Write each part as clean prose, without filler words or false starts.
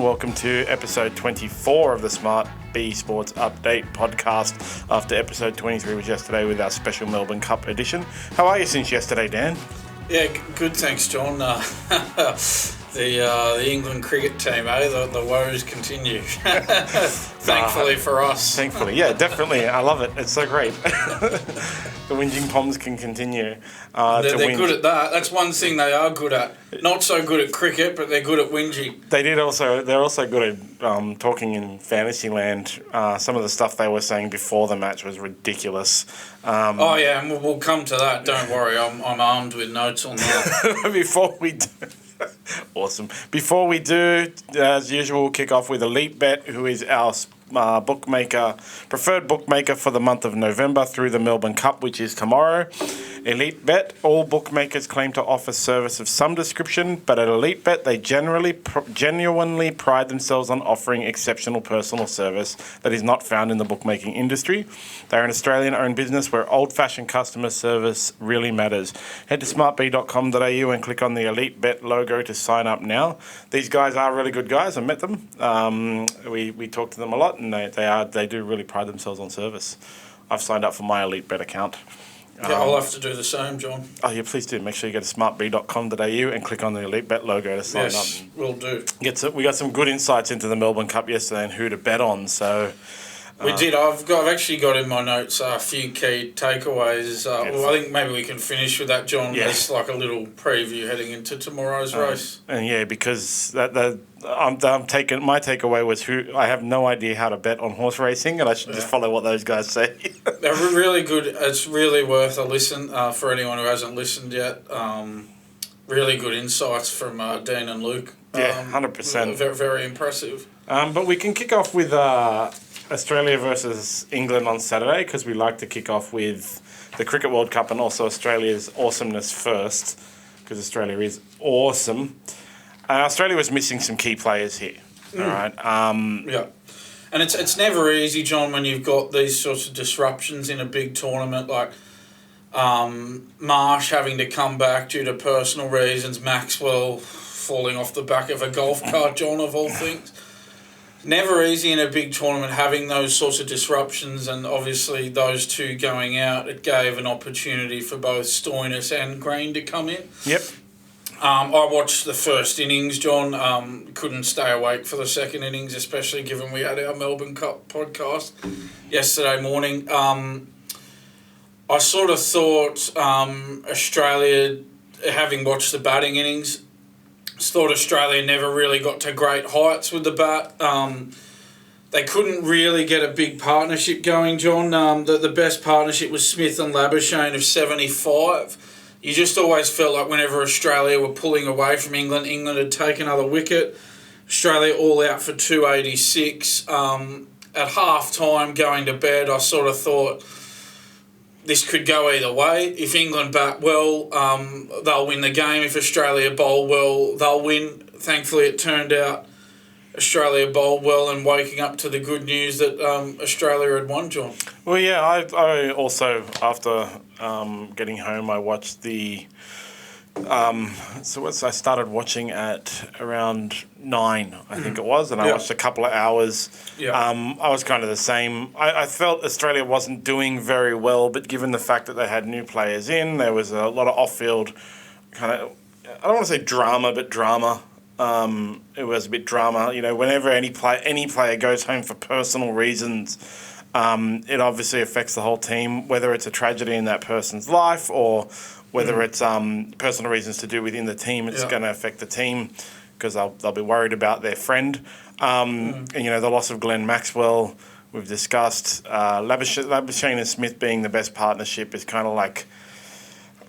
and welcome to episode 24 of the SmartB Sports Update podcast after episode 23 was yesterday with our special Melbourne Cup edition. How are you since yesterday, Dan? Yeah, good, thanks, John. The England cricket team, the woes continue. Thankfully for us. Thankfully, yeah, definitely. I love it. It's so great. The whinging Poms can continue. They're good at that. That's one thing they are good at. Not so good at cricket, but they're good at whinging. They're also good at talking in fantasy land. Some of the stuff they were saying before the match was ridiculous. And we'll come to that. Don't worry, I'm armed with notes on that. Before we do... Awesome. Before we do, as usual, we'll kick off with EliteBet, who is our preferred bookmaker for the month of November through the Melbourne Cup, which is tomorrow. EliteBet, all bookmakers claim to offer service of some description, but at EliteBet, they genuinely pride themselves on offering exceptional personal service that is not found in the bookmaking industry. They're an Australian-owned business where old-fashioned customer service really matters. Head to smartb.com.au and click on the EliteBet logo to sign up now. These guys are really good guys. I met them. We talked to them a lot, and they do really pride themselves on service. I've signed up for my EliteBet account. Yeah, I'll have to do the same, John. Oh, yeah, please do. Make sure you go to smartb.com.au and click on the EliteBet logo to sign up. Yes, will do. We got some good insights into the Melbourne Cup yesterday and who to bet on. So we did. I've actually got in my notes a few key takeaways. I think maybe we can finish with that, John. Yeah. It's like a little preview heading into tomorrow's race. And yeah, because my takeaway was I have no idea how to bet on horse racing, and I should just follow what those guys say. They're really good. It's really worth a listen for anyone who hasn't listened yet. Really good insights from Dean and Luke. 100%. Very, very impressive. But we can kick off with Australia versus England on Saturday, because we like to kick off with the Cricket World Cup and also Australia's awesomeness first, because Australia is awesome. Australia was missing some key players here. All right. Yeah. And it's never easy, John, when you've got these sorts of disruptions in a big tournament, like Marsh having to come back due to personal reasons, Maxwell falling off the back of a golf cart, John, of all things. Never easy in a big tournament having those sorts of disruptions, and obviously those two going out, it gave an opportunity for both Stoinis and Green to come in. Yep. I watched the first innings, John. Couldn't stay awake for the second innings, especially given we had our Melbourne Cup podcast yesterday morning. I sort of thought Australia, having watched the batting innings, thought Australia never really got to great heights with the bat. They couldn't really get a big partnership going, John. The best partnership was Smith and Labuschagne of 75. You just always felt like whenever Australia were pulling away from England, England had taken another wicket. Australia all out for 286. At half-time, going to bed, I sort of thought this could go either way. If England bat well, they'll win the game. If Australia bowl well, they'll win. Thankfully, it turned out Australia bowled well, and waking up to the good news that Australia had won, John. Well, yeah, I also, after getting home, I watched the... I started watching at around 9, I think it was, and I watched a couple of hours. Yeah. I was kind of the same. I felt Australia wasn't doing very well, but given the fact that they had new players in, there was a lot of off-field kind of, I don't want to say drama, but drama. It was a bit drama. You know, whenever any player goes home for personal reasons, it obviously affects the whole team, whether it's a tragedy in that person's life or whether it's personal reasons to do within the team. It's going to affect the team because they'll be worried about their friend. And, the loss of Glenn Maxwell, we've discussed. Labuschagne and Smith being the best partnership is kind of like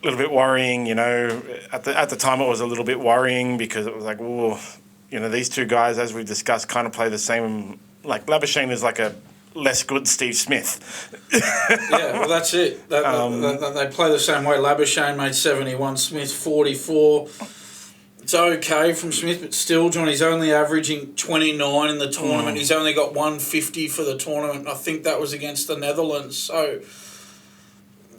a little bit worrying, At the time, it was a little bit worrying because it was like, these two guys, as we've discussed, kind of play the same. Like Labuschagne is like a less good Steve Smith. Yeah, well, that's it. They play the same way. Labuschagne made 71, Smith 44. It's okay from Smith, but still, John, he's only averaging 29 in the tournament. He's only got 150 for the tournament. I think that was against the Netherlands. So,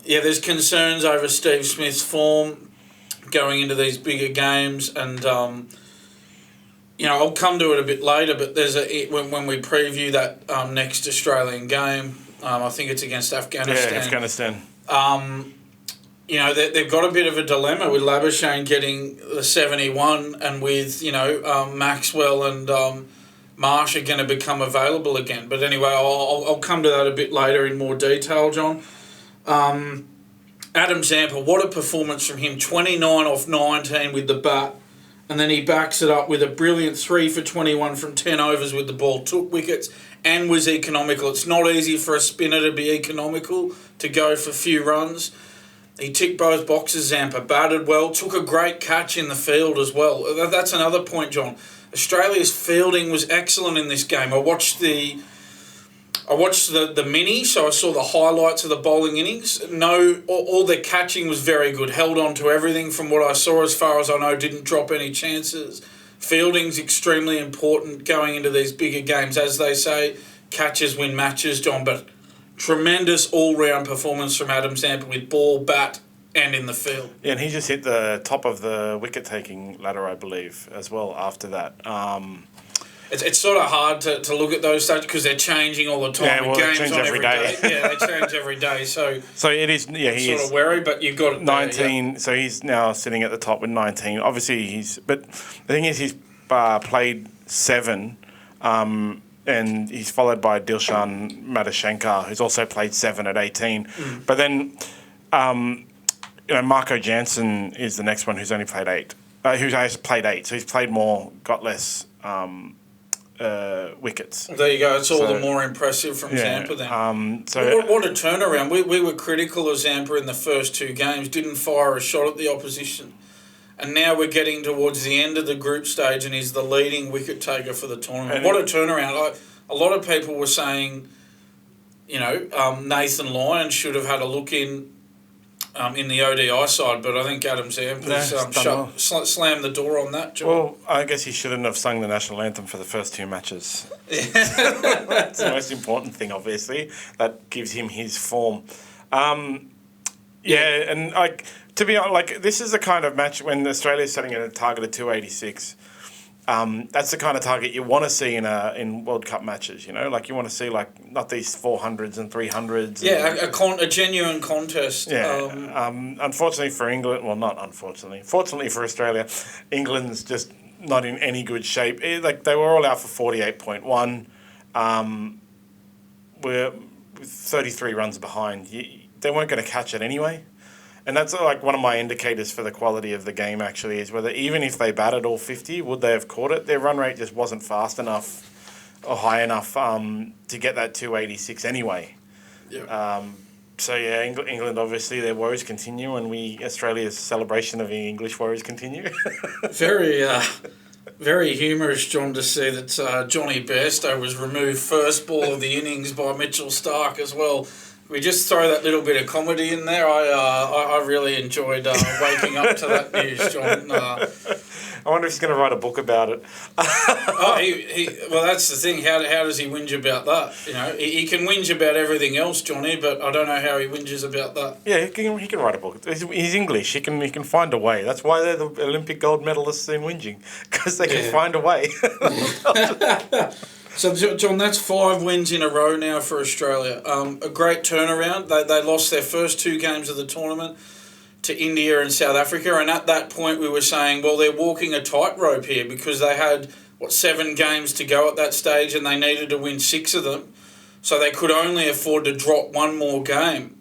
yeah, there's concerns over Steve Smith's form going into these bigger games. And, I'll come to it a bit later, but there's when we preview that next Australian game, I think it's against Afghanistan. Yeah, Afghanistan. They've got a bit of a dilemma with Labuschagne getting the 71 and with, Maxwell and Marsh are going to become available again. But anyway, I'll come to that a bit later in more detail, John. Adam Zampa, what a performance from him. 29 off 19 with the bat. And then he backs it up with a brilliant 3 for 21 from 10 overs with the ball. Took wickets and was economical. It's not easy for a spinner to be economical, to go for few runs. He ticked both boxes, Zampa. Batted well. Took a great catch in the field as well. That's another point, John. Australia's fielding was excellent in this game. I watched the mini, so I saw the highlights of the bowling innings. All their catching was very good. Held on to everything from what I saw, as far as I know, didn't drop any chances. Fielding's extremely important going into these bigger games. As they say, catches win matches, John. But tremendous all-round performance from Adam Zampa with ball, bat, and in the field. Yeah, and he just hit the top of the wicket-taking ladder, I believe, as well after that. It's sort of hard to look at those stats because they're changing all the time. Yeah, well, games they change on every day. Yeah, they change every day. So it is. Yeah, he sort is of wary, but you've got it 19. There, yeah. So he's now sitting at the top with 19. Obviously, but the thing is, he's played 7, and he's followed by Dilshan Madashankar, who's also played 7 at 18. But then, Marco Jansen is the next one who's only played 8. Who's only played 8, so he's played more, got less. Wickets. There you go. It's all the more impressive from Zampa then. So what a turnaround. We were critical of Zampa in the first 2 games, didn't fire a shot at the opposition. And now we're getting towards the end of the group stage and he's the leading wicket taker for the tournament. And what a turnaround. A lot of people were saying, Nathan Lyon should have had a look in the ODI side, but I think Adam Zampa's slammed the door on that, John. Well, I guess he shouldn't have sung the national anthem for the first 2 matches. That's the most important thing, obviously. That gives him his form. And to be honest, this is the kind of match when Australia's setting a target of 286. That's the kind of target you want to see in World Cup matches, you want to see not these 400s and 300s. Yeah, a genuine contest. Yeah. Unfortunately for England, well, not unfortunately. Fortunately for Australia, England's just not in any good shape. They were all out for 48.1. We're 33 runs behind. They weren't going to catch it anyway. And that's one of my indicators for the quality of the game, actually, is whether even if they batted all 50, would they have caught it? Their run rate just wasn't fast enough or high enough to get that 286 anyway. Yeah. England, obviously, their woes continue, and Australia's celebration of the English woes continue. Very humorous, John, to see that Johnny Bairstow was removed first ball of the innings by Mitchell Starc as well. We just throw that little bit of comedy in there. I really enjoyed waking up to that news, John. I wonder if he's going to write a book about it. Well, that's the thing. How does he whinge about that? He can whinge about everything else, Johnny, but I don't know how he whinges about that. Yeah, he can write a book. He's English. He can find a way. That's why they're the Olympic gold medalists in whinging, because they can find a way. So, John, that's 5 wins in a row now for Australia. A great turnaround. They lost their first 2 games of the tournament to India and South Africa, and at that point we were saying, well, they're walking a tightrope here because they had, 7 games to go at that stage and they needed to win 6 of them. So they could only afford to drop 1 more game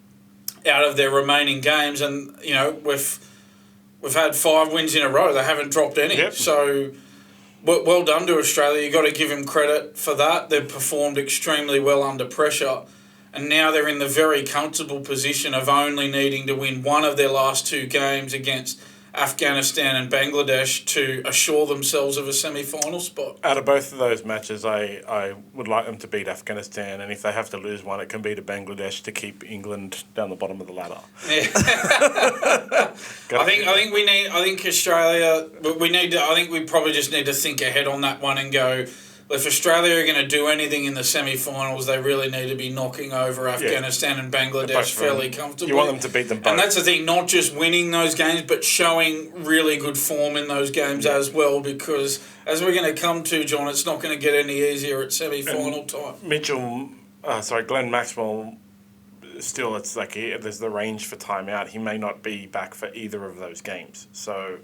out of their remaining games, and, we've had 5 wins in a row. They haven't dropped any. Yep. So well done to Australia. You've got to give them credit for that. They've performed extremely well under pressure. And now they're in the very comfortable position of only needing to win 1 of their last 2 games against Afghanistan and Bangladesh to assure themselves of a semi-final spot. Out of both of those matches, I would like them to beat Afghanistan, and if they have to lose one, it can be to Bangladesh to keep England down the bottom of the ladder. Yeah. I think Australia. I think we probably just need to think ahead on that one and go. if Australia are going to do anything in the semi-finals, they really need to be knocking over Afghanistan and Bangladesh fairly comfortably. You want them to beat them both. And that's the thing, not just winning those games, but showing really good form in those games as well, because as we're going to come to, John, it's not going to get any easier at semi-final time. Glenn Maxwell, still, it's like there's the range for timeout. He may not be back for either of those games. So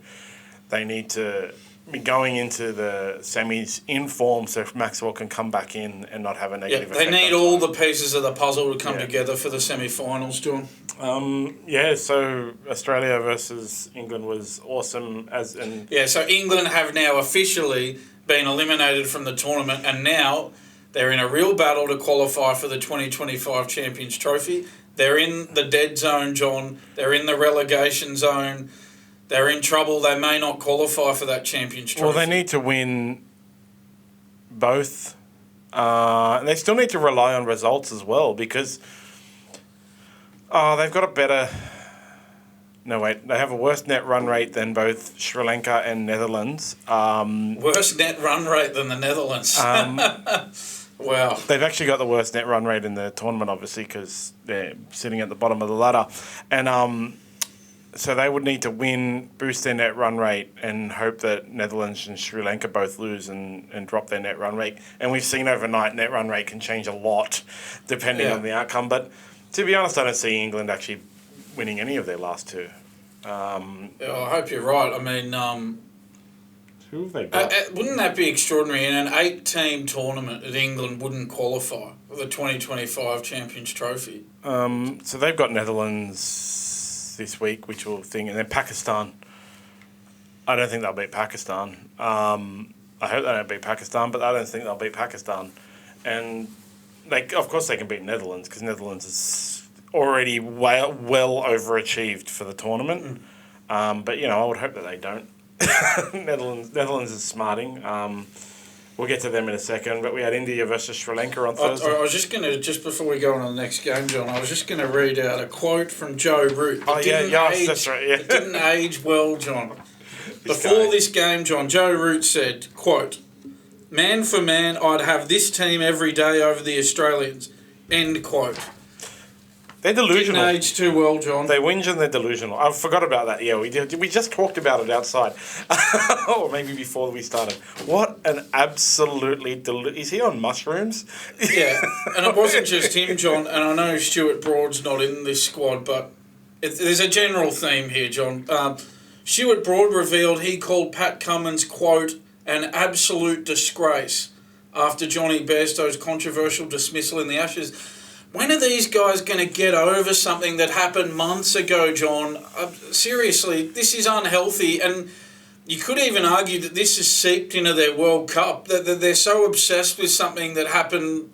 they need to be going into the semis in form so Maxwell can come back in and not have a negative effect. They need all the pieces of the puzzle to come together for the semi-finals, John. So Australia versus England was awesome. So England have now officially been eliminated from the tournament, and now they're in a real battle to qualify for the 2025 Champions Trophy. They're in the dead zone, John. They're in the relegation zone. They're in trouble. They may not qualify for that Champions Trophy. Well, they need to win both. And they still need to rely on results as well, because they've got a better... No, wait. They have a worse net run rate than both Sri Lanka and Netherlands. Worse net run rate than the Netherlands. Wow. They've actually got the worst net run rate in the tournament, obviously, because they're sitting at the bottom of the ladder. And so they would need to win, boost their net run rate, and hope that Netherlands and Sri Lanka both lose and drop their net run rate. And we've seen overnight net run rate can change a lot depending on the outcome. But to be honest, I don't see England actually winning any of their last two. I hope you're right. I mean... who have they got? Wouldn't that be extraordinary? In an 8-team tournament that England wouldn't qualify for the 2025 Champions Trophy. So they've got Netherlands this week, which will think, and then Pakistan. I don't think they'll beat Pakistan. I hope they don't beat Pakistan, but I don't think they'll beat Pakistan. And of course they can beat Netherlands, because Netherlands is already well overachieved for the tournament. But I would hope that they don't. Netherlands is smarting. We'll get to them in a second, but we had India versus Sri Lanka on Thursday. I was just going to, just before we go on to the next game, John, I was just going to read out a quote from Joe Root. That's right. Yeah. It didn't age well, John. Before this game, John, Joe Root said, quote, "Man for man, I'd have this team every day over the Australians." End quote. They're delusional. Didn't age too well, John. They whinge and they're delusional. I forgot about that. Yeah, we did. We just talked about it outside. Or maybe before we started. What an absolutely... Is he on mushrooms? Yeah, and it wasn't just him, John. And I know Stuart Broad's not in this squad, but there's a general theme here, John. Stuart Broad revealed he called Pat Cummins, quote, "an absolute disgrace" after Johnny Bairstow's controversial dismissal in the Ashes. When are these guys going to get over something that happened months ago, John? Seriously, this is unhealthy, and you could even argue that this has seeped into their World Cup, that they're so obsessed with something that happened,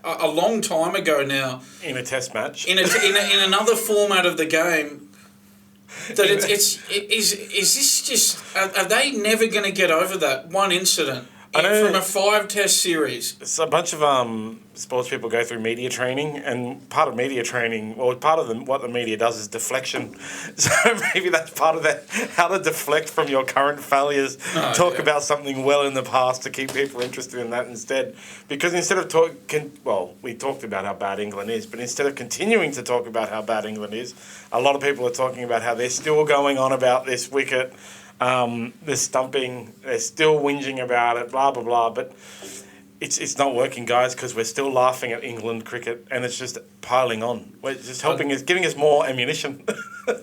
a long time ago now. In a test match. In another format of the game. That is this just... Are they never going to get over that one incident? From a 5-test series. So a bunch of sports people go through media training, and part of media training, what the media does is deflection. So maybe that's part of that, how to deflect from your current failures, talk about something well in the past to keep people interested in that instead. Because instead of we talked about how bad England is, but instead of continuing to talk about how bad England is, a lot of people are talking about how they're still going on about this wicket. They're stumping, they're still whinging about it, blah, blah, blah. But it's not working, guys, because we're still laughing at England cricket, and it's just piling on. We're just giving us more ammunition.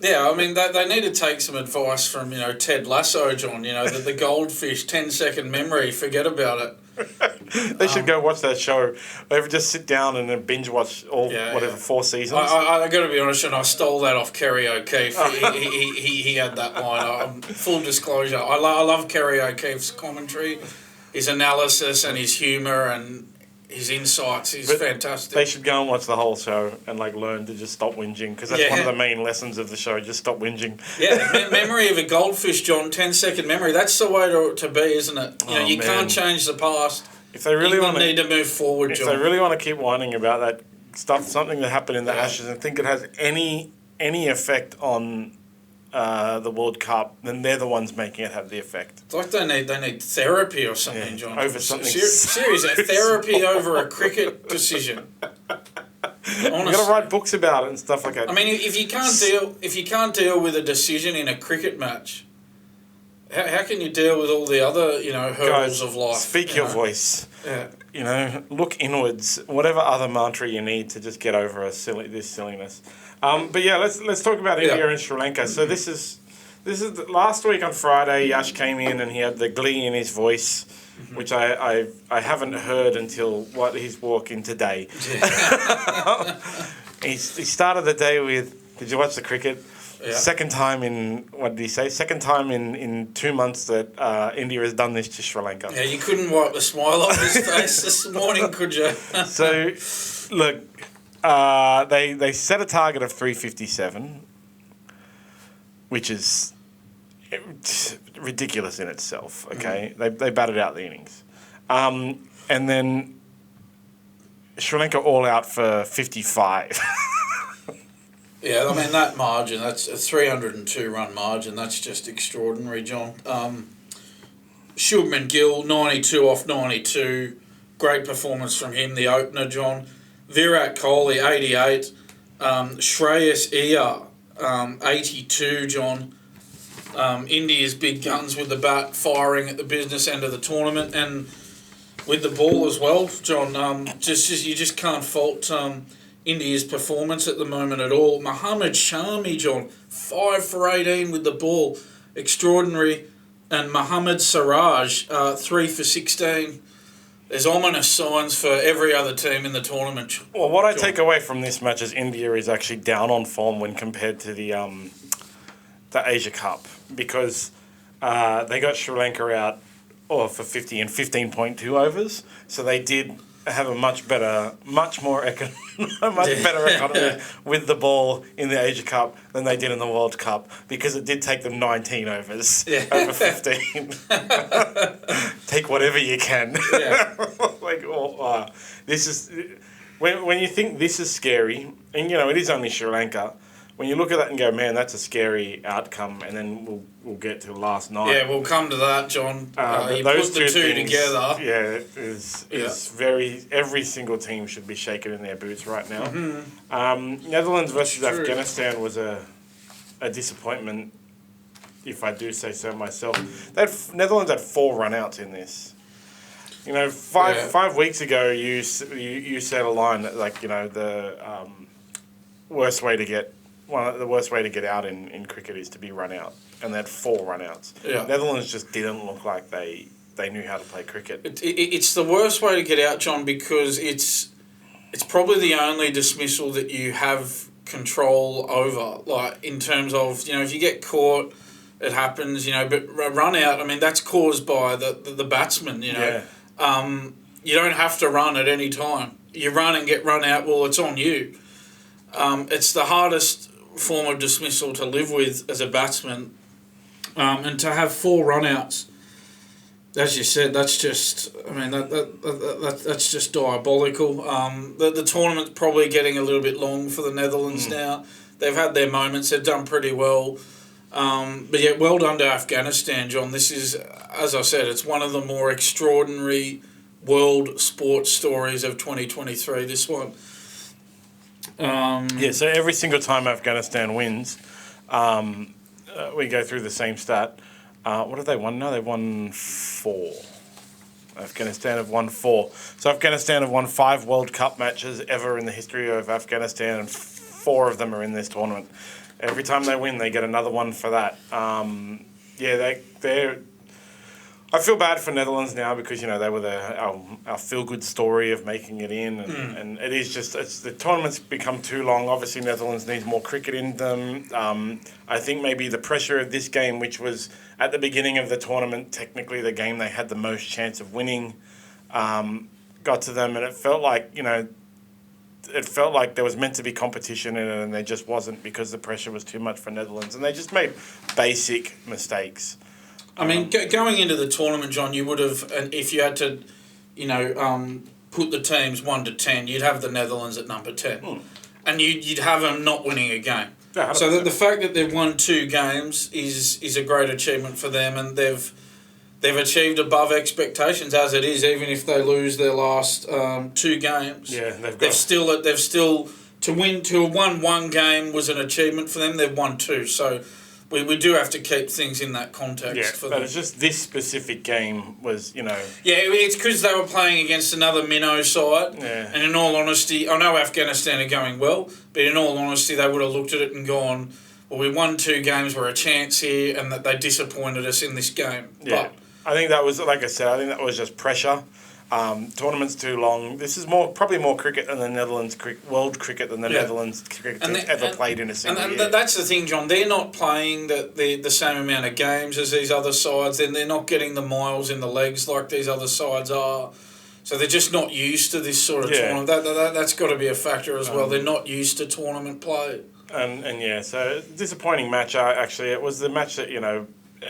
Yeah, I mean, they need to take some advice from, Ted Lasso, John, the goldfish 10-second memory, forget about it. They should go watch that show. Or just sit down and then binge watch 4 seasons. I got to be honest, and I stole that off Kerry O'Keefe. He had that line. Full disclosure, I love Kerry O'Keefe's commentary, his analysis and his humour and his insights. He's fantastic. They should go and watch the whole show and learn to just stop whinging, because that's one of the main lessons of the show. Just stop whinging. Yeah, memory of a goldfish, John. 10-second memory. That's the way to be, isn't it? You can't change the past. If they really need to move forward, John. If they really want to keep whining about that stuff, something that happened in the Ashes, and think it has any effect on the World Cup, then they're the ones making it have the effect. It's like they need therapy or something, John. Over something serious therapy over a cricket decision. Honestly. You've got to write books about it and stuff like that. I mean, if you can't deal with a decision in a cricket match, how can you deal with all the other hurdles of life? Speak your voice. Yeah. Look inwards. Whatever other mantra you need to just get over this silliness. But yeah, let's talk about India and Sri Lanka. So this is last week on Friday. Yash came in and he had the glee in his voice, which I haven't heard until he's walking today. Yeah. He started the day with. Did you watch the cricket? Yeah. Second time in, what did he say? Second time in 2 months that India has done this to Sri Lanka. Yeah, you couldn't wipe the smile off his face this morning, could you? So, look, they set a target of 357, which is ridiculous in itself, okay? They batted out the innings. And then Sri Lanka all out for 55. Yeah, I mean, that margin, that's a 302-run margin. That's just extraordinary, John. Shubman Gill, 92 off 92. Great performance from him, the opener, John. Virat Kohli, 88. Shreyas Iyer, 82, John. India's big guns with the bat firing at the business end of the tournament. And with the ball as well, John. You just can't fault India's performance at the moment at all. Mohammad Shami, John, 5 for 18 with the ball. Extraordinary. And Mohammad Siraj, 3 for 16. There's ominous signs for every other team in the tournament. Well, what I take away from this match is India is actually down on form when compared to the Asia Cup, because they got Sri Lanka out for 50 and 15.2 overs. So they did have a much better economy with the ball in the Asia Cup than they did in the World Cup, because it did take them 19 overs over 15. Take whatever you can. Yeah. This is when you think this is scary, and it is only Sri Lanka. When you look at that and go, man, that's a scary outcome, and then we'll get to last night. Yeah, we'll come to that, John. You those put the two together. Yeah, is very. Every single team should be shaken in their boots right now. Mm-hmm. Netherlands versus Afghanistan was a disappointment, if I do say so myself. Netherlands had 4 runouts in this. 5 weeks ago, you said a line that the worst way to get. The worst way to get out in cricket is to be run out, and they had 4 runouts. Yeah. Netherlands just didn't look like they knew how to play cricket. It's the worst way to get out, John, because it's probably the only dismissal that you have control over. Like, in terms of, if you get caught, it happens, but run out, I mean, that's caused by the batsman, Yeah. You don't have to run at any time. You run and get run out, well, it's on you. It's the hardest form of dismissal to live with as a batsman, and to have 4 runouts, as you said, that's just, I mean, that's just diabolical. The tournament's probably getting a little bit long for the Netherlands now. They've had their moments, they've done pretty well, but yeah, well done to Afghanistan, John. This is, as I said, it's one of the more extraordinary world sports stories of 2023, this one. So every single time Afghanistan wins, we go through the same stat. What have they won now? They've won 4. Afghanistan have won 4. So Afghanistan have won 5 World Cup matches ever in the history of Afghanistan, and 4 of them are in this tournament. Every time they win, they get another one for that. They're. I feel bad for Netherlands now, because they were our feel good story of making it in, and it is just the tournament's become too long. Obviously, Netherlands needs more cricket in them. I think maybe the pressure of this game, which was at the beginning of the tournament, technically the game they had the most chance of winning, got to them, and it felt like there was meant to be competition in it, and there just wasn't, because the pressure was too much for Netherlands, and they just made basic mistakes. I mean, going into the tournament, John, you would have, and if you had to, put the teams 1 to 10, you'd have the Netherlands at number 10, and you'd have them not winning a game. Yeah, so the fact that they've won 2 games is a great achievement for them, and they've achieved above expectations as it is. Even if they lose their last 2 games, they've still to have won 1 game was an achievement for them. They've won 2, so we do have to keep things in that context for them. But it's just this specific game was, Yeah, it's because they were playing against another minnow side. Yeah. And in all honesty, I know Afghanistan are going well, but in all honesty, they would have looked at it and gone, well, we won 2 games, we're a chance here, and that they disappointed us in this game. Yeah. But I think that was, like I said, that was just pressure. Tournament's too long. This is probably more cricket than the Netherlands world cricket than the Netherlands cricket team ever played in a single year. And that's the thing, John. They're not playing the same amount of games as these other sides. Then they're not getting the miles in the legs like these other sides are. So they're just not used to this sort of tournament. That's got to be a factor as well. They're not used to tournament play. So disappointing match. Actually, it was the match that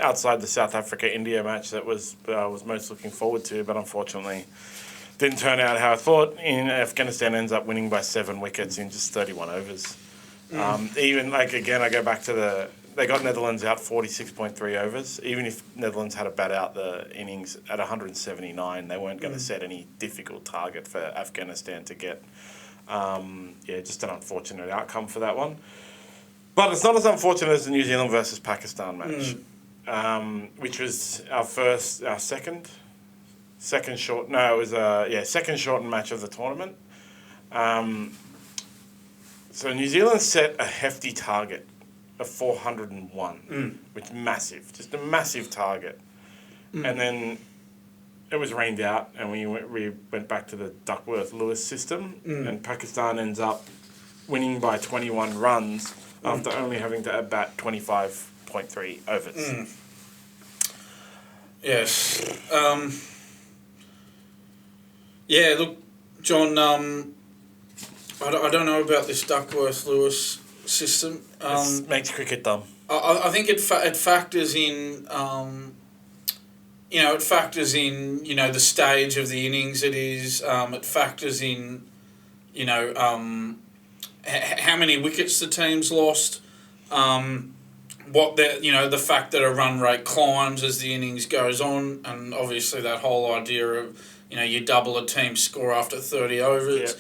outside the South Africa-India match that was most looking forward to, but unfortunately didn't turn out how I thought. Afghanistan ends up winning by 7 wickets in just 31 overs. Again, I go back to they got Netherlands out 46.3 overs. Even if Netherlands had a bat out the innings at 179, they weren't going to set any difficult target for Afghanistan to get. Just an unfortunate outcome for that one. But it's not as unfortunate as the New Zealand versus Pakistan match. Which was our second shortened match of the tournament. So New Zealand set a hefty target of 401, which is massive, just a massive target. And then it was rained out, and we went back to the Duckworth-Lewis system, and Pakistan ends up winning by 21 runs after only having to bat 25.3 overs. Yes. Look, John, I don't know about this Duckworth-Lewis system. It makes cricket dumb. I think it factors in, the stage of the innings it is. It factors in, how many wickets the team's lost. The fact that a run rate climbs as the innings goes on, and obviously that whole idea of, you double a team score after 30 overs. Yep.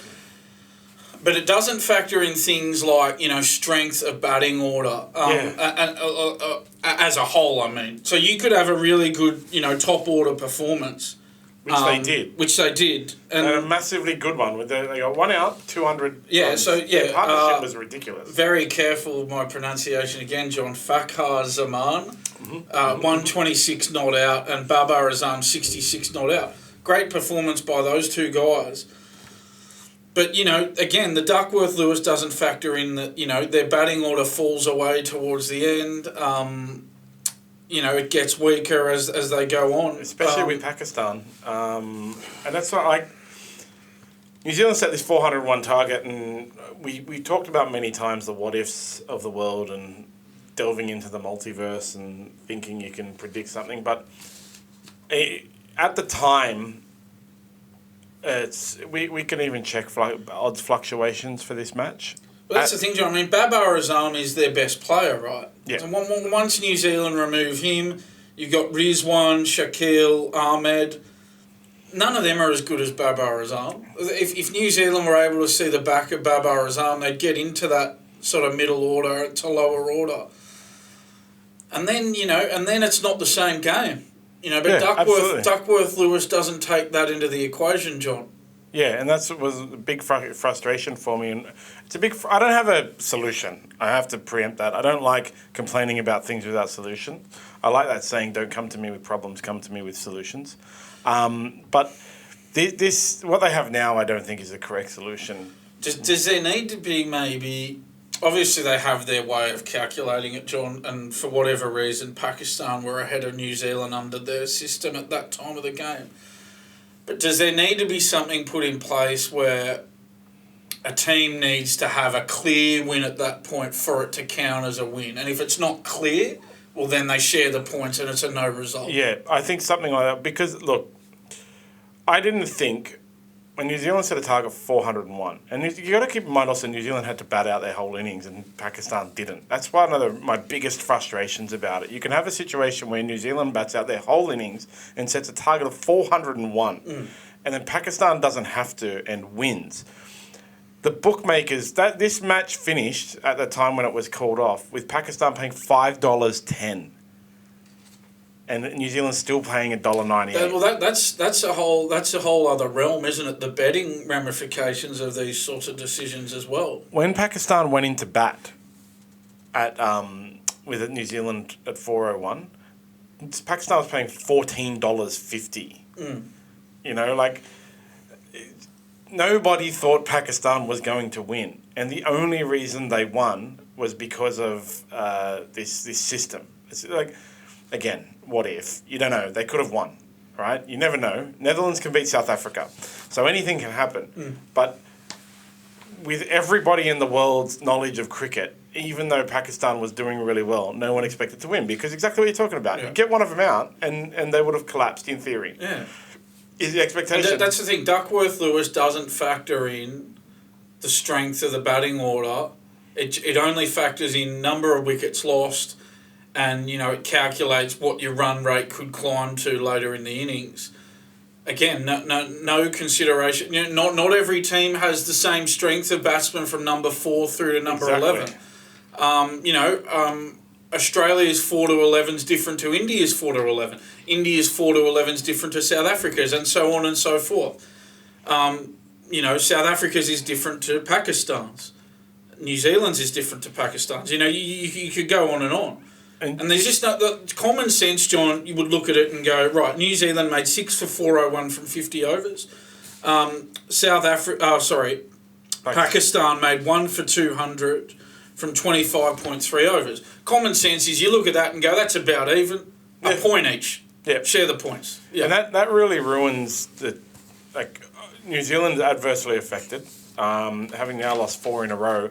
But it doesn't factor in things like, strength of batting order as a whole, I mean. So you could have a really good, top order performance. Which they did. Which they did. And a massively good one. They got 1 out, 200 runs. Their partnership was ridiculous. Very careful with my pronunciation again, John. Fakhar Zaman, 126 not out, and Babar Azam, 66 not out. Great performance by those 2 guys. But, again, the Duckworth-Lewis doesn't factor in that, their batting order falls away towards the end. It gets weaker as they go on. Especially with Pakistan. And that's why, New Zealand set this 401 target, and we talked about many times the what-ifs of the world and delving into the multiverse and thinking you can predict something. But at the time, we can even check odds fluctuations for this match. But that's the thing, John. I mean, Babar Azam is their best player, right? Yeah. So once New Zealand remove him, you've got Rizwan, Shakil, Ahmed. None of them are as good as Babar Azam. If New Zealand were able to see the back of Babar Azam, they'd get into that sort of middle order to lower order. And then, it's not the same game. But Duckworth-Lewis doesn't take that into the equation, John. Yeah, and that was a big frustration for me. And I don't have a solution. I have to preempt that. I don't like complaining about things without solution. I like that saying, don't come to me with problems, come to me with solutions. But what they have now, I don't think is the correct solution. Does there need to be maybe... Obviously, they have their way of calculating it, John, and for whatever reason, Pakistan were ahead of New Zealand under their system at that time of the game. But does there need to be something put in place where a team needs to have a clear win at that point for it to count as a win? And if it's not clear, well, then they share the points and it's a no result. Yeah, I think something like that. Because, look, I didn't think when New Zealand set a target of 401, and you got to keep in mind also New Zealand had to bat out their whole innings and Pakistan didn't. That's one of my biggest frustrations about it. You can have a situation where New Zealand bats out their whole innings and sets a target of 401, and then Pakistan doesn't have to and wins. The bookmakers, this match finished at the time when it was called off with Pakistan paying $5.10. And New Zealand's still paying $1.98. Well, that's a whole other realm, isn't it? The betting ramifications of these sorts of decisions as well. When Pakistan went into bat at with New Zealand at 401, Pakistan was paying $14.50. You know, like nobody thought Pakistan was going to win, and the only reason they won was because of this system. It's like, again, what if? You don't know. They could have won, right? You never know. Netherlands can beat South Africa. So anything can happen. But with everybody in the world's knowledge of cricket, even though Pakistan was doing really well, no one expected to win because exactly what you're talking about. Yeah. You get one of them out and they would have collapsed in theory. Yeah. Is the expectation. That's the thing. Duckworth-Lewis doesn't factor in the strength of the batting order. It only factors in number of wickets lost, and it calculates what your run rate could climb to later in the innings. Again, no consideration. Not every team has the same strength of batsmen from number 4 through to number 11. Australia's 4 to 11 is different to India's 4 to 11. India's 4 to 11 is different to South Africa's, and so on and so forth. South Africa's is different to Pakistan's. New Zealand's is different to Pakistan's. You could go on and on. And there's just the common sense, John, you would look at it and go, right, New Zealand made 6 for 401 from 50 overs. Pakistan made 1 for 200 from 25.3 overs. Common sense is you look at that and go, that's about even. A point each. Yeah. Share the points. Yeah. And that really ruins New Zealand's adversely affected, having now lost 4 in a row.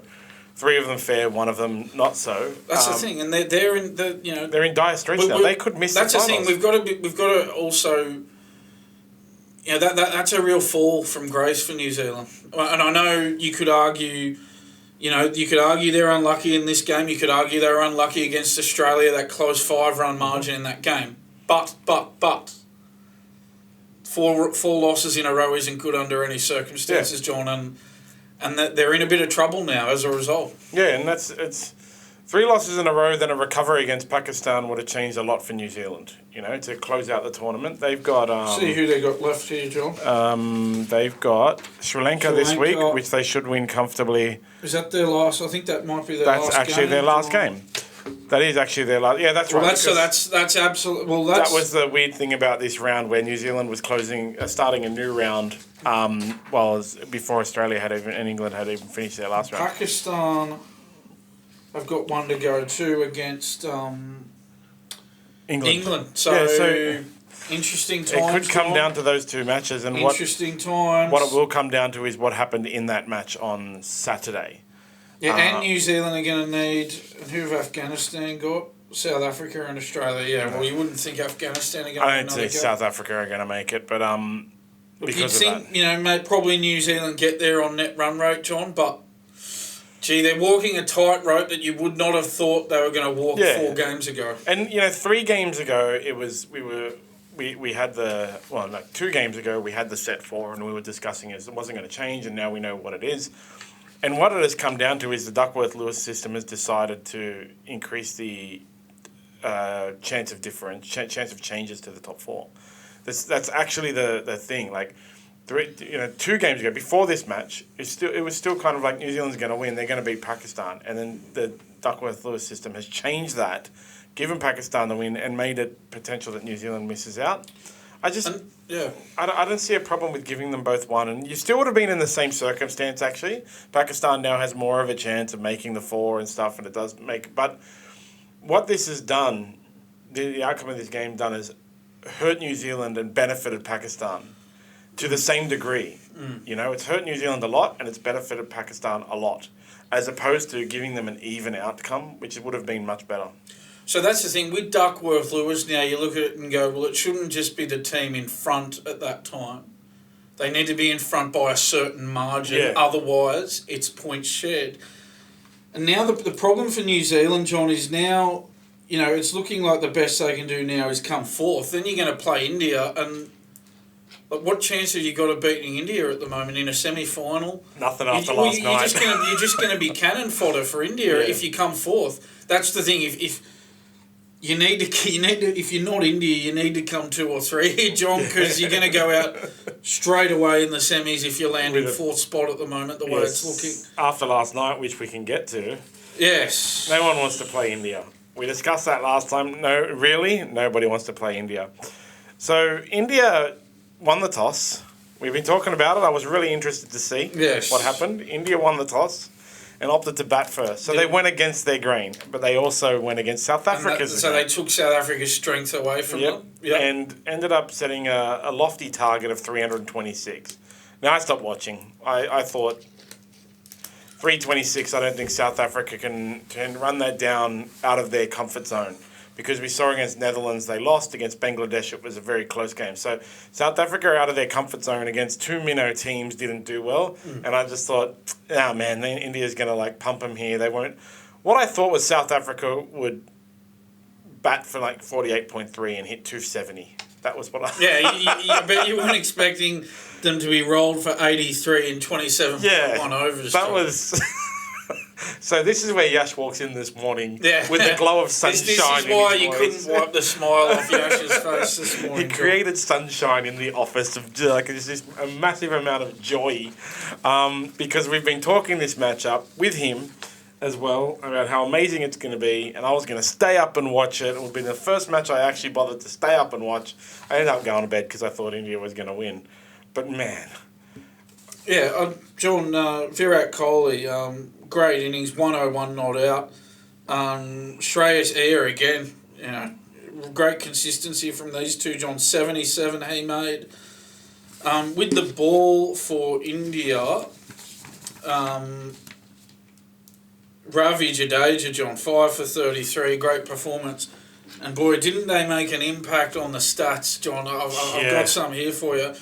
3 of them fair, 1 of them not so. That's the thing, and they're in the they're in dire straits now. They could miss. That's the the thing. We've got to also. That's a real fall from grace for New Zealand, and I know you could argue. They're unlucky in this game. You could argue they were unlucky against Australia, that close 5-run margin in that game. But 4 losses in a row isn't good under any circumstances, John, and that they're in a bit of trouble now as a result. Yeah, and it's 3 losses in a row, then a recovery against Pakistan would have changed a lot for New Zealand, to close out the tournament. They've got... see who they got left here, John. They've got Sri Lanka this week, which they should win comfortably. Is that their last? I think that might be their last game. That's actually their last game. That is actually their last... Yeah, that's right. That's absolutely... Well, that was the weird thing about this round where New Zealand was starting a new round before Australia and England had even finished their last round. Pakistan have got 1 to go too against England. So interesting times. It could come down to those 2 matches. And interesting times. What it will come down to is what happened in that match on Saturday. Yeah, and New Zealand are going to need... And who have Afghanistan got? South Africa and Australia. Yeah, well, you wouldn't think Afghanistan are going to make it. I don't think South Africa are going to make it, but because you'd think, probably New Zealand get there on net run rate, John, but... Gee, they're walking a tightrope that you would not have thought they were going to walk 4 games ago. And 3 games ago, we had 2 games ago we had the set 4 and we were discussing it wasn't going to change, and now we know what it is. And what it has come down to is the Duckworth-Lewis system has decided to increase the chance of changes to the top 4. That's actually the thing. 2 games ago, before this match, it was still kind of like New Zealand's going to win. They're going to beat Pakistan, and then the Duckworth-Lewis system has changed that, given Pakistan the win, and made it potential that New Zealand misses out. I don't see a problem with giving them both 1, and you still would have been in the same circumstance. Actually, Pakistan now has more of a chance of making the 4 and stuff, and it does make. But what this has done, the outcome of this game done is hurt New Zealand and benefited Pakistan to the same degree. It's hurt New Zealand a lot and it's benefited Pakistan a lot, as opposed to giving them an even outcome, which would have been much better. So that's the thing. With Duckworth-Lewis now, you look at it and go, well, it shouldn't just be the team in front at that time. They need to be in front by a certain margin. Yeah. Otherwise, it's points shared. And now the problem for New Zealand, John, is now, it's looking like the best they can do now is come fourth. Then you're going to play India, and what chance have you got of beating India at the moment in a semi-final? Nothing after last night. You're just going to be cannon fodder for India if you come fourth. That's the thing. If you need to, if you're not India, you need to come 2 or 3, John, because you're going to go out straight away in the semis if you land in fourth spot at the moment, the way it's looking. After last night, which we can get to. Yes. No one wants to play India. We discussed that last time. No, really? Nobody wants to play India. So India won the toss. We've been talking about it. I was really interested to see what happened. India won the toss and opted to bat first. So they went against their grain, but they also went against South Africa's So they took South Africa's strength away from them. Yep. And ended up setting a lofty target of 326. Now, I stopped watching. I thought 326, I don't think South Africa can run that down out of their comfort zone. Because we saw against Netherlands, they lost. Against Bangladesh, it was a very close game. So South Africa out of their comfort zone against 2 minnow teams didn't do well. And I just thought, man, India's going to pump them here. They won't. What I thought was South Africa would bat for 48.3 and hit 270. That was what I... I bet you weren't expecting them to be rolled for 83 and 27.1 overs. That was... So this is where Yash walks in this morning with the glow of sunshine. This is why you couldn't wipe the smile off Yash's face this morning. He created sunshine in the office of just a massive amount of joy, because we've been talking this matchup with him as well about how amazing it's going to be, and I was going to stay up and watch it. It would be the first match I actually bothered to stay up and watch. I ended up going to bed because I thought India was going to win, but man. Yeah, John, Virat Kohli, great innings, 101 not out. Shreyas Iyer again, great consistency from these two, John. 77 he made. With the ball for India, Ravi Jadeja, John, 5 for 33, great performance. And boy, didn't they make an impact on the stats, John. I've got some here for you.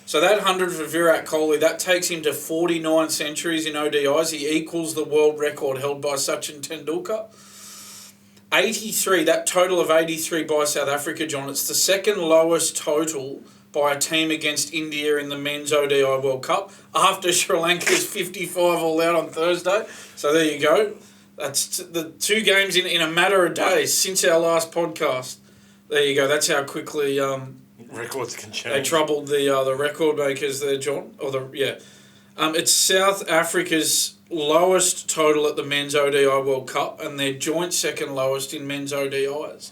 So that 100 for Virat Kohli, that takes him to 49 centuries in ODIs. He equals the world record held by Sachin Tendulkar. 83, that total of 83 by South Africa, John. It's the second lowest total by a team against India in the men's ODI World Cup after Sri Lanka's 55 all out on Thursday. So there you go. That's the 2 games in a matter of days since our last podcast. There you go. That's how quickly... records can change. They troubled the record makers there, John. It's South Africa's lowest total at the men's ODI World Cup and their joint second lowest in men's ODIs.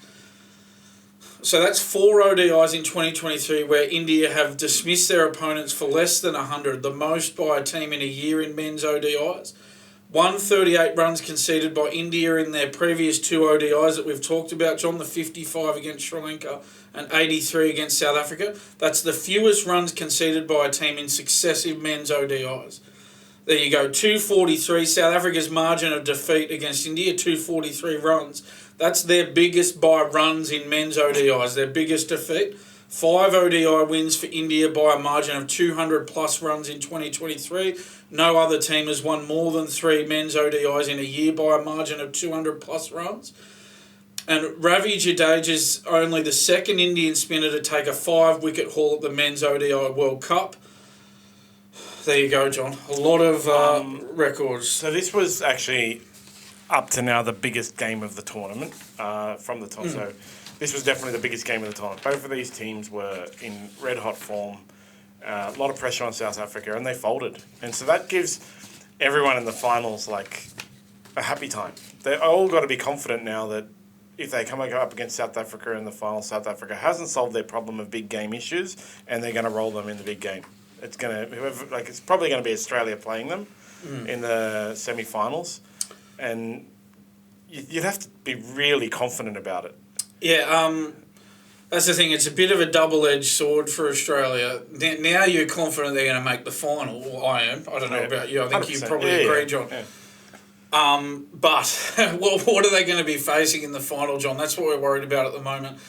So that's 4 ODIs in 2023 where India have dismissed their opponents for less than 100, the most by a team in a year in men's ODIs. 138 runs conceded by India in their previous 2 ODIs that we've talked about, John, the 55 against Sri Lanka and 83 against South Africa. That's the fewest runs conceded by a team in successive men's ODIs. There you go, 243. South Africa's margin of defeat against India, 243 runs. That's their biggest by runs in men's ODIs, their biggest defeat. 5 ODI wins for India by a margin of 200 plus runs in 2023. No other team has won more than 3 men's ODIs in a year by a margin of 200 plus runs. And Ravi Jadeja's only the second Indian spinner to take a 5-wicket haul at the men's ODI World Cup. There you go, John. A lot of records. So this was actually up to now the biggest game of the tournament from the top. So this was definitely the biggest game of the tournament. Both of these teams were in red-hot form. A lot of pressure on South Africa, and they folded. And so that gives everyone in the finals, a happy time. They all got to be confident now that if they come up against South Africa in the final, South Africa hasn't solved their problem of big game issues, and they're going to roll them in the big game. It's probably going to be Australia playing them in the semi-finals, and you'd have to be really confident about it. Yeah, that's the thing. It's a bit of a double-edged sword for Australia. Now you're confident they're going to make the final. Well, I am. I don't know about you. I think 100%. You probably agree, John. Yeah. But what are they going to be facing in the final, John? That's what we're worried about at the moment.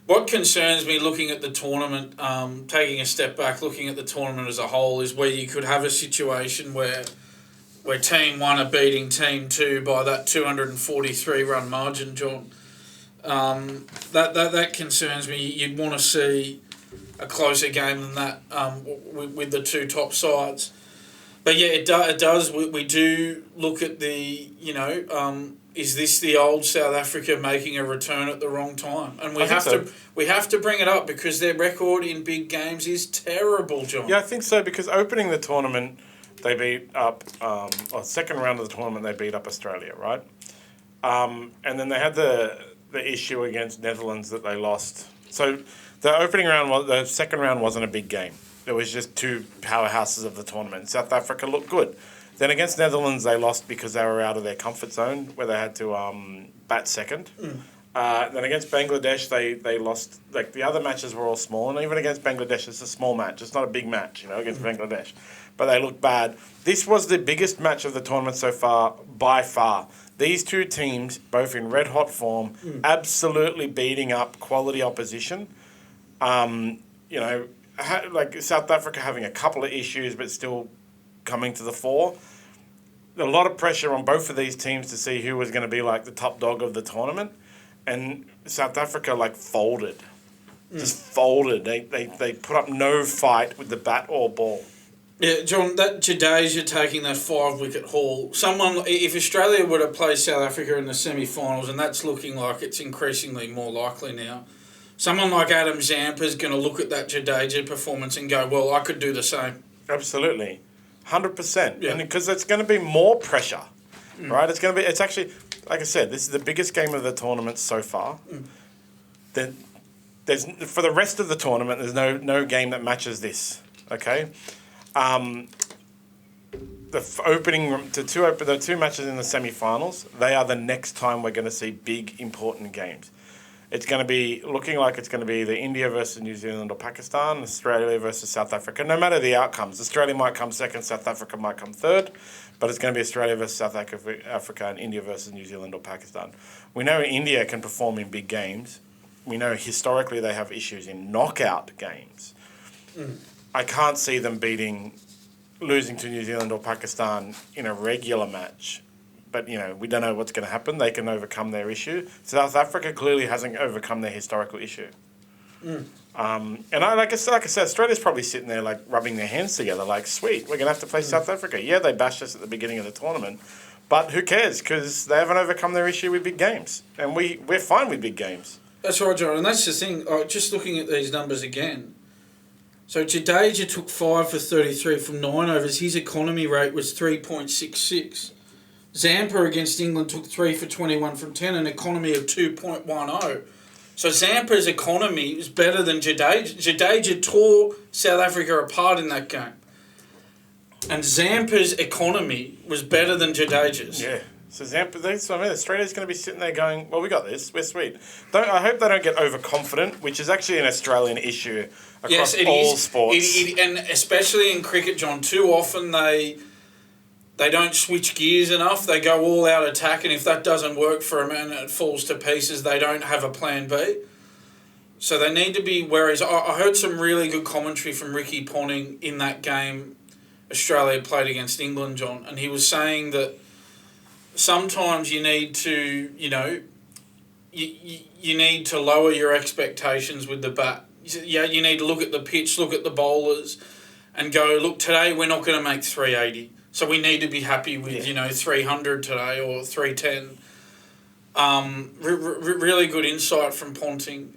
What concerns me looking at the tournament, taking a step back, looking at the tournament as a whole, is where you could have a situation where Team 1 are beating Team 2 by that 243 run margin, John. That concerns me. You'd want to see a closer game than that with the two top sides. But yeah, it does. We do look at the, is this the old South Africa making a return at the wrong time? And we have to bring it up because their record in big games is terrible, John. Yeah, I think so, because opening the tournament, they beat up, or second round of the tournament, they beat up Australia, right? And then they had the issue against Netherlands that they lost. So the second round wasn't a big game. It was just two powerhouses of the tournament. South Africa looked good. Then against Netherlands, they lost because they were out of their comfort zone, where they had to bat second. Then against Bangladesh, they lost. Like, the other matches were all small, and even against Bangladesh, it's a small match. It's not a big match, against Bangladesh. But they looked bad. This was the biggest match of the tournament so far, by far. These two teams, both in red-hot form, absolutely beating up quality opposition. Like South Africa having a couple of issues, but still coming to the fore. A lot of pressure on both of these teams to see who was going to be like the top dog of the tournament. And South Africa folded. Just folded. They put up no fight with the bat or ball. Yeah, John, that Jadeja taking that 5-wicket haul. If Australia were to play South Africa in the semi-finals, and that's looking like it's increasingly more likely now, someone like Adam Zampa is going to look at that Jadeja performance and go, well, I could do the same. Absolutely. 100%. Yeah. And because it's going to be more pressure, right? It's actually, like I said, this is the biggest game of the tournament so far. There's for the rest of the tournament, there's no game that matches this, okay? The two matches in the semi-finals, they are the next time we're going to see big, important games. It's going to be looking like it's going to be the India versus New Zealand or Pakistan, Australia versus South Africa. No matter the outcomes, Australia might come second, South Africa might come third, but it's going to be Australia versus South Africa and India versus New Zealand or Pakistan. We know India can perform in big games. We know historically they have issues in knockout games. I can't see them losing to New Zealand or Pakistan in a regular match. But, we don't know what's going to happen. They can overcome their issue. South Africa clearly hasn't overcome their historical issue. And like I said, Australia's probably sitting there rubbing their hands together sweet, we're going to have to play South Africa. Yeah, they bashed us at the beginning of the tournament. But who cares? Because they haven't overcome their issue with big games. And we're fine with big games. That's right, John. And that's the thing. Just looking at these numbers again. So Jadeja took 5 for 33 from 9 overs. His economy rate was 3.66. Zampa against England took 3 for 21 from 10, an economy of 2.10. So Zampa's economy is better than Jadeja. Jadeja tore South Africa apart in that game. And Zampa's economy was better than Jadeja's. Yeah. So Australia's going to be sitting there going, well, we got this. We're sweet. I hope they don't get overconfident, which is actually an Australian issue across all sports. And especially in cricket, John, too often they don't switch gears enough. They go all out attack, and if that doesn't work for them and it falls to pieces, they don't have a plan B. So they need to be wary. I heard some really good commentary from Ricky Ponting in that game Australia played against England, John, and he was saying that sometimes you need to, you need to lower your expectations with the bat. Yeah, you need to look at the pitch, look at the bowlers, and go, look, today we're not going to make 380. So we need to be happy with, 300 today or 310. Really good insight from Ponting.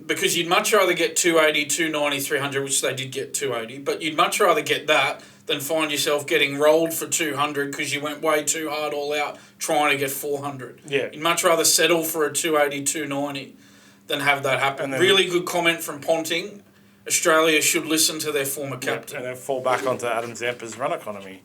Because you'd much rather get 280, 290, 300, which they did get 280, but you'd much rather get that than find yourself getting rolled for 200 because you went way too hard all out trying to get 400. Yeah. You'd much rather settle for a 280, 290 than have that happen. Really good comment from Ponting. Australia should listen to their former captain. And then fall back onto Adam Zampa's run economy.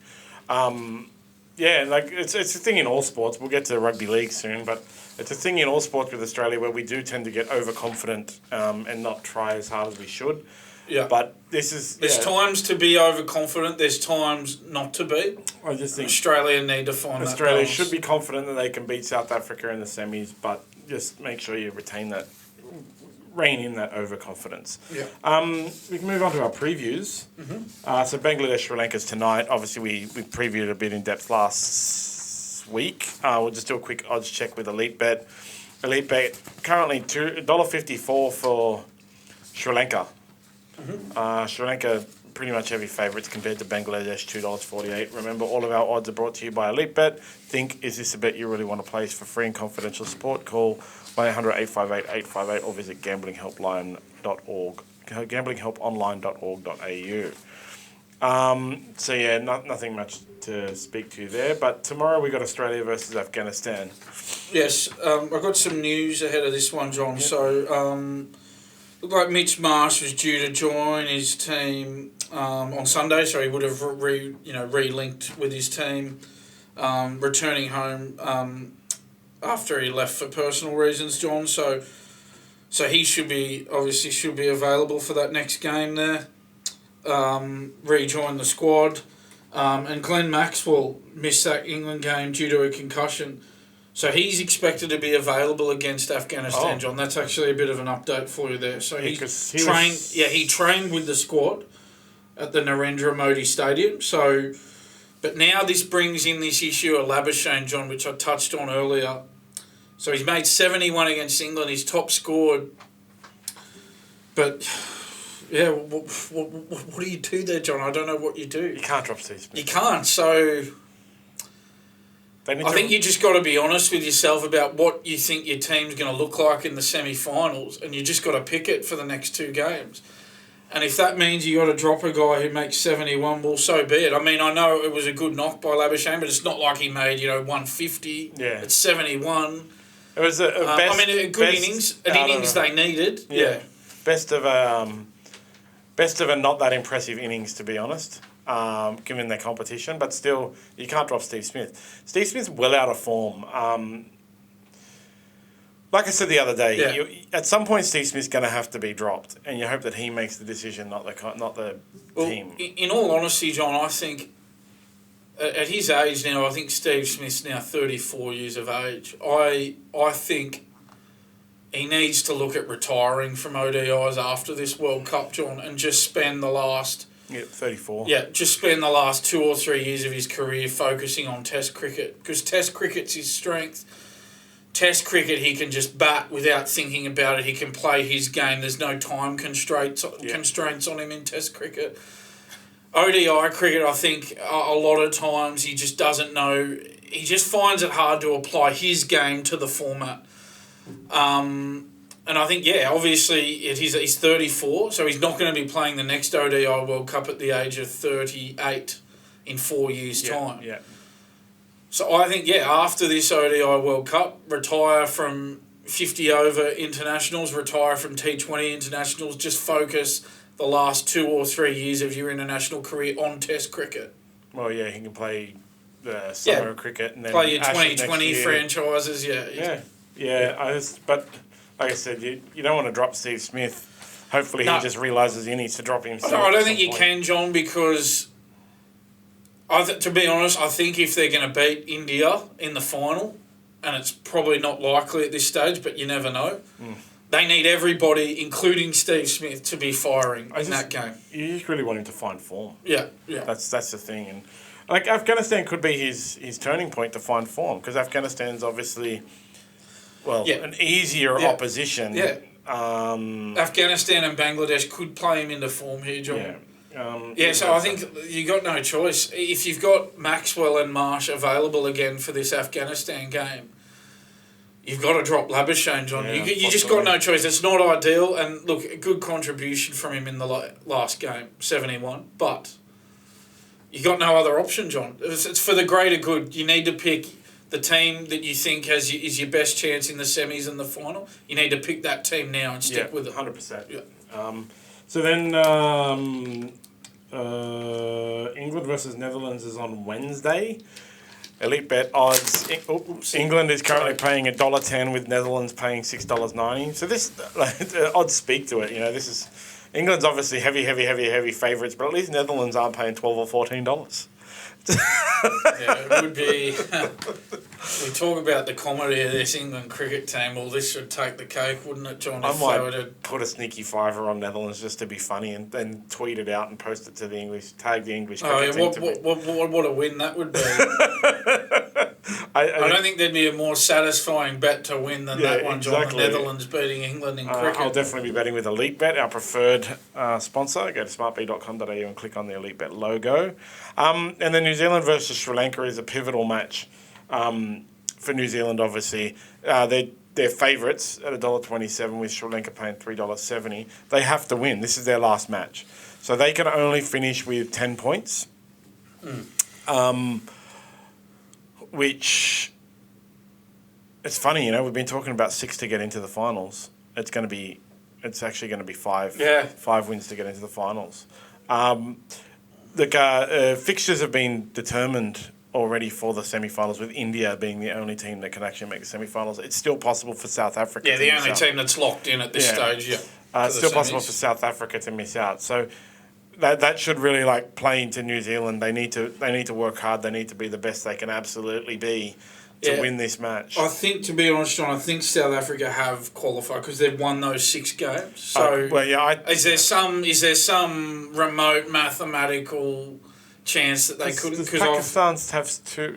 It's a thing in all sports. We'll get to Rugby League soon, but it's a thing in all sports with Australia where we do tend to get overconfident and not try as hard as we should. Yeah. But there's times to be overconfident, there's times not to be. I just think Australia need to find that Australia balance. should be confident that they can beat South Africa in the semis, but just make sure you retain that rein in that overconfidence. Yeah. We can move on to our previews. So Bangladesh, Sri Lanka's tonight. Obviously, we previewed a bit in depth last week. We'll just do a quick odds check with Elite Bet. Elite Bet currently $1.54 for Sri Lanka. Sri Lanka pretty much heavy favourites compared to Bangladesh, $2.48. Remember, all of our odds are brought to you by Elite Bet. Think, is this a bet you really want to place? For free and confidential support, call 1-800-858-858 or visit gamblinghelpline.org, gamblinghelponline.org.au. So yeah, nothing much to speak to there. But tomorrow we got Australia versus Afghanistan. Yes, I've got some news ahead of this one, John. Yep. So, looked like Mitch Marsh was due to join his team on Sunday, so he would have re-linked with his team, returning home after he left for personal reasons, John. So he should be available for that next game there. Rejoin the squad, and Glenn Maxwell missed that England game due to a concussion. So he's expected to be available against Afghanistan, John. That's actually a bit of an update for you there. So he trained with the squad at the Narendra Modi Stadium. So, but now this brings in this issue of Labuschagne, John, which I touched on earlier. So he's made 71 against England. He's top scored. But yeah, what do you do there, John? I don't know what you do. You can't drop Steve Smith. You can't. So I think you just got to be honest with yourself about what you think your team's going to look like in the semi-finals, and you just got to pick it for the next two games. And if that means you got to drop a guy who makes 71, well, so be it. I mean, I know it was a good knock by Labuschagne, but it's not like he made 150. Yeah, it's 71. It was a good innings, an innings they needed. Yeah, best of a not that impressive innings, to be honest. Given their competition, but still, you can't drop Steve Smith. Steve Smith's well out of form. Like I said the other day, at some point Steve Smith's going to have to be dropped, and you hope that he makes the decision, not the team. In all honesty, John, I think at his age now, I think Steve Smith's now 34 years of age. I think he needs to look at retiring from ODIs after this World Cup, John, and just spend the last... 34. Yeah, just spend the last 2 or 3 years of his career focusing on Test cricket, because Test cricket's his strength. Test cricket, he can just bat without thinking about it. He can play his game. There's no time constraints on him in Test cricket. ODI cricket, I think a lot of times he just doesn't know. He just finds it hard to apply his game to the format. And I think, obviously he's 34, so he's not going to be playing the next ODI World Cup at the age of 38 in 4 years' time. Yeah. So I think, after this ODI World Cup, retire from 50-over internationals, retire from T20 internationals, just focus the last 2 or 3 years of your international career on Test cricket. Well, he can play the summer cricket and then play your 2020 franchises, But like I said, you don't want to drop Steve Smith. Hopefully he just realises he needs to drop himself. No, I don't think you can, John, because to be honest, I think if they're going to beat India in the final, and it's probably not likely at this stage, but you never know, they need everybody, including Steve Smith, to be firing in that game. You just really want him to find form. Yeah. That's the thing. And Afghanistan could be his turning point to find form, because Afghanistan's obviously... an easier opposition. Yeah. Afghanistan and Bangladesh could play him into form here, John. So I think you got no choice. If you've got Maxwell and Marsh available again for this Afghanistan game, you've got to drop Labuschagne, John. You just got no choice. It's not ideal. And look, a good contribution from him in the last game, 71. But you got no other option, John. It's for the greater good. You need to pick the team that you think is your best chance in the semis and the final. You need to pick that team now and stick with it. 100%. Yeah. So then England versus Netherlands is on Wednesday. Elite Bet odds. England is currently paying $1.10 with Netherlands paying $6.90. So this odds speak to it. This is England's obviously heavy favourites, but at least Netherlands aren't paying $12 or $14. Yeah, it would be. We talk about the comedy of this England cricket team. Well, this should take the cake, wouldn't it, John? I If they might were to... put a sneaky fiver on Netherlands just to be funny and then tweet it out and post it to the English, tag the English cricket team. What a win that would be. I don't think there'd be a more satisfying bet to win than that one, John. Exactly. The Netherlands beating England in cricket. I'll definitely be betting with Elite Bet, our preferred sponsor. Go to smartb.com.au and click on the Elite Bet logo. And then New Zealand versus Sri Lanka is a pivotal match for New Zealand, obviously. They're favourites at $1.27 with Sri Lanka paying $3.70. They have to win. This is their last match. So they can only finish with 10 points. Which, it's funny, we've been talking about 6 to get into the finals. It's actually going to be 5. Yeah. 5 wins to get into the finals. The fixtures have been determined already for the semi-finals, with India being the only team that can actually make the semi-finals. It's still possible for South Africa. Yeah, the only team that's locked in at this stage. Yeah, it's still possible for South Africa to miss out. So that should really play into New Zealand. They need to work hard. They need to be the best they can absolutely be to win this match. I think, to be honest, John, I think South Africa have qualified because they've won those 6 games. So, is there some remote mathematical chance that they couldn't?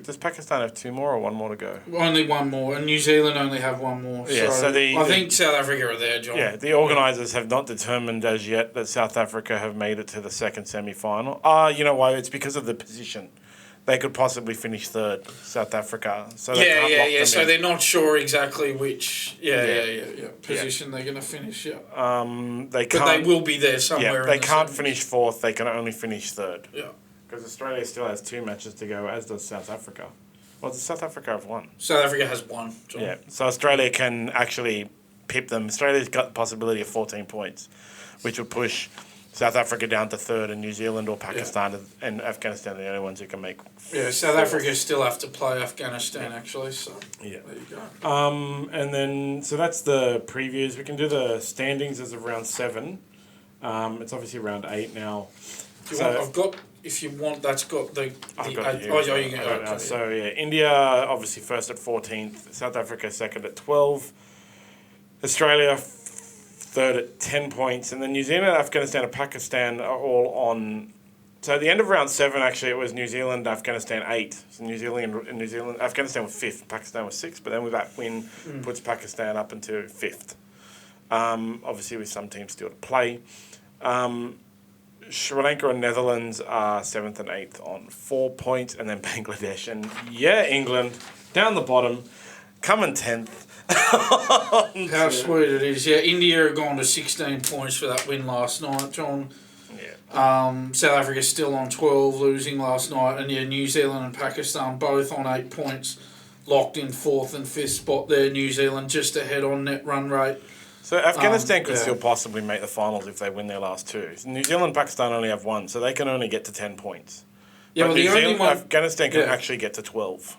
Does Pakistan have 2 more or 1 more to go? Only 1 more, and New Zealand only have 1 more. Yeah, so I think South Africa are there, John. Yeah, the organisers have not determined as yet that South Africa have made it to the second semi-final. You know why? It's because of the position. They could possibly finish 3rd, South Africa. So they can't lock them So in. they're not sure exactly which position they're going to finish. Yeah. But they will be there somewhere. Yeah, they can't finish 4th. They can only finish 3rd. Yeah. Because Australia still has 2 matches to go, as does South Africa. Well, does South Africa have 1? South Africa has 1, John. Yeah, so Australia can actually pip them. Australia's got the possibility of 14 points, which would push South Africa down to 3rd, and New Zealand or Pakistan and Afghanistan are the only ones who can make. Yeah, South Africa still have to play Afghanistan, actually, so there you go. And then, so that's the previews. We can do the standings as of round 7. It's obviously round 8 now. I've got... If you want, that's got the... India, obviously, first at 14th. South Africa, second at 12. Australia, 3rd at 10 points. And then New Zealand, Afghanistan, and Pakistan are all on... So at the end of round 7, actually, it was New Zealand, Afghanistan 8. So Afghanistan was 5th, Pakistan was 6th. But then with that win, puts Pakistan up into 5th. Obviously, with some teams still to play. Sri Lanka and Netherlands are 7th and 8th on 4 points, and then Bangladesh and England down the bottom, coming 10th. How sweet it is! Yeah, India have gone to 16 points for that win last night, John. Yeah. South Africa still on 12, losing last night, and New Zealand and Pakistan both on 8 points, locked in 4th and 5th spot there. New Zealand just ahead on net run rate. So Afghanistan could still possibly make the finals if they win their last 2. New Zealand and Pakistan only have 1, so they can only get to 10 points. Yeah, but Afghanistan can actually get to 12.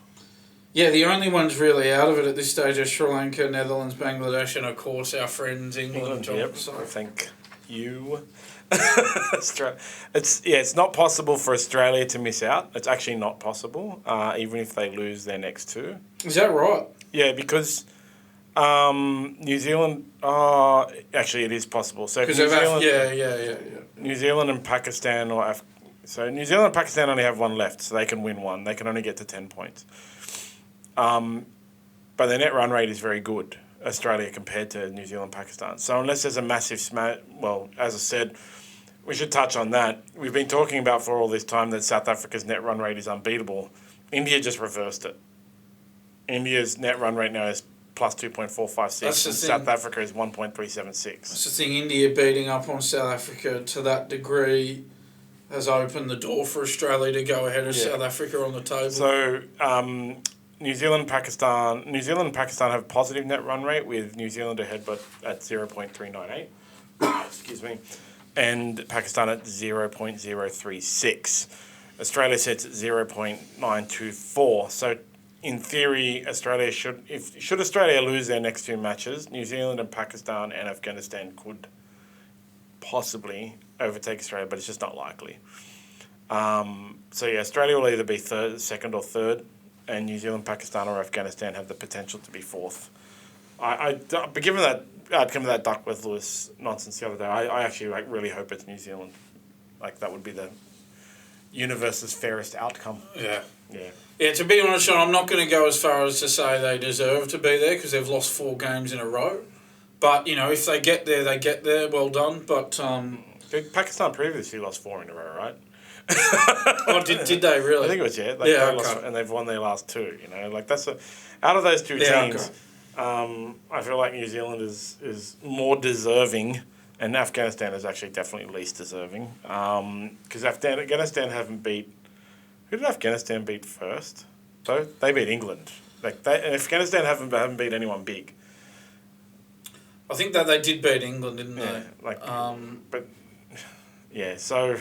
Yeah, the only ones really out of it at this stage are Sri Lanka, Netherlands, Bangladesh, and of course our friends England. Yep, so thank you. It's not possible for Australia to miss out. It's actually not possible, even if they lose their next 2. Is that right? Yeah, because... New Zealand, actually it is possible. So New Zealand and Pakistan New Zealand and Pakistan only have 1 left, so they can win 1. They can only get to 10 points. But their net run rate is very good, Australia compared to New Zealand and Pakistan. So unless there's a massive as I said, we should touch on that. We've been talking about for all this time that South Africa's net run rate is unbeatable. India just reversed it. India's net run rate now is plus 2.456, and South Africa is 1.376. That's the thing, India beating up on South Africa to that degree has opened the door for Australia to go ahead of South Africa on the table. So New Zealand and Pakistan have positive net run rate, with New Zealand ahead but at 0.398. Excuse me. And Pakistan at 0.036. Australia sits at 0.924. So in theory, Australia should Australia lose their next 2 matches, New Zealand and Pakistan and Afghanistan could possibly overtake Australia, but it's just not likely. So yeah, Australia will either be second or third, and New Zealand, Pakistan, or Afghanistan have the potential to be fourth. But given that outcome of that Duckworth-Lewis nonsense the other day, I actually really hope it's New Zealand. That would be the universe's fairest outcome. Yeah. Yeah. Yeah, to be honest, Sean, I'm not going to go as far as to say they deserve to be there because they've lost 4 games in a row. But, if they get there, they get there. Well done. But Pakistan previously lost 4 in a row, right? Oh, did they really? I think it was, yeah. Yeah, they lost, okay. and they've won their last 2, out of those 2 teams, okay. I feel like New Zealand is more deserving, and Afghanistan is actually definitely least deserving. Because Afghanistan haven't beat... Who did Afghanistan beat first? So they beat England. Afghanistan haven't beat anyone big. I think that they did beat England, didn't they? But yeah, so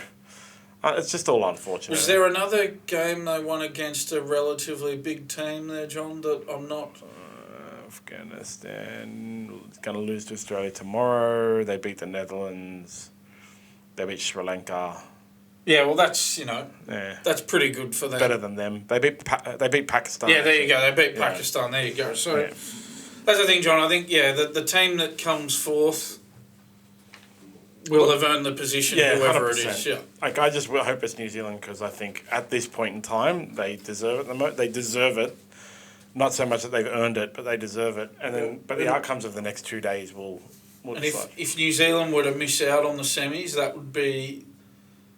it's just all unfortunate. Was there another game they won against a relatively big team there, John, that I'm not... Afghanistan is going to lose to Australia tomorrow. They beat the Netherlands. They beat Sri Lanka. Yeah, well, that's, that's pretty good for them. Better than them. They beat Pakistan. Yeah, there you go. They beat Pakistan. There you go. So that's the thing, John. I think, the team that comes fourth will have earned the position, whoever 100%. It is. Yeah. I just hope it's New Zealand because I think at this point in time they deserve it. They deserve it. Not so much that they've earned it, but they deserve it. And then, but the outcomes of the next 2 days will decide. If New Zealand were to miss out on the semis, that would be...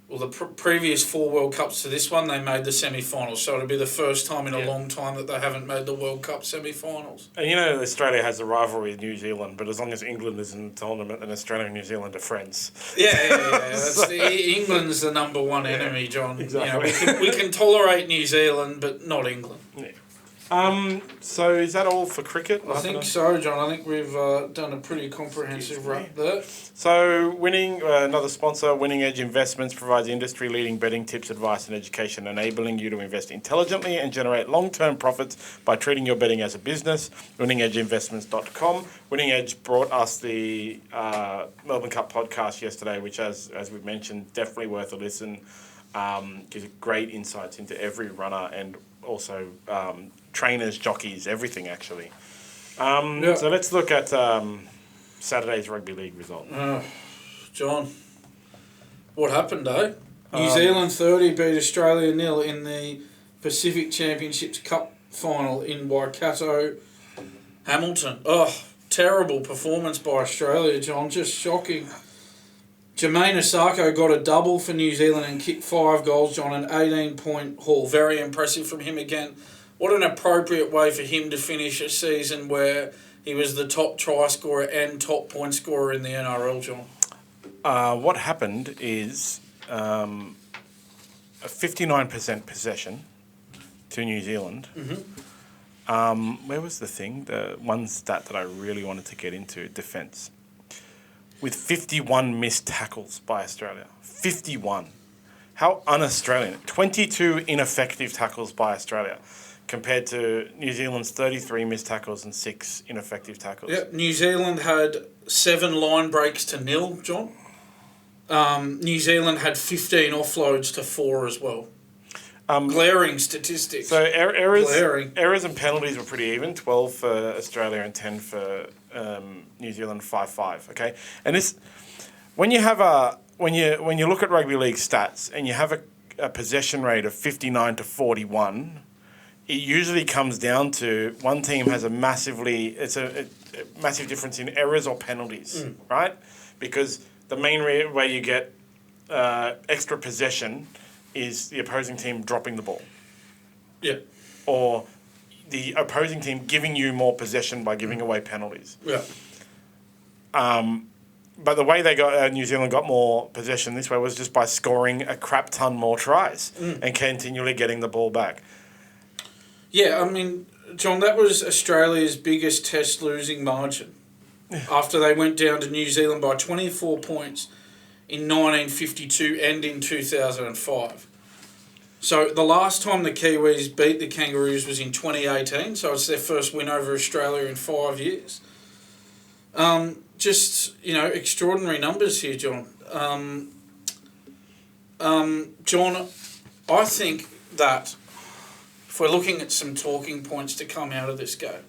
Well, the previous 4 World Cups to this one, they made the semi-finals. So it'll be the first time in a long time that they haven't made the World Cup semi-finals. And Australia has a rivalry with New Zealand, but as long as England is in the tournament, then Australia and New Zealand are friends. Yeah. England's the number 1 enemy, John. Exactly. We can tolerate New Zealand, but not England. Yeah. So is that all for cricket? I think so, John. I think we've done a pretty comprehensive wrap there. So another sponsor, Winning Edge Investments, provides industry-leading betting tips, advice and education, enabling you to invest intelligently and generate long-term profits by treating your betting as a business. winningedgeinvestments.com. Winning Edge brought us the Melbourne Cup podcast yesterday, which, as we've mentioned, definitely worth a listen. Gives great insights into every runner and also trainers, jockeys, everything actually. So let's look at Saturday's Rugby League result. John, what happened, eh? New Zealand 30 beat Australia 0 in the Pacific Championships Cup final in Waikato, Hamilton. Oh, terrible performance by Australia, John. Just shocking. Jermaine Osako got a double for New Zealand and kicked 5 goals, John, an 18-point haul. Very impressive from him again. What an appropriate way for him to finish a season where he was the top try scorer and top point scorer in the NRL, John. What happened is a 59% possession to New Zealand. Mm-hmm. Where was the thing? The one stat that I really wanted to get into, defence. With 51 missed tackles by Australia. 51. How un-Australian. 22 ineffective tackles by Australia compared to New Zealand's 33 missed tackles and 6 ineffective tackles. Yeah, New Zealand had 7 line breaks to 0, John. New Zealand had 15 offloads to 4 as well. Glaring statistics. So errors and penalties were pretty even. 12 for Australia and 10 for New Zealand. 5-5. Okay, and this when you look at rugby league stats and you have a possession rate of 59 to 41, it usually comes down to one team has a massive difference in errors or penalties, right? Because the main way you get extra possession is the opposing team dropping the ball. Yeah. Or the opposing team giving you more possession by giving away penalties. Yeah. But the way New Zealand got more possession this way was just by scoring a crap ton more tries and continually getting the ball back. Yeah, I mean, John, that was Australia's biggest test losing margin after they went down to New Zealand by 24 points in 1952 and in 2005. So the last time the Kiwis beat the Kangaroos was in 2018, so it's their first win over Australia in 5 years. Just, extraordinary numbers here, John. John, I think that if we're looking at some talking points to come out of this game,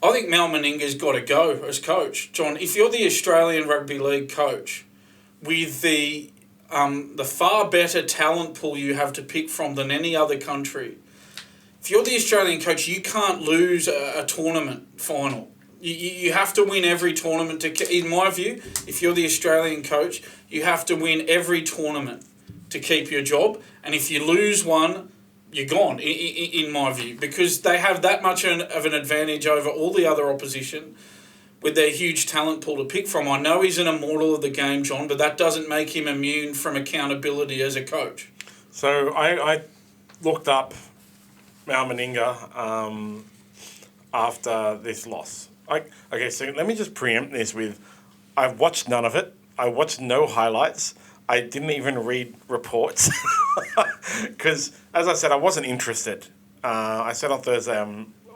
I think Mal Meninga's got to go as coach. John, if you're the Australian Rugby League coach, with the far better talent pool you have to pick from than any other country, if you're the Australian coach, you can't lose a tournament final. You have to win every tournament. In my view, if you're the Australian coach, you have to win every tournament to keep your job. And if you lose one, you're gone, in my view, because they have that much of an advantage over all the other opposition with their huge talent pool to pick from. I know he's an immortal of the game, John, but that doesn't make him immune from accountability as a coach. So I looked up Mal Meninga after this loss. Okay, so let me just preempt this with, I've watched none of it. I watched no highlights. I didn't even read reports because, as I said, I wasn't interested. I said on Thursday,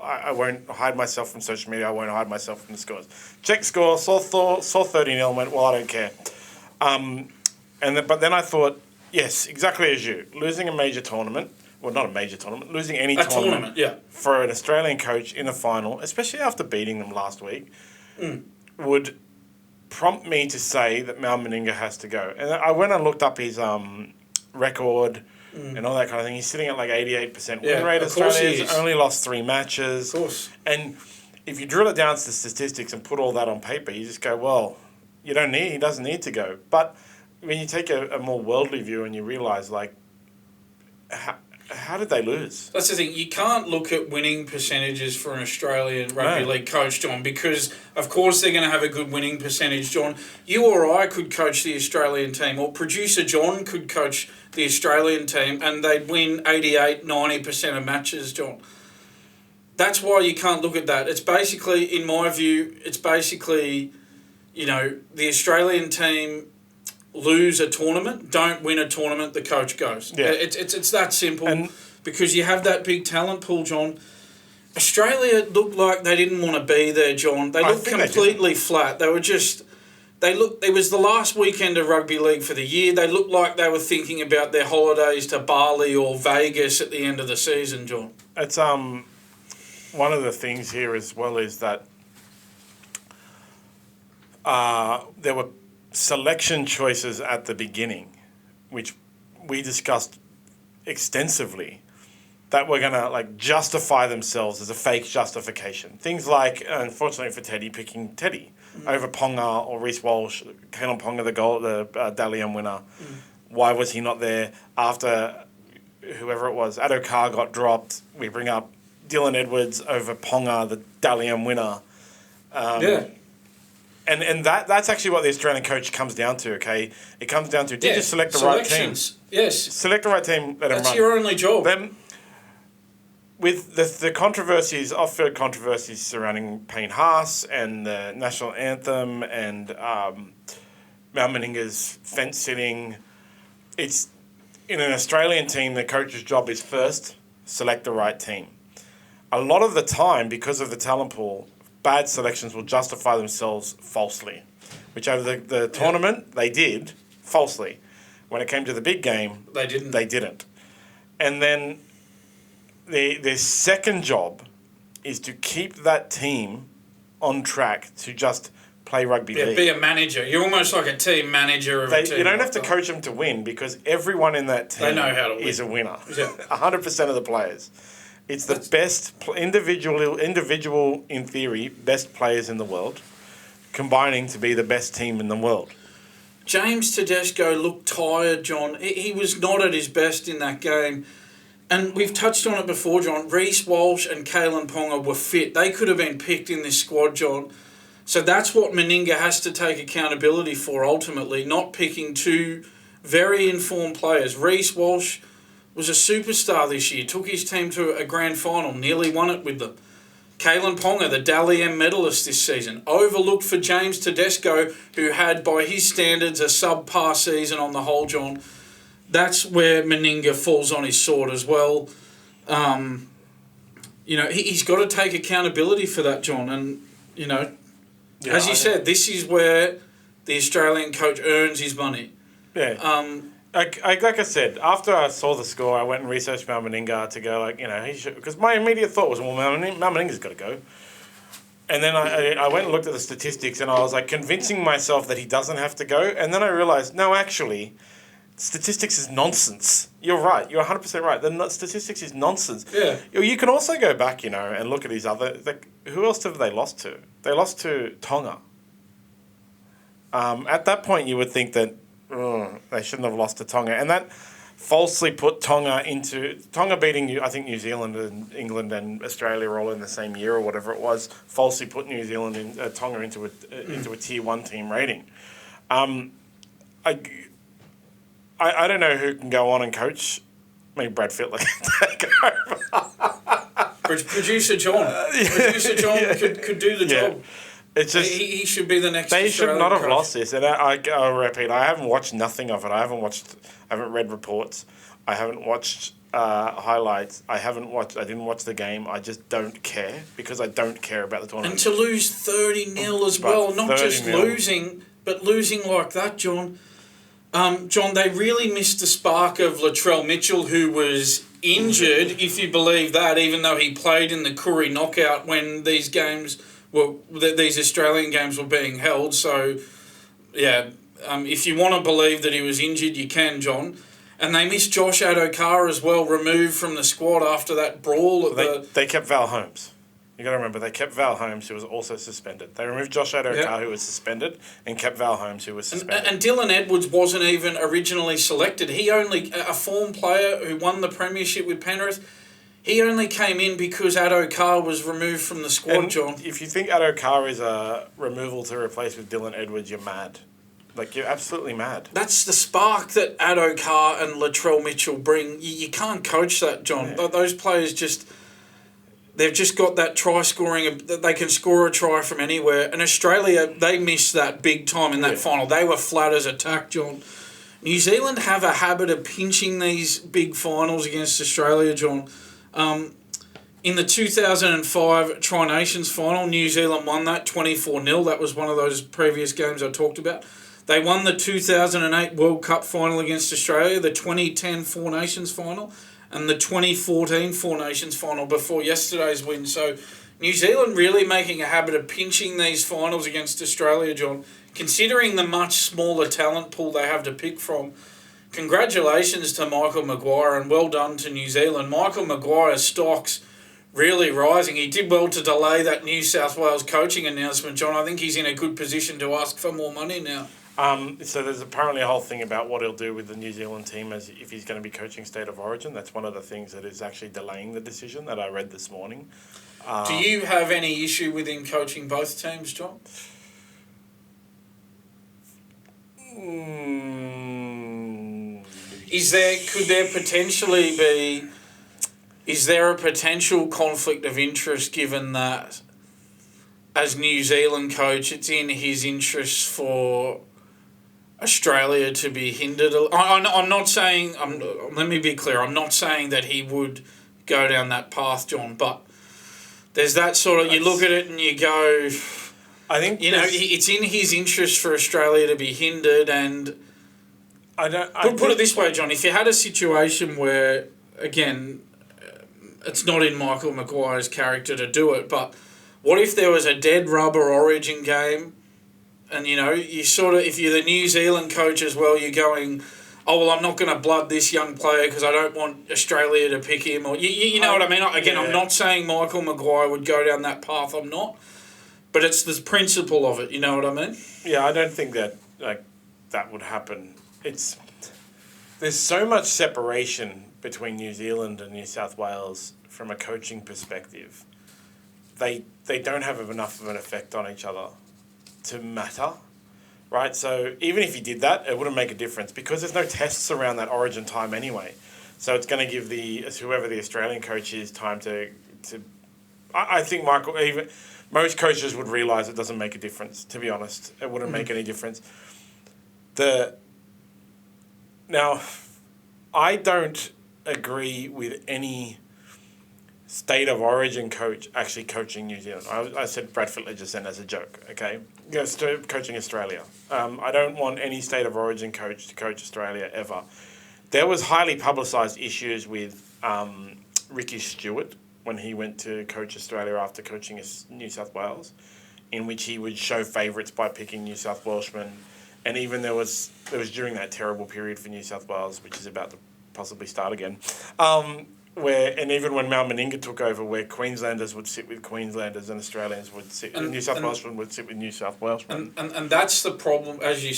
I won't hide myself from social media. I won't hide myself from the scores. Check score, saw 30-0, went, well, I don't care. But then I thought, yes, exactly as you. Losing a major tournament, well, not a major tournament, losing any tournament for an Australian coach in a final, especially after beating them last week, would prompt me to say that Mal Meninga has to go. And I went and looked up his record and all that kind of thing. He's sitting at like 88% win rate. Australia's only lost 3 matches. Of course. And if you drill it down to the statistics and put all that on paper, you just go, well, he doesn't need to go. But when you take a more worldly view and you realise, like, how did they lose? That's the thing. You can't look at winning percentages for an Australian rugby league coach, John, because, of course, they're going to have a good winning percentage, John. You or I could coach the Australian team, or producer John could coach the Australian team, and they'd win 88, 90% of matches, John. That's why you can't look at that. It's basically, in my view, the Australian team lose a tournament, don't win a tournament, the coach goes. Yeah. It's that simple, because you have that big talent pool, John. Australia looked like they didn't want to be there, John. They looked completely flat. They were just... it was the last weekend of Rugby League for the year. They looked like they were thinking about their holidays to Bali or Vegas at the end of the season, John. It's one of the things here as well is that there were selection choices at the beginning, which we discussed extensively, that were going to justify themselves as a fake justification. Things like, unfortunately for Teddy, picking Teddy over Ponga or Reece Walsh, Kalen Ponga, the Dally M winner. Why was he not there after whoever it was? Addo Carr got dropped. We bring up Dylan Edwards over Ponga, the Dally M winner. And that's actually what the Australian coach comes down to, okay? It comes down to, did you select the right team? Yes. Select the right team, let them run. That's your only job. Then, with the controversies, off-field controversies surrounding Payne Haas and the national anthem and Mal Meninga's fence-sitting, it's, in an Australian team, the coach's job is first, select the right team. A lot of the time, because of the talent pool, bad selections will justify themselves falsely, which over the tournament they did falsely. When it came to the big game, they didn't. And then their second job is to keep that team on track to just play rugby league. Be a manager. You're almost like a team manager of a team. You don't have to coach them to win, because everyone in that team is a winner. 100% of the players. It's the best individual, in theory, best players in the world, combining to be the best team in the world. James Tedesco looked tired, John. He was not at his best in that game. And we've touched on it before, John. Reece Walsh and Kalen Ponga were fit. They could have been picked in this squad, John. So that's what Meninga has to take accountability for ultimately, not picking two very informed players. Reece Walsh was a superstar this year, took his team to a grand final, nearly won it with them. Kalen Ponga, the Dally M medalist this season, overlooked for James Tedesco, who had, by his standards, a subpar season on the whole, John. That's where Meninga falls on his sword as well. He's got to take accountability for that, John. And, as you said, this is where the Australian coach earns his money. Yeah. like I said, after I saw the score, I went and researched Malmaninga to go, he should, because my immediate thought was, well, Malmaninga's got to go. And then I went and looked at the statistics, and I was convincing myself that he doesn't have to go. And then I realized, no, actually, statistics is nonsense. You're right. You're 100% right. The statistics is nonsense. Yeah. You can also go back, and look at these other... who else have they lost to? They lost to Tonga. At that point, you would think that they shouldn't have lost to Tonga. And that falsely put Tonga beating, I think New Zealand and England and Australia were all in the same year or whatever it was, falsely put New Zealand and Tonga into a Tier 1 team rating. I don't know who can go on and coach. Maybe Brad Fittler can take over. Producer John. Producer John could do the job. It's just he should be the next. They should not have coach. lost this, and I'll repeat. I haven't watched nothing of it. I haven't read reports. I haven't watched highlights. I didn't watch the game. I just don't care because I don't care about the tournament. And to lose 30-0 as well, not just losing, but losing like that, John. John, they really missed the spark of Latrell Mitchell, who was injured, if you believe that, even though he played in the Koori knockout when these Australian games were being held. So, if you want to believe that he was injured, you can, John. And they missed Josh Adokar as well, removed from the squad after that brawl. They kept Val Holmes. You got to remember, they kept Val Holmes, who was also suspended. They removed Josh Adokar, who was suspended, and kept Val Holmes, who was suspended. And Dylan Edwards wasn't even originally selected. He only, a former player who won the premiership with Penrith, he only came in because Adokar was removed from the squad, John. If you think Adokar is a removal to replace with Dylan Edwards, you're mad. You're absolutely mad. That's the spark that Adokar and Latrell Mitchell bring. You can't coach that, John. Yeah. Those players they've just got that try scoring. They can score a try from anywhere. And Australia, they missed that big time in that final. They were flat as attack, John. New Zealand have a habit of pinching these big finals against Australia, John. In the 2005 Tri-Nations final, New Zealand won that 24-0. That was one of those previous games I talked about. They won the 2008 World Cup final against Australia, the 2010 Four Nations final, and the 2014 Four Nations final before yesterday's win. So New Zealand really making a habit of pinching these finals against Australia, John. Considering the much smaller talent pool they have to pick from, congratulations to Michael Maguire and well done to New Zealand. Michael Maguire's stocks really rising. He did well to delay that New South Wales coaching announcement, John. I think he's in a good position to ask for more money now. So there's apparently a whole thing about what he'll do with the New Zealand team as if he's going to be coaching State of Origin. That's one of the things that is actually delaying the decision that I read this morning. Do you have any issue with him coaching both teams, John? Is there a potential conflict of interest given that as New Zealand coach it's in his interest for Australia to be hindered? I'm not saying, let me be clear, I'm not saying that he would go down that path, John, but there's that sort of, you look at it and you go, I think it's in his interest for Australia to be hindered. And put it this way, John, if you had a situation where, again, it's not in Michael Maguire's character to do it, but what if there was a dead rubber Origin game and, you sort of, if you're the New Zealand coach as well, you're going, oh, well, I'm not going to blood this young player because I don't want Australia to pick him. Or you know what I mean? Again, I'm not saying Michael Maguire would go down that path. I'm not. But it's the principle of it. You know what I mean? Yeah, I don't think that that would happen. There's so much separation between New Zealand and New South Wales from a coaching perspective. They don't have enough of an effect on each other to matter, right? So even if you did that, it wouldn't make a difference because there's no tests around that Origin time anyway. So it's going to give whoever the Australian coach is time to. I think most coaches would realise it doesn't make a difference. To be honest, it wouldn't make any difference. Now, I don't agree with any state of origin coach actually coaching New Zealand. I said Brad Fittler just then as a joke, okay? Coaching Australia. I don't want any state of origin coach to coach Australia ever. There was highly publicised issues with Ricky Stewart when he went to coach Australia after coaching New South Wales, in which he would show favourites by picking New South Welshmen. And even there was during that terrible period for New South Wales, which is about to possibly start again, even when Mal Meninga took over, where Queenslanders would sit with Queenslanders and Australians would sit, and New South Welshmen would sit with New South Welshmen. And that's the problem, as you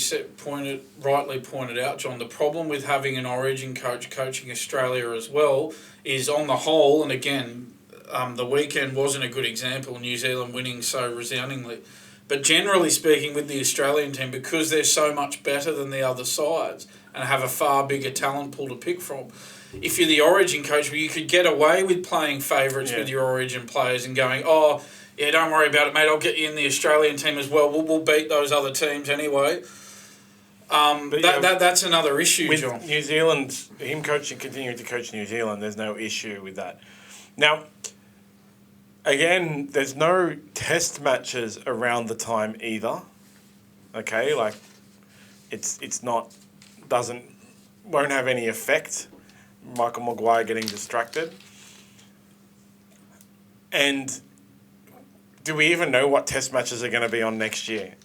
rightly pointed out, John. The problem with having an origin coach coaching Australia as well is, on the whole, and again, the weekend wasn't a good example, New Zealand winning so resoundingly. But generally speaking, with the Australian team, because they're so much better than the other sides and have a far bigger talent pool to pick from, if you're the origin coach, you could get away with playing favourites with your origin players and going, oh, yeah, don't worry about it, mate, I'll get you in the Australian team as well. We'll beat those other teams anyway. That's another issue, with John. New Zealand, continuing to coach New Zealand, there's no issue with that. Now, again, there's no test matches around the time either. Okay, like won't have any effect. Michael Maguire getting distracted. And do we even know what test matches are going to be on next year?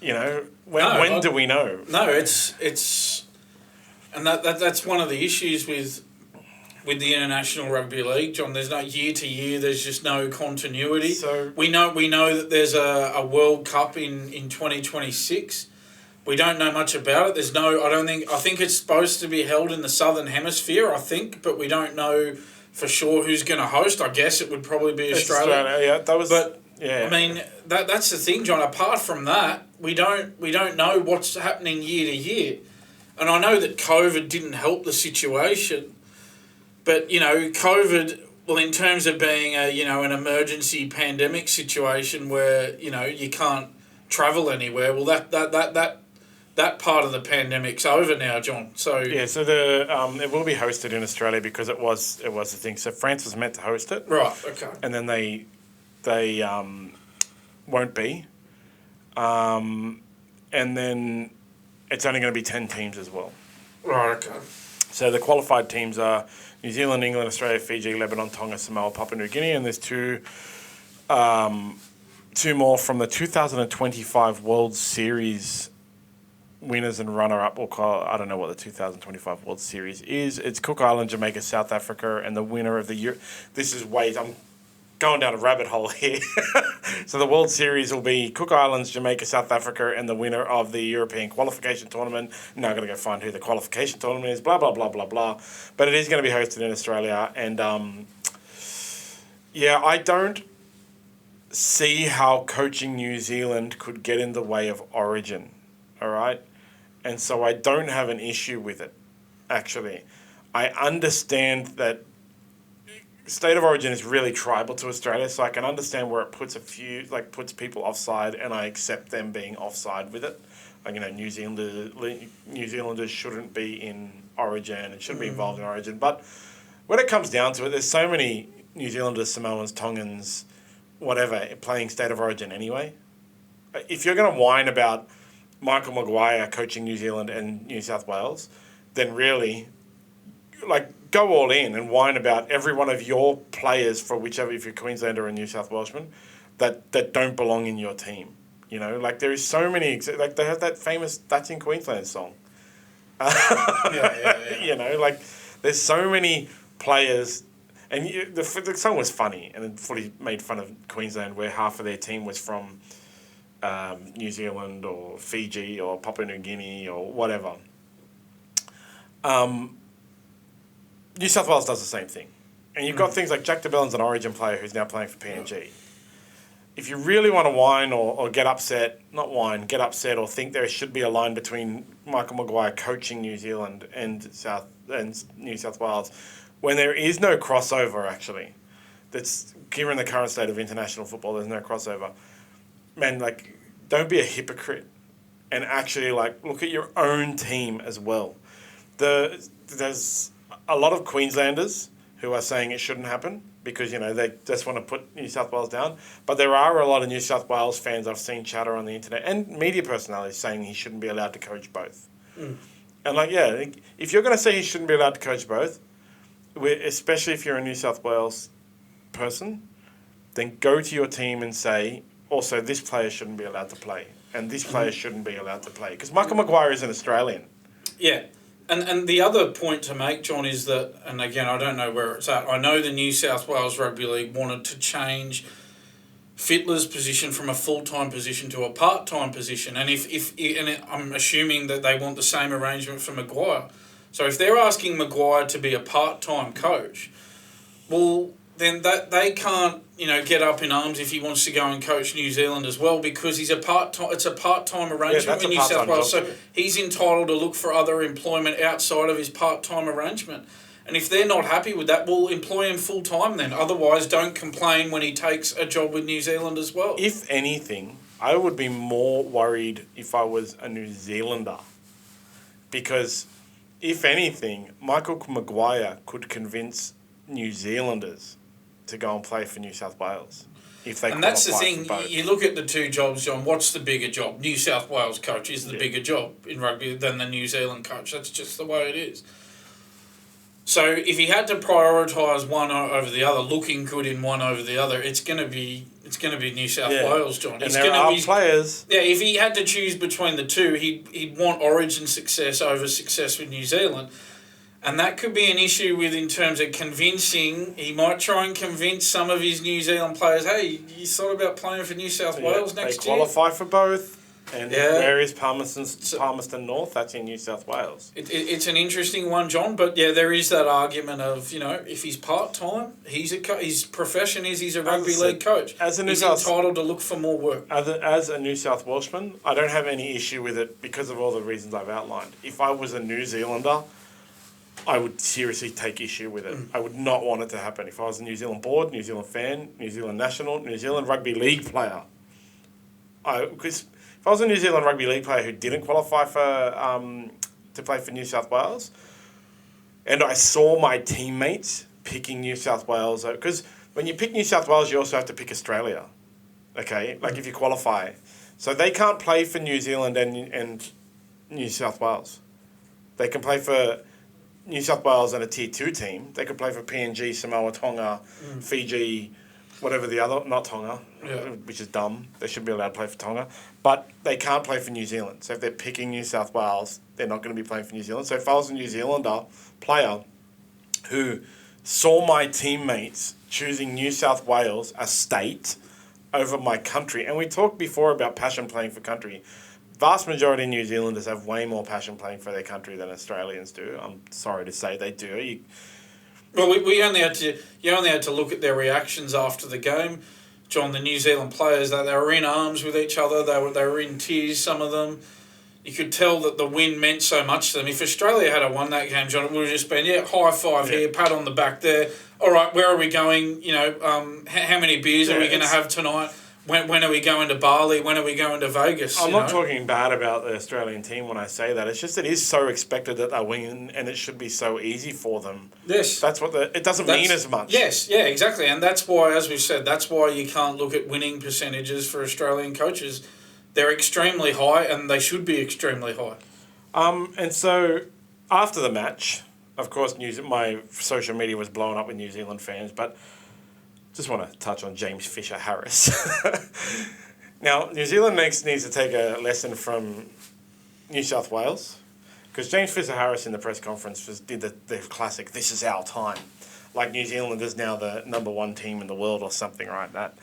You know, when do we know? No, it's and that's one of the issues with the International Rugby League, John. There's no year to year. There's just no continuity. So we know that there's a World Cup in 2026. We don't know much about it. I think it's supposed to be held in the Southern Hemisphere, I think, but we don't know for sure who's going to host. I guess it would probably be Australia. Yeah, I mean, that's the thing, John. Apart from that, we don't know what's happening year to year. And I know that COVID didn't help the situation, but, you know, COVID, well, in terms of being an emergency pandemic situation where, you know, you can't travel anywhere, well, that part of the pandemic's over now, John. So so it will be hosted in Australia because it was the thing. So France was meant to host it, right? Okay, and then they won't be, and then it's only going to be 10 teams as well. Right. Okay. So the qualified teams are New Zealand, England, Australia, Fiji, Lebanon, Tonga, Samoa, Papua New Guinea, and there's two more from the 2025 World Series winners and runner-up. I don't know what the 2025 World Series is. It's Cook Island, Jamaica, South Africa, and the winner of the I'm going down a rabbit hole here. So the World Series will be Cook Islands, Jamaica, South Africa, and the winner of the European qualification tournament. Now I'm going to go find who the qualification tournament is, blah, blah, blah, blah, blah. But it is going to be hosted in Australia. And, I don't see how coaching New Zealand could get in the way of Origin, all right? And so I don't have an issue with it, actually. I understand that State of Origin is really tribal to Australia, so I can understand where it puts people offside, and I accept them being offside with it. Like, you know, New Zealanders shouldn't be in Origin and shouldn't be involved in Origin. But when it comes down to it, there's so many New Zealanders, Samoans, Tongans, whatever, playing State of Origin anyway. If you're going to whine about Michael Maguire coaching New Zealand and New South Wales, then really, go all in and whine about every one of your players for whichever, if you're Queenslander or New South Welshman, that don't belong in your team. You know, there is so many, they have that famous That's in Queensland song. You know, there's so many players, and the song was funny, and it fully made fun of Queensland, where half of their team was from New Zealand or Fiji or Papua New Guinea or whatever. New South Wales does the same thing. And you've got things like Jack DeBellin's an Origin player who's now playing for PNG. If you really want to whine or get upset, get upset or think there should be a line between Michael Maguire coaching New Zealand and New South Wales, when there is no crossover, actually, that's given the current state of international football, there's no crossover. Man, don't be a hypocrite and actually, look at your own team as well. There's a lot of Queenslanders who are saying it shouldn't happen, because, they just want to put New South Wales down. But there are a lot of New South Wales fans I've seen chatter on the internet and media personalities saying he shouldn't be allowed to coach both. Mm. And, if you're going to say he shouldn't be allowed to coach both, especially if you're a New South Wales person, then go to your team and say, also, this player shouldn't be allowed to play and this player shouldn't be allowed to play. Because Michael Maguire is an Australian. Yeah. And the other point to make, John, is that, and again, I don't know where it's at, I know the New South Wales Rugby League wanted to change Fittler's position from a full-time position to a part-time position. And I'm assuming that they want the same arrangement for Maguire. So if they're asking Maguire to be a part-time coach, well, then that they can't, get up in arms if he wants to go and coach New Zealand as well, because it's a part-time arrangement in New South Wales. So he's entitled to look for other employment outside of his part-time arrangement. And if they're not happy with that, we'll employ him full-time then. Otherwise, don't complain when he takes a job with New Zealand as well. If anything, I would be more worried if I was a New Zealander. Because, if anything, Michael Maguire could convince New Zealanders to go and play for New South Wales. If they and that's the thing, you look at the two jobs, John, what's the bigger job? New South Wales coach is the bigger job in rugby than the New Zealand coach. That's just the way it is. So if he had to prioritise one over the other, looking good in one over the other, it's going to be New South Wales, John. And there are players. Yeah, if he had to choose between the two, he'd want Origin success over success with New Zealand. And that could be an issue in terms of convincing. He might try and convince some of his New Zealand players, hey, you thought about playing for New South Wales next year? They qualify for both. And where is Palmerston North? That's in New South Wales. It's an interesting one, John. But, there is that argument of, if he's part-time, his profession is he's a rugby league coach. He's entitled to look for more work. As a New South Welshman, I don't have any issue with it because of all the reasons I've outlined. If I was a New Zealander, I would seriously take issue with it. I would not want it to happen. If I was a New Zealand board, New Zealand fan, New Zealand national, New Zealand Rugby League player, because if I was a New Zealand Rugby League player who didn't qualify to play for New South Wales, and I saw my teammates picking New South Wales, because when you pick New South Wales, you also have to pick Australia, okay? Like if you qualify. So they can't play for New Zealand and New South Wales. They can play for New South Wales and a Tier 2 team. They could play for PNG, Samoa, Tonga, Fiji, whatever the other, not Tonga, which is dumb. They should be allowed to play for Tonga. But they can't play for New Zealand. So if they're picking New South Wales, they're not going to be playing for New Zealand. So if I was a New Zealander player who saw my teammates choosing New South Wales, a state, over my country, and we talked before about passion playing for country. Vast majority of New Zealanders have way more passion playing for their country than Australians do. I'm sorry to say they do. We only had to look at their reactions after the game, John. The New Zealand players, they were in arms with each other. They were in tears. Some of them, you could tell that the win meant so much to them. If Australia had won that game, John, it would have just been high five here, pat on the back there. All right, where are we going? How many beers are we going to have tonight? When are we going to Bali? When are we going to Vegas? I'm not talking bad about the Australian team when I say that. It's just it is so expected that they win, and it should be so easy for them. Yes. That's what it doesn't mean as much. Yes, yeah, exactly. And that's why, as we've said, that's why you can't look at winning percentages for Australian coaches. They're extremely high, and they should be extremely high. And so after the match, of course, my social media was blowing up with New Zealand fans, but just want to touch on James Fisher-Harris. Now, New Zealand needs to take a lesson from New South Wales, because James Fisher-Harris in the press conference did the classic, this is our time. Like New Zealand is now the number one team in the world or something like that.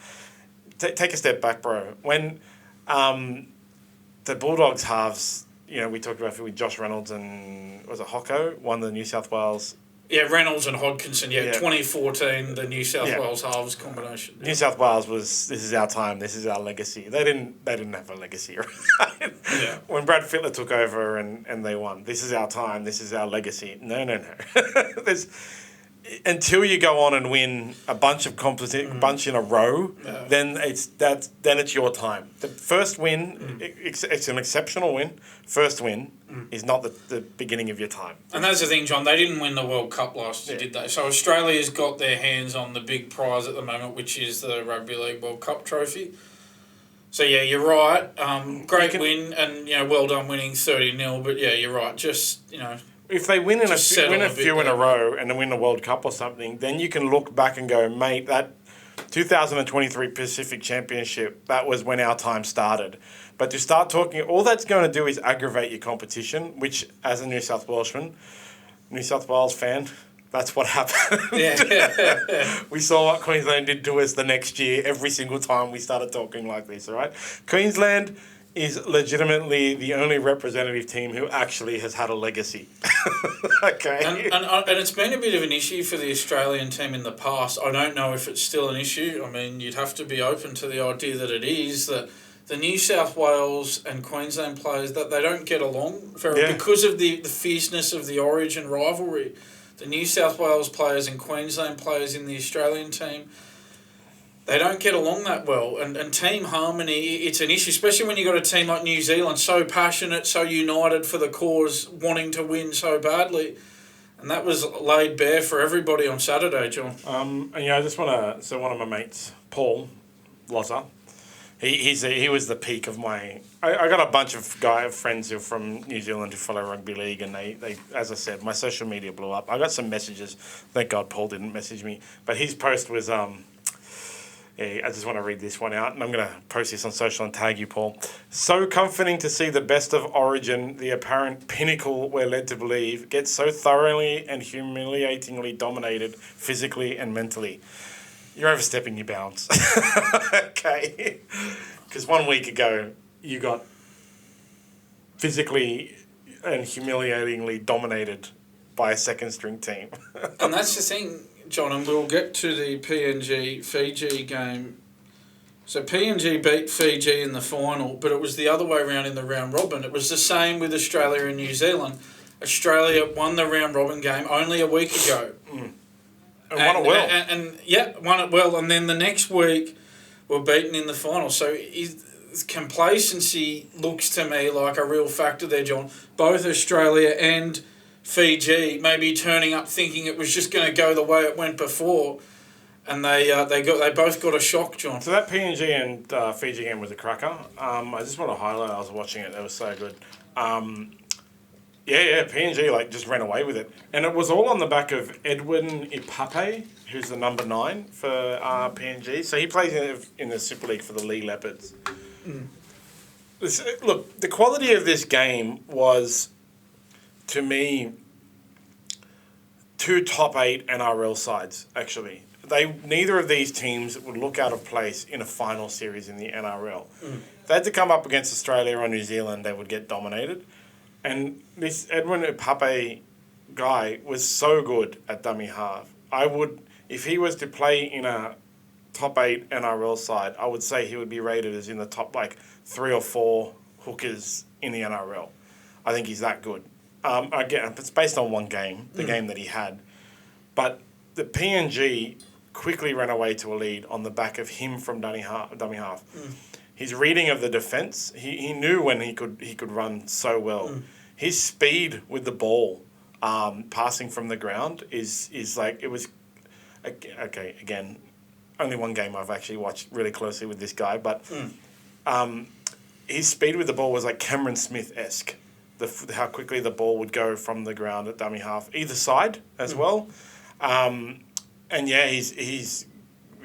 Take a step back, bro. When the Bulldogs halves, we talked about it with Josh Reynolds and, was it Hocko, won the New South Wales. Yeah, Reynolds and Hodkinson, 2014, the New South Wales halves combination. New South Wales was, this is our time, this is our legacy. They didn't have a legacy, right? Yeah. When Brad Fittler took over and they won, this is our time, this is our legacy. No. until you go on and win a bunch of bunch in a row, then it's your time. The first win, it's an exceptional win. First win is not the beginning of your time. And that's the thing, John. They didn't win the World Cup last year, did they? So Australia's got their hands on the big prize at the moment, which is the Rugby League World Cup trophy. So, yeah, you're right. Great win and, well done winning 30-0. But, yeah, you're right. Just, if they win a few in a row and then win the World Cup or something, then you can look back and go, mate, that 2023 Pacific Championship, that was when our time started. But to start talking, all that's going to do is aggravate your competition, which, as a New South Wales fan, that's what happened. Yeah. We saw what Queensland did to us the next year every single time we started talking like this, all right? Queensland is legitimately the only representative team who actually has had a legacy. Okay. And it's been a bit of an issue for the Australian team in the past. I don't know if it's still an issue. I mean, you'd have to be open to the idea that it is, that the New South Wales and Queensland players, that they don't get along because of the fierceness of the origin rivalry. The New South Wales players and Queensland players in the Australian team, they don't get along that well. And team harmony, it's an issue, especially when you've got a team like New Zealand, so passionate, so united for the cause, wanting to win so badly. And that was laid bare for everybody on Saturday, John. I just want to... So one of my mates, Paul Loza, he was the peak of my... I got a bunch of friends who are from New Zealand who follow Rugby League, and they, as I said, my social media blew up. I got some messages. Thank God Paul didn't message me. But his post was... I just want to read this one out, and I'm going to post this on social and tag you, Paul. So comforting to see the best of Origin, the apparent pinnacle we're led to believe, get so thoroughly and humiliatingly dominated physically and mentally. You're overstepping your bounds. Okay. Because 1 week ago, you got physically and humiliatingly dominated by a second-string team. And that's the thing, John, and we'll get to the PNG-Fiji game. So PNG beat Fiji in the final, but it was the other way around in the round robin. It was the same with Australia and New Zealand. Australia won the round robin game only a week ago. And won it well. Won it well. And then the next week were beaten in the final. So complacency looks to me like a real factor there, John. Both Australia and Fiji maybe turning up thinking it was just going to go the way it went before, and they both got a shock, John. So that PNG and Fiji game was a cracker. I just want to highlight, I was watching it, it was so good. PNG just ran away with it, and it was all on the back of Edwin Ipape, who's the number 9 for PNG. So he plays in the Super League for the Lee Leopards. Look, the quality of this game was, to me, 2 top 8 NRL sides, actually. Neither of these teams would look out of place in a final series in the NRL. If they had to come up against Australia or New Zealand, they would get dominated. And this Edwin Ipape guy was so good at dummy half. If he was to play in a top 8 NRL side, I would say he would be rated as in the top 3 or 4 hookers in the NRL. I think he's that good. Again, it's based on one game, the game that he had. But the PNG quickly ran away to a lead on the back of him from dummy half. His reading of the defence, he knew when he could run so well. His speed with the ball, passing from the ground, is like, it was... Okay, again, only one game I've actually watched really closely with this guy, but his speed with the ball was like Cameron Smith-esque. How quickly the ball would go from the ground at dummy half, either side as well. His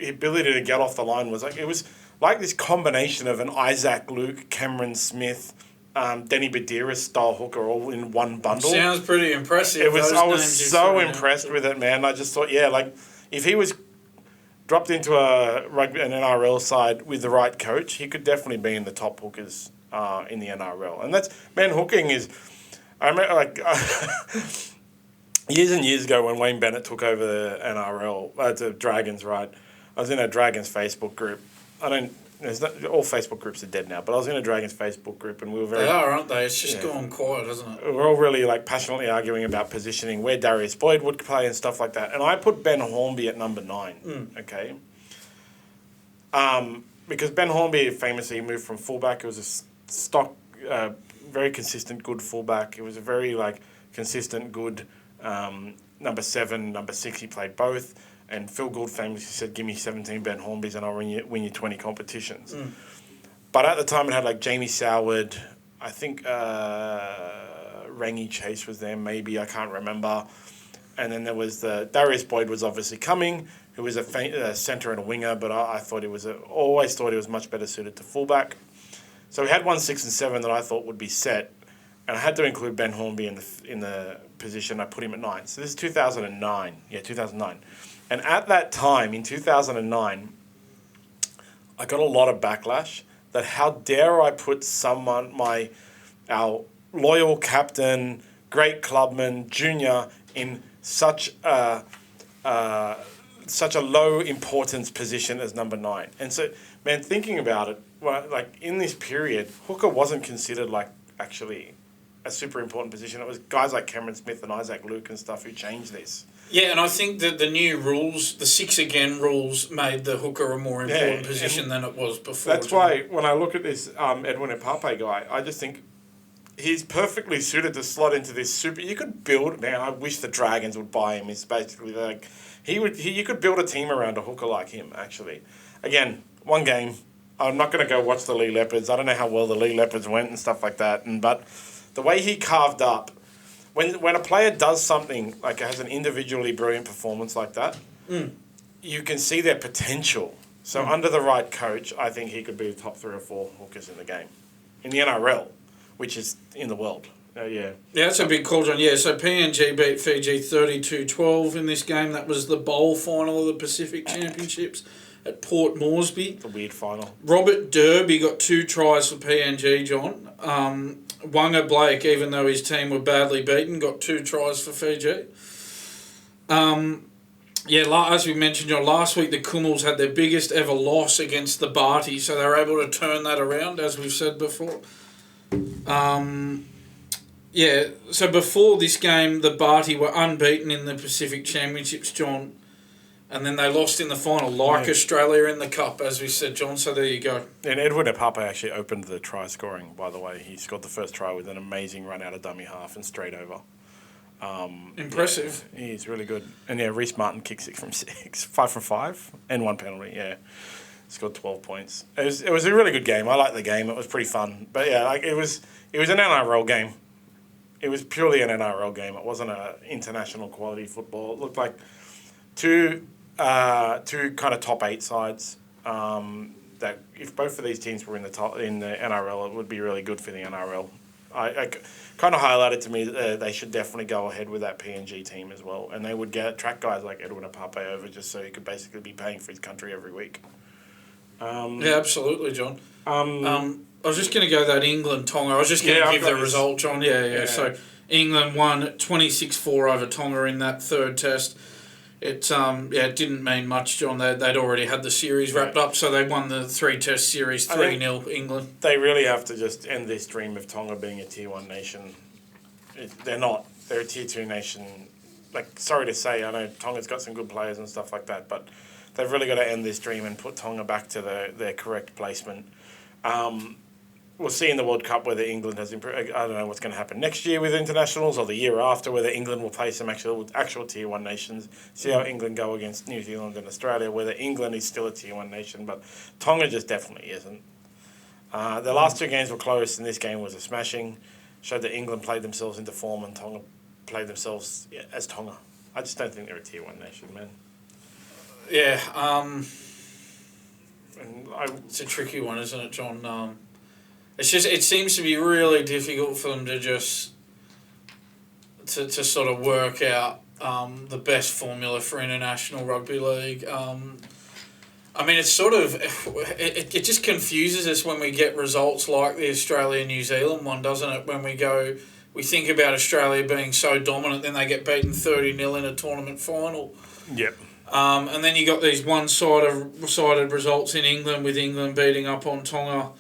ability to get off the line was it was like this combination of an Isaac Luke, Cameron Smith, Denny Badiris style hooker all in one bundle. Sounds pretty impressive. I was so impressed with it, man. I just thought, if he was dropped into an NRL side with the right coach, he could definitely be in the top hookers in the NRL. And hooking is, I remember years and years ago when Wayne Bennett took over the NRL, the Dragons, right? I was in a Dragons Facebook group. all Facebook groups are dead now, but I was in a Dragons Facebook group and we were very... They are, aren't they? It's just gone quiet, hasn't it? We're all really passionately arguing about positioning, where Darius Boyd would play and stuff like that. And I put Ben Hornby at number 9, okay? Because Ben Hornby famously moved from fullback. It was a stock, very consistent, good fullback. It was a very, consistent, good number 7, number 6. He played both. And Phil Gould famously said, give me 17 Ben Hornbys and I'll win you 20 competitions. But at the time it had Jamie Soward, I think Rangi Chase was there maybe, I can't remember. And then there was Darius Boyd was obviously coming, who was a centre and a winger, but I thought always thought he was much better suited to fullback. So we had 1, 6 and 7 that I thought would be set. And I had to include Ben Hornby in the position. I put him at 9. So this is 2009. Yeah, 2009. And at that time, in 2009, I got a lot of backlash that how dare I put our loyal captain, great clubman, junior, in such a low importance position as number 9. And so, man, thinking about it, in this period, hooker wasn't considered actually a super important position. It was guys like Cameron Smith and Isaac Luke and stuff who changed this. Yeah, and I think that the new rules, the 6 again rules, made the hooker a more important position than it was before. That's why when I look at this Edwin Epape guy, I just think he's perfectly suited to slot into this super. You could build, man. I wish the Dragons would buy him. It's basically you could build a team around a hooker like him. Actually, again, one game. I'm not going to go watch the Lee Leopards. I don't know how well the Lee Leopards went and stuff like that. But the way he carved up. When a player does something, has an individually brilliant performance like that, you can see their potential. So under the right coach, I think he could be the top 3 or 4 hookers in the game. In the NRL, which is in the world. Yeah, that's a big call, John. Yeah, so PNG beat Fiji 32-12 in this game. That was the bowl final of the Pacific Championships at Port Moresby. It's a weird final. Robert Derby got 2 tries for PNG, John. Wanga Blake, even though his team were badly beaten, got 2 tries for Fiji. As we mentioned, John, last week the Kumuls had their biggest ever loss against the Barty, so they were able to turn that around, as we've said before. So before this game, the Barty were unbeaten in the Pacific Championships, John, and then they lost in the final, Australia in the Cup, as we said, John, so there you go. And Edwin Epape actually opened the try scoring, by the way. He scored the first try with an amazing run out of dummy half and straight over. Impressive. Yeah, he's really good. And Reece Martin kicked 6 from 6, 5 from 5, and 1 penalty, Scored 12 points. It was a really good game. I liked the game. It was pretty fun. But it was an NRL game. It was purely an NRL game. It wasn't an international quality football. It looked like two kind of top 8 sides. That if both of these teams were in the NRL, it would be really good for the NRL. I kind of highlighted to me that they should definitely go ahead with that PNG team as well, and they would track guys like Edwin Epape over just so he could basically be paying for his country every week. Absolutely, John. I was just going to go that England-Tonga. I was just going to give the result, John. Yeah. So England won 26-4 over Tonga in that third test. It didn't mean much, John. They'd already had the series wrapped up, so they won the 3-test series 3-0 England. They really have to just end this dream of Tonga being a Tier 1 nation. They're not. They're a Tier 2 nation. Sorry to say, I know Tonga's got some good players and stuff like that, but they've really got to end this dream and put Tonga back to their correct placement. We'll see in the World Cup whether England has improved. I don't know what's going to happen next year with internationals or the year after, whether England will play some actual Tier 1 nations. See how England go against New Zealand and Australia, whether England is still a Tier 1 nation, but Tonga just definitely isn't. The last 2 games were close, and this game was a smashing. Showed that England played themselves into form and Tonga played themselves as Tonga. I just don't think they're a Tier 1 nation, man. Yeah, it's a tricky one, isn't it, John? It seems to be really difficult for them to just to sort of work out the best formula for international rugby league. It's sort of it just confuses us when we get results like the Australia-New Zealand one, doesn't it? When we think about Australia being so dominant, then they get beaten 30-0 in a tournament final. Yep. And then you got these one-sided results in England, with England beating up on Tonga.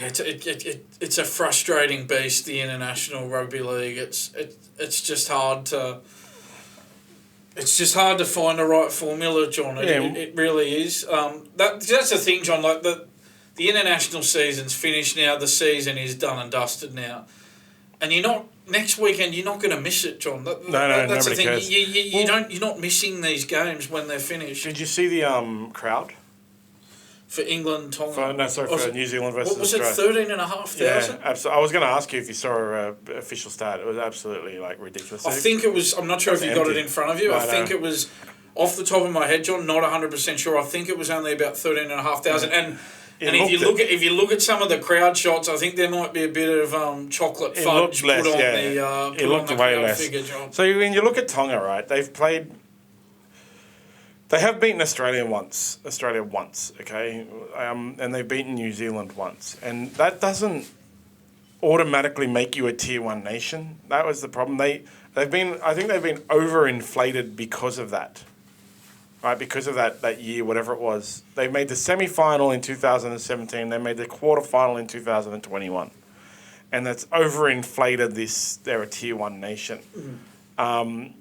It's a frustrating beast, the International Rugby League. It's just hard to find the right formula, John. It really is. That's the thing, John. Like the international season's finished now. The season is done and dusted now, and next weekend you're not going to miss it, John. That's the thing. Cares. You're not missing these games when they're finished. Did you see the crowd? For England, Tonga. For New Zealand versus Australia. Was it 13,500? Yeah, absolutely. I was going to ask you if you saw an official stat. It was absolutely ridiculous. I think it was. I'm not sure if you got it in front of you. No, I think it was off the top of my head, John. Not 100% sure. I think it was only about 13,500. And if you look at some of the crowd shots, I think there might be a bit of chocolate fudge put on the. It looked way less. Figure, John. So when you look at Tonga, right? They have beaten Australia once, okay? And they've beaten New Zealand once. And that doesn't automatically make you a Tier 1 nation. That was the problem. I think they've been overinflated because of that, right? Because of that year, whatever it was. They made the semi-final in 2017. They made the quarterfinal in 2021. And that's overinflated they're a Tier 1 nation. I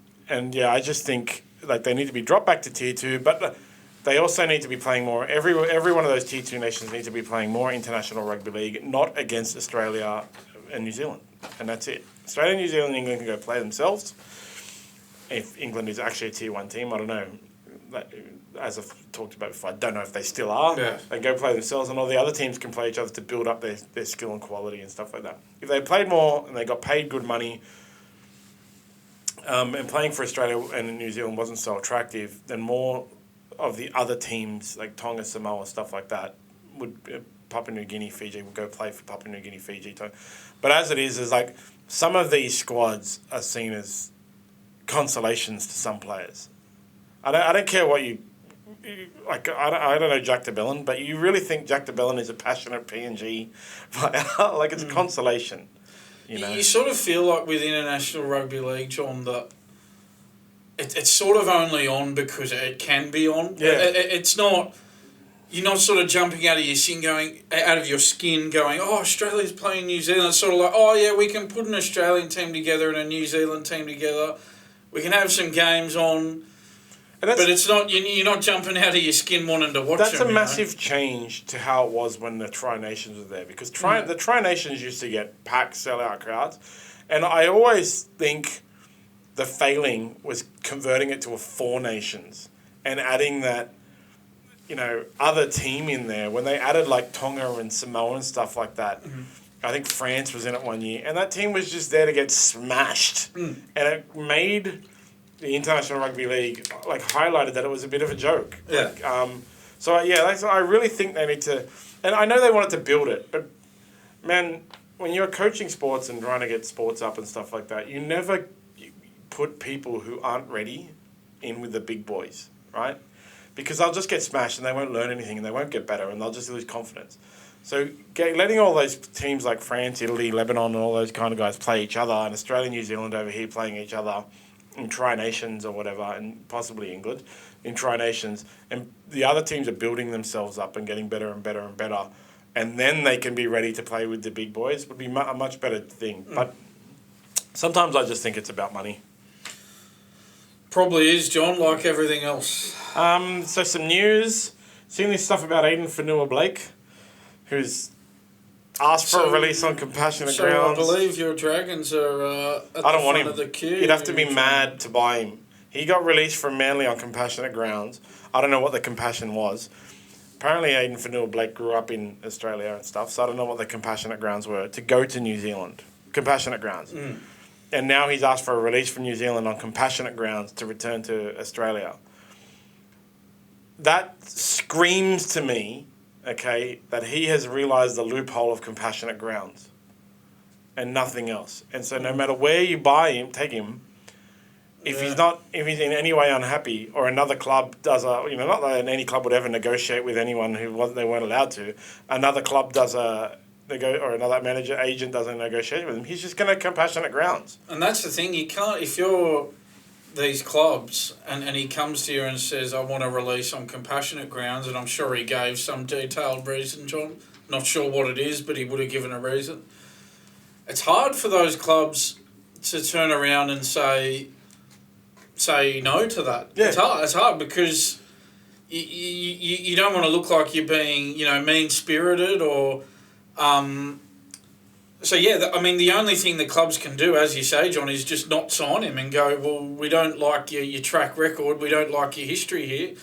just think... they need to be dropped back to Tier 2, but they also need to be playing more. Every one of those Tier 2 nations need to be playing more international rugby league, not against Australia and New Zealand. And that's it. Australia, New Zealand, and England can go play themselves. If England is actually a Tier 1 team, I don't know. As I've talked about before, I don't know if they still are. Yeah. They go play themselves, and all the other teams can play each other to build up their skill and quality and stuff like that. If they played more and they got paid good money, and playing for Australia and New Zealand wasn't so attractive, then more of the other teams like Tonga, Samoa, stuff like that Papua New Guinea, Fiji would go play for Papua New Guinea, Fiji. But as it is some of these squads are seen as consolations to some players. I don't care what you like. I don't know Jack de Belin, but you really think Jack de Belin is a passionate PNG player? It's a consolation. You sort of feel like with International Rugby League, John, that it's sort of only on because it can be on. Yeah. It's not... You're not sort of jumping out of your skin going, oh, Australia's playing New Zealand. It's sort of like, oh, yeah, we can put an Australian team together and a New Zealand team together. We can have some games on... But it's not. You're not jumping out of your skin wanting to watch them. That's a massive change to how it was when the Tri-Nations were there. Because the Tri-Nations used to get packed, sell-out crowds. And I always think the failing was converting it to a Four Nations and adding that, other team in there. When they added Tonga and Samoa and stuff like that, I think France was in it one year. And that team was just there to get smashed. And it made... the International Rugby League highlighted that it was a bit of a joke. Yeah. I really think they need to, and I know they wanted to build it, but man, when you're coaching sports and trying to get sports up and stuff like that, you never put people who aren't ready in with the big boys, right? Because they'll just get smashed and they won't learn anything and they won't get better and they'll just lose confidence. So letting all those teams like France, Italy, Lebanon, and all those kind of guys play each other, and Australia, New Zealand over here playing each other in Tri-Nations or whatever, and possibly England in Tri-Nations, and the other teams are building themselves up and getting better and better and better, and then they can be ready to play with the big boys, would be a much better thing. But sometimes I just think it's about money. Probably is, John, like everything else. So some news. Seen this stuff about Aiden Fanua-Blake, who's asked for a release on compassionate grounds. I believe your Dragons are at the front of the queue. You'd have to be mad to buy him. He got released from Manly on compassionate grounds. I don't know what the compassion was. Apparently Aiden Fanua-Blake grew up in Australia and stuff, so I don't know what the compassionate grounds were to go to New Zealand. Compassionate grounds. And now he's asked for a release from New Zealand on compassionate grounds to return to Australia. That screams to me, that he has realised the loophole of compassionate grounds and nothing else. And so no matter where you take him, if he's in any way unhappy, or another club does not that any club would ever negotiate with anyone they weren't allowed to, another club does or another manager agent does a negotiation with him, he's just going to compassionate grounds. And that's the thing, you can't, if you're these clubs, and he comes to you and says, I want to release on compassionate grounds, and I'm sure he gave some detailed reason, John. Not sure what it is, but he would have given a reason. It's hard for those clubs to turn around and say no to that. Yeah. It's hard because you don't want to look like you're being, mean-spirited or... So, the only thing the clubs can do, as you say, John, is just not sign him and go, well, we don't like your track record, we don't like your history here.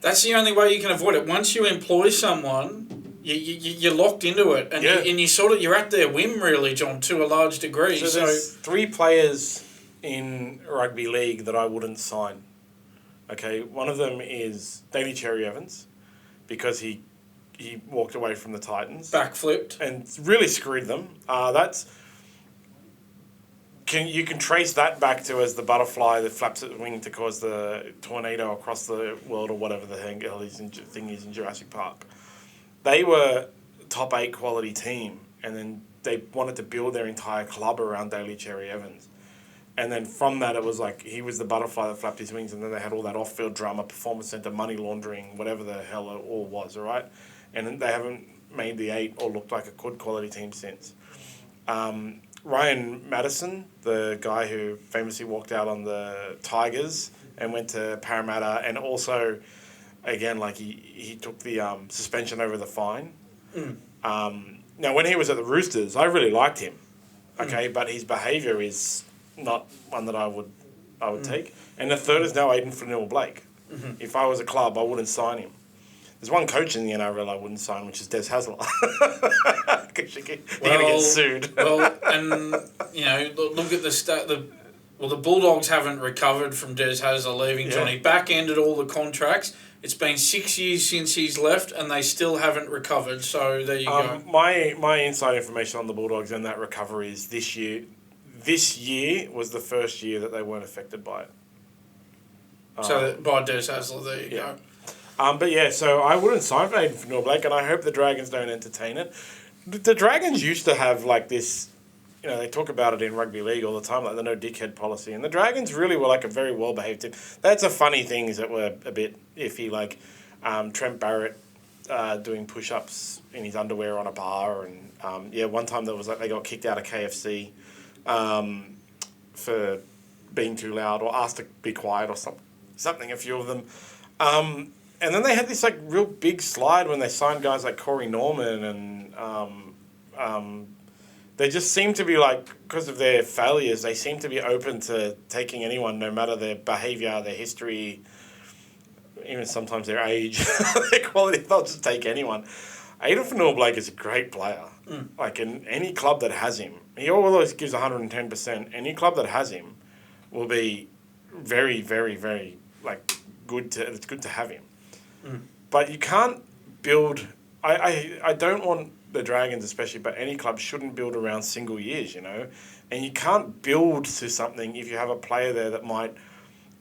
That's the only way you can avoid it. Once you employ someone, you're locked into it. And, you're at their whim, really, John, to a large degree. So there's 3 players in Rugby League that I wouldn't sign. Okay, one of them is Daly Cherry Evans, because he walked away from the Titans. Backflipped. And really screwed them. You can trace that back to as the butterfly that flaps its wing to cause the tornado across the world, or whatever the thing is in Jurassic Park. They were top 8 quality team, and then they wanted to build their entire club around Daly Cherry Evans. And then from that, it was like he was the butterfly that flapped his wings, and then they had all that off-field drama, performance center, money laundering, whatever the hell it all was, all right? And they haven't made the 8 or looked like a good quality team since. Ryan Madison, the guy who famously walked out on the Tigers and went to Parramatta, and also, again, like he took the suspension over the fine. Now, when he was at the Roosters, I really liked him, okay, but his behaviour is not one that I would take. And the third is now Aiden Fanua-Blake. If I was a club, I wouldn't sign him. There's one coach in the NRL I wouldn't sign, which is Des Hasler. Because you're going to get sued. Well, and, look at the stat. The Bulldogs haven't recovered from Des Hasler leaving, Johnny. Yeah. Back-ended all the contracts. It's been 6 years since he's left, and they still haven't recovered. So there you go. My inside information on the Bulldogs and that recovery is this year. This year was the first year that they weren't affected by it. By Des Hasler, there you go. So I wouldn't sign for Aiden Fanua-Blake, and I hope the Dragons don't entertain it. The Dragons used to have like this, they talk about it in Rugby League all the time, like the no dickhead policy, and the Dragons really were like a very well-behaved team. That's a funny things that were a bit iffy, like Trent Barrett doing push-ups in his underwear on a bar, and one time there was like they got kicked out of KFC for being too loud or asked to be quiet or something, a few of them. And then they had this like real big slide when they signed guys like Corey Norman, and they just seem to be like, because of their failures, they seem to be open to taking anyone, no matter their behaviour, their history, even sometimes their age, their quality. They'll just take anyone. Aiden Fanua-Blake is a great player. Like in any club that has him, he always gives 110%. Any club that has him will be very, very, very it's good to have him. But you can't build... I don't want the Dragons especially, but any club shouldn't build around single years, And you can't build to something if you have a player there that might,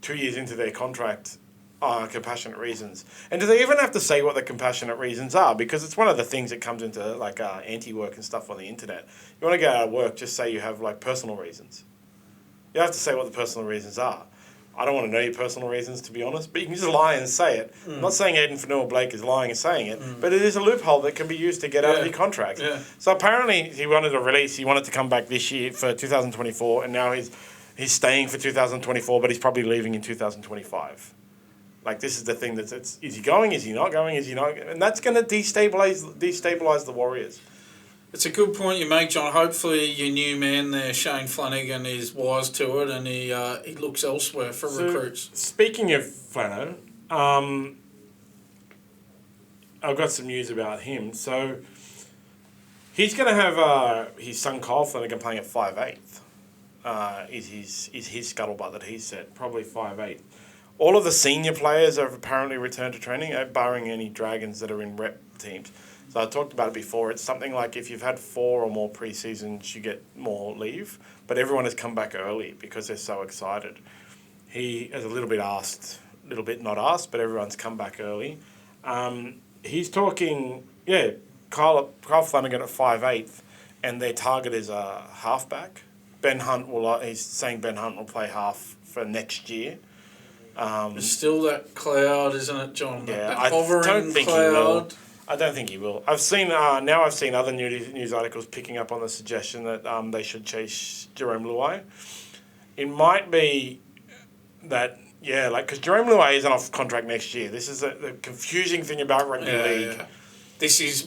2 years into their contract, compassionate reasons. And do they even have to say what the compassionate reasons are? Because it's one of the things that comes into anti-work and stuff on the internet. You want to get out of work, just say you have personal reasons. You have to say what the personal reasons are. I don't want to know your personal reasons, to be honest, but you can just lie and say it. I'm not saying Aiden Fanua-Blake is lying and saying it, but it is a loophole that can be used to get out of your contract. Yeah. So apparently he wanted to come back this year for 2024, and now he's staying for 2024, but he's probably leaving in 2025. Like, this is the thing is he going, is he not going, is he not... And that's going to destabilise the Warriors. It's a good point you make, John. Hopefully your new man there, Shane Flanagan, is wise to it, and he looks elsewhere for recruits. Speaking of Flano, I've got some news about him. So he's going to have his son Kyle Flanagan playing at 5'8". Is his scuttlebutt that he's set, probably 5'8". All of the senior players have apparently returned to training, barring any Dragons that are in rep teams. So I talked about it before. It's something like if you've had 4 or more pre-seasons, you get more leave. But everyone has come back early because they're so excited. He is a little bit not asked, but everyone's come back early. He's talking, Kyle Flanagan at 5'8", and their target is a halfback. he's saying Ben Hunt will play half for next year. There's still that cloud, isn't it, John? Yeah, that I hovering don't think cloud. he will. I don't think he will. I've seen other news articles picking up on the suggestion that they should chase Jerome Luai. It might be that, because Jerome Luai isn't off contract next year. This is the confusing thing about Rugby League. Yeah. This is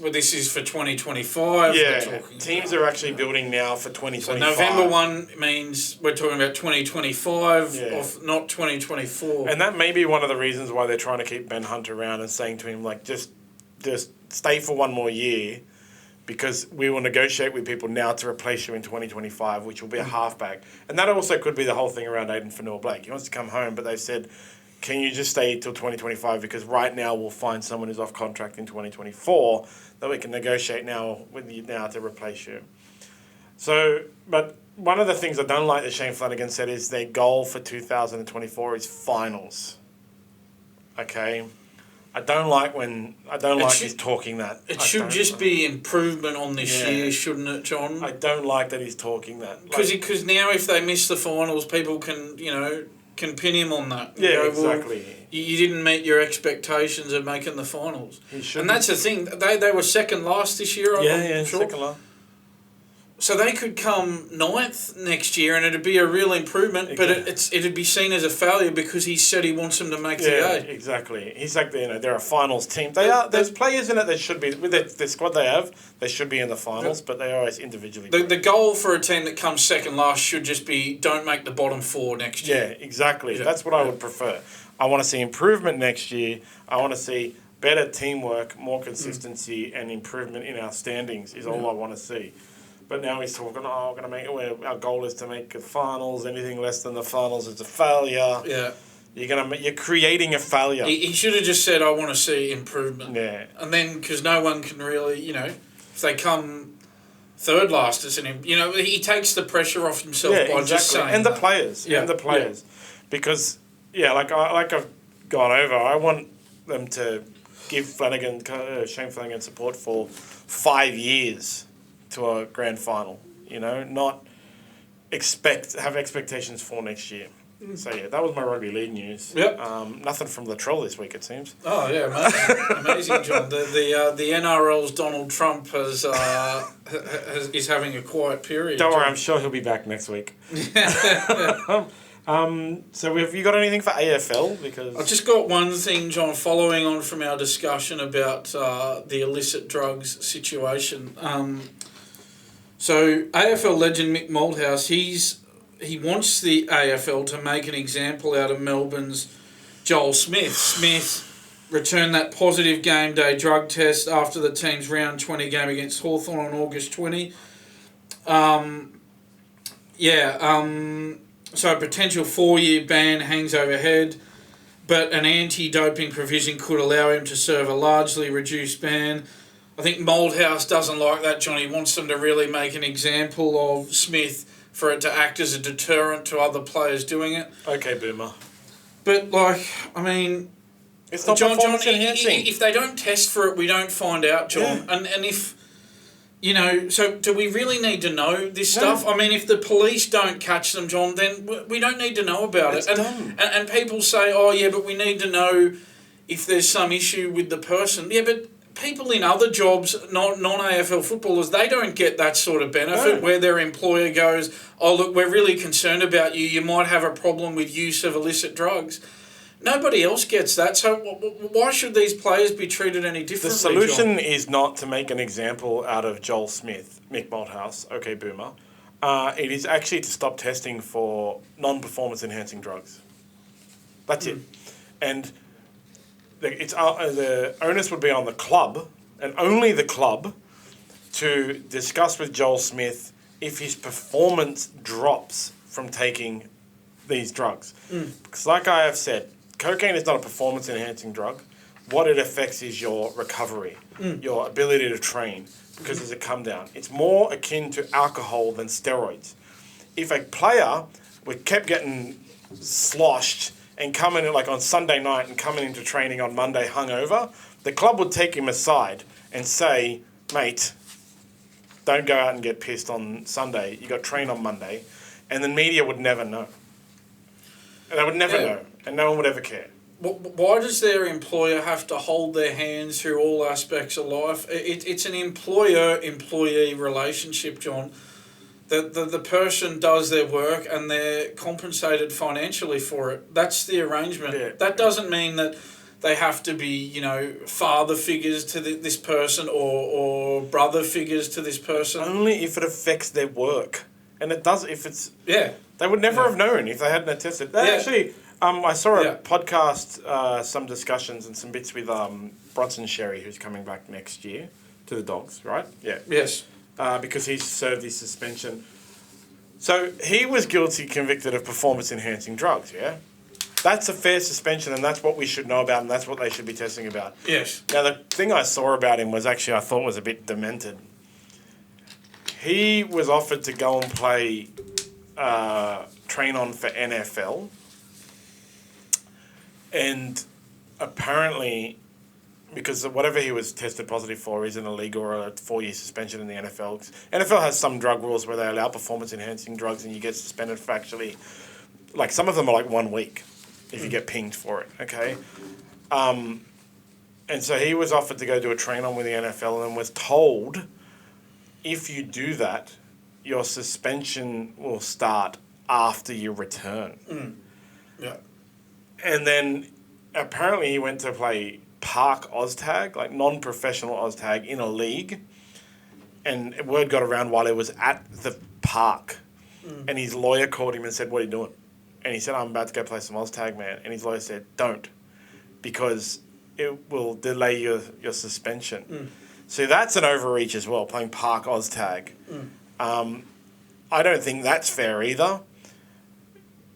for 2025. Yeah, teams are actually building now for 2025. So November 1 means we're talking about 2025, not 2024. And that may be one of the reasons why they're trying to keep Ben Hunt around and saying to him, like, just stay for one more year, because we will negotiate with people now to replace you in 2025, which will be a halfback. And that also could be the whole thing around Aiden Fanua-Blake. He wants to come home, but they've said, can you just stay till 2025, because right now we'll find someone who's off contract in 2024 that we can negotiate now with you now to replace you. So, but one of the things I don't like that Shane Flanagan said is their goal for 2024 is finals. Okay? I don't like he's talking that. It should just be improvement on this year, shouldn't it, John? I don't like that he's talking that. Because now if they miss the finals, people can pin him on that. Yeah, exactly. Well, you didn't meet your expectations of making the finals. And that's the thing. They were second last this year, I'm sure. Second last. So they could come 9th next year, and it'd be a real improvement. Exactly. But it'd be seen as a failure because he said he wants them to make the A. Exactly. He's like they're a finals team. There's players in it that should be with the squad they have. They should be in the finals, but they always individually. The goal for a team that comes second last should just be don't make the bottom 4 next year. Yeah, exactly. Yeah. That's what I would prefer. I want to see improvement next year. I want to see better teamwork, more consistency, and improvement in our standings. Is all I want to see. But now he's talking, we're going to make it. Our goal is to make the finals. Anything less than the finals is a failure. Yeah. You're creating a failure. He should have just said, I want to see improvement. Yeah. And then, because no one can really, if they come third last, he takes the pressure off himself by just saying and the players. Yeah. And the players. Yeah. Because, like I've gone over, I want them to give Shane Flanagan support for 5 years to a grand final, not have expectations for next year. So that was my Rugby League news. Yep. Nothing from Latrell this week, it seems. Oh yeah, amazing, John. The NRL's Donald Trump is having a quiet period. Don't worry, I'm sure he'll be back next week. So have you got anything for AFL? Because I've just got one thing, John, following on from our discussion about the illicit drugs situation. So AFL legend Mick Malthouse, he wants the AFL to make an example out of Melbourne's Joel Smith. Smith returned that positive game day drug test after the team's round 20 game against Hawthorn on August 20. So a potential 4-year ban hangs overhead, but an anti-doping provision could allow him to serve a largely reduced ban. I think Malthouse doesn't like that, John. He wants them to really make an example of Smith for it to act as a deterrent to other players doing it. Okay, Boomer. But, it's not performance enhancing. If they don't test for it, we don't find out, John. Yeah. And if, so do we really need to know this stuff? I mean, if the police don't catch them, John, then we don't need to know about it. And people say, but we need to know if there's some issue with the person. Yeah, but people in other jobs, non-AFL footballers, they don't get that sort of benefit where their employer goes, look, we're really concerned about you. You might have a problem with use of illicit drugs. Nobody else gets that. So why should these players be treated any differently, The solution is not to make an example out of Joel Smith, Mick Malthouse, okay, Boomer. It is actually to stop testing for non-performance enhancing drugs. That's it. And the onus would be on the club, and only the club, to discuss with Joel Smith if his performance drops from taking these drugs. Because like I have said, cocaine is not a performance-enhancing drug. What it affects is your recovery, your ability to train, because there's a come down. It's more akin to alcohol than steroids. If a player kept getting sloshed and coming in on Sunday night and coming into training on Monday hungover, the club would take him aside and say, mate, don't go out and get pissed on Sunday. You got to train on Monday. and the media would never know. And they would never know, and no one would ever care. Why does their employer have to hold their hands through all aspects of life? It's an employer-employee relationship, John. The person does their work and they're compensated financially for it. That's the arrangement. Yeah. That doesn't mean that they have to be, father figures to this person or brother figures to this person. Only if it affects their work. And it does if it's... Yeah. They would never have known if they hadn't attested. Actually, I saw a podcast, some discussions and some bits with Bronson Sherry, who's coming back next year to the Dogs, right? Yeah. Yes. Because he's served his suspension. So he was convicted of performance-enhancing drugs, yeah? That's a fair suspension, and that's what we should know about, and that's what they should be testing about. Yes. Now, the thing I saw about him was actually, I thought was a bit demented. He was offered to go and play, train on for NFL, and apparently, because whatever he was tested positive for is an illegal or a 4-year suspension in the NFL. NFL has some drug rules where they allow performance-enhancing drugs and you get suspended for actually, like some of them are like 1 week if you get pinged for it, okay? And so he was offered to go do a train-on with the NFL and was told, if you do that, your suspension will start after you return. Yeah. And then apparently he went to play park Oztag, like non-professional Oztag in a league, and word got around while he was at the park, and his lawyer called him and said, "What are you doing?" And he said, "I'm about to go play some Oztag, man." And his lawyer said, "Don't, because it will delay your suspension." So that's an overreach as well, playing park Oztag. I don't think that's fair either.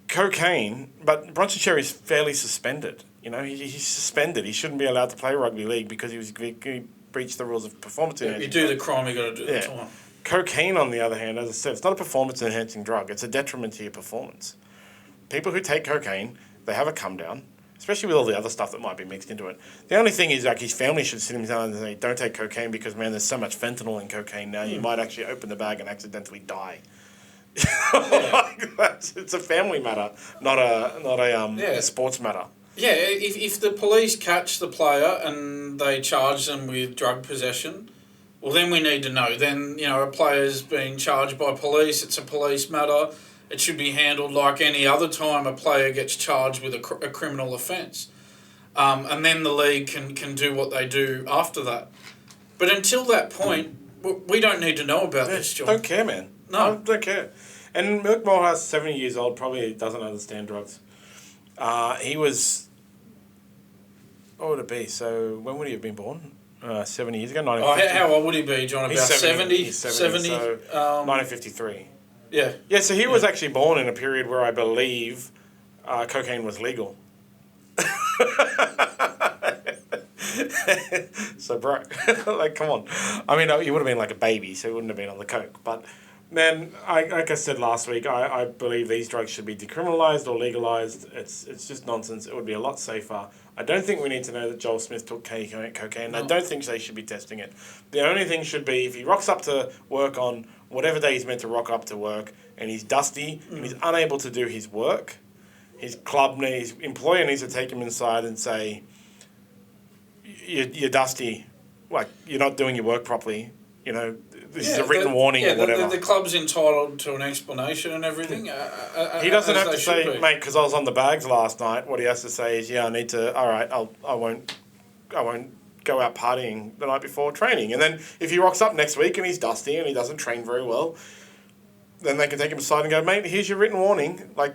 Cocaine, but Bronson Cherry's fairly suspended. He's suspended. He shouldn't be allowed to play rugby league because he breached the rules of performance enhancing. You do the crime, you got to do the time. Cocaine, on the other hand, as I said, it's not a performance enhancing drug. It's a detriment to your performance. People who take cocaine, they have a come down, especially with all the other stuff that might be mixed into it. The only thing is, like, his family should sit him down and say, "Don't take cocaine because, man, there's so much fentanyl in cocaine now. You might actually open the bag and accidentally die." It's a family matter, not a sports matter. Yeah, if the police catch the player and they charge them with drug possession, well, then we need to know. Then, a player's being charged by police. It's a police matter. It should be handled like any other time a player gets charged with a criminal offence. And then the league can do what they do after that. But until that point, we don't need to know about this, John. Don't care, man. No. I don't care. And Milk Morehouse, 70 years old, probably doesn't understand drugs. He was... What would it be? So when would he have been born? 70 years ago? 1950. How old would he be, John? About 70? He's 70, so 1953. Yeah. Yeah, so he was actually born in a period where I believe cocaine was legal. So, bro, like, come on. I mean, he would have been like a baby, so he wouldn't have been on the coke. But, man, like I said last week, I believe these drugs should be decriminalised or legalised. It's just nonsense. It would be a lot safer. I don't think we need to know that Joel Smith took cocaine. No. I don't think they should be testing it. The only thing should be if he rocks up to work on whatever day he's meant to rock up to work and he's dusty and he's unable to do his work, his employer needs to take him inside and say, you're dusty, like you're not doing your work properly, this is a written warning or whatever. The club's entitled to an explanation and everything. He doesn't have to say, "Mate, because I was on the bags last night." What he has to say is, "Yeah, I need to. All right, I won't go out partying the night before training." And then if he rocks up next week and he's dusty and he doesn't train very well, then they can take him aside and go, "Mate, here's your written warning. Like,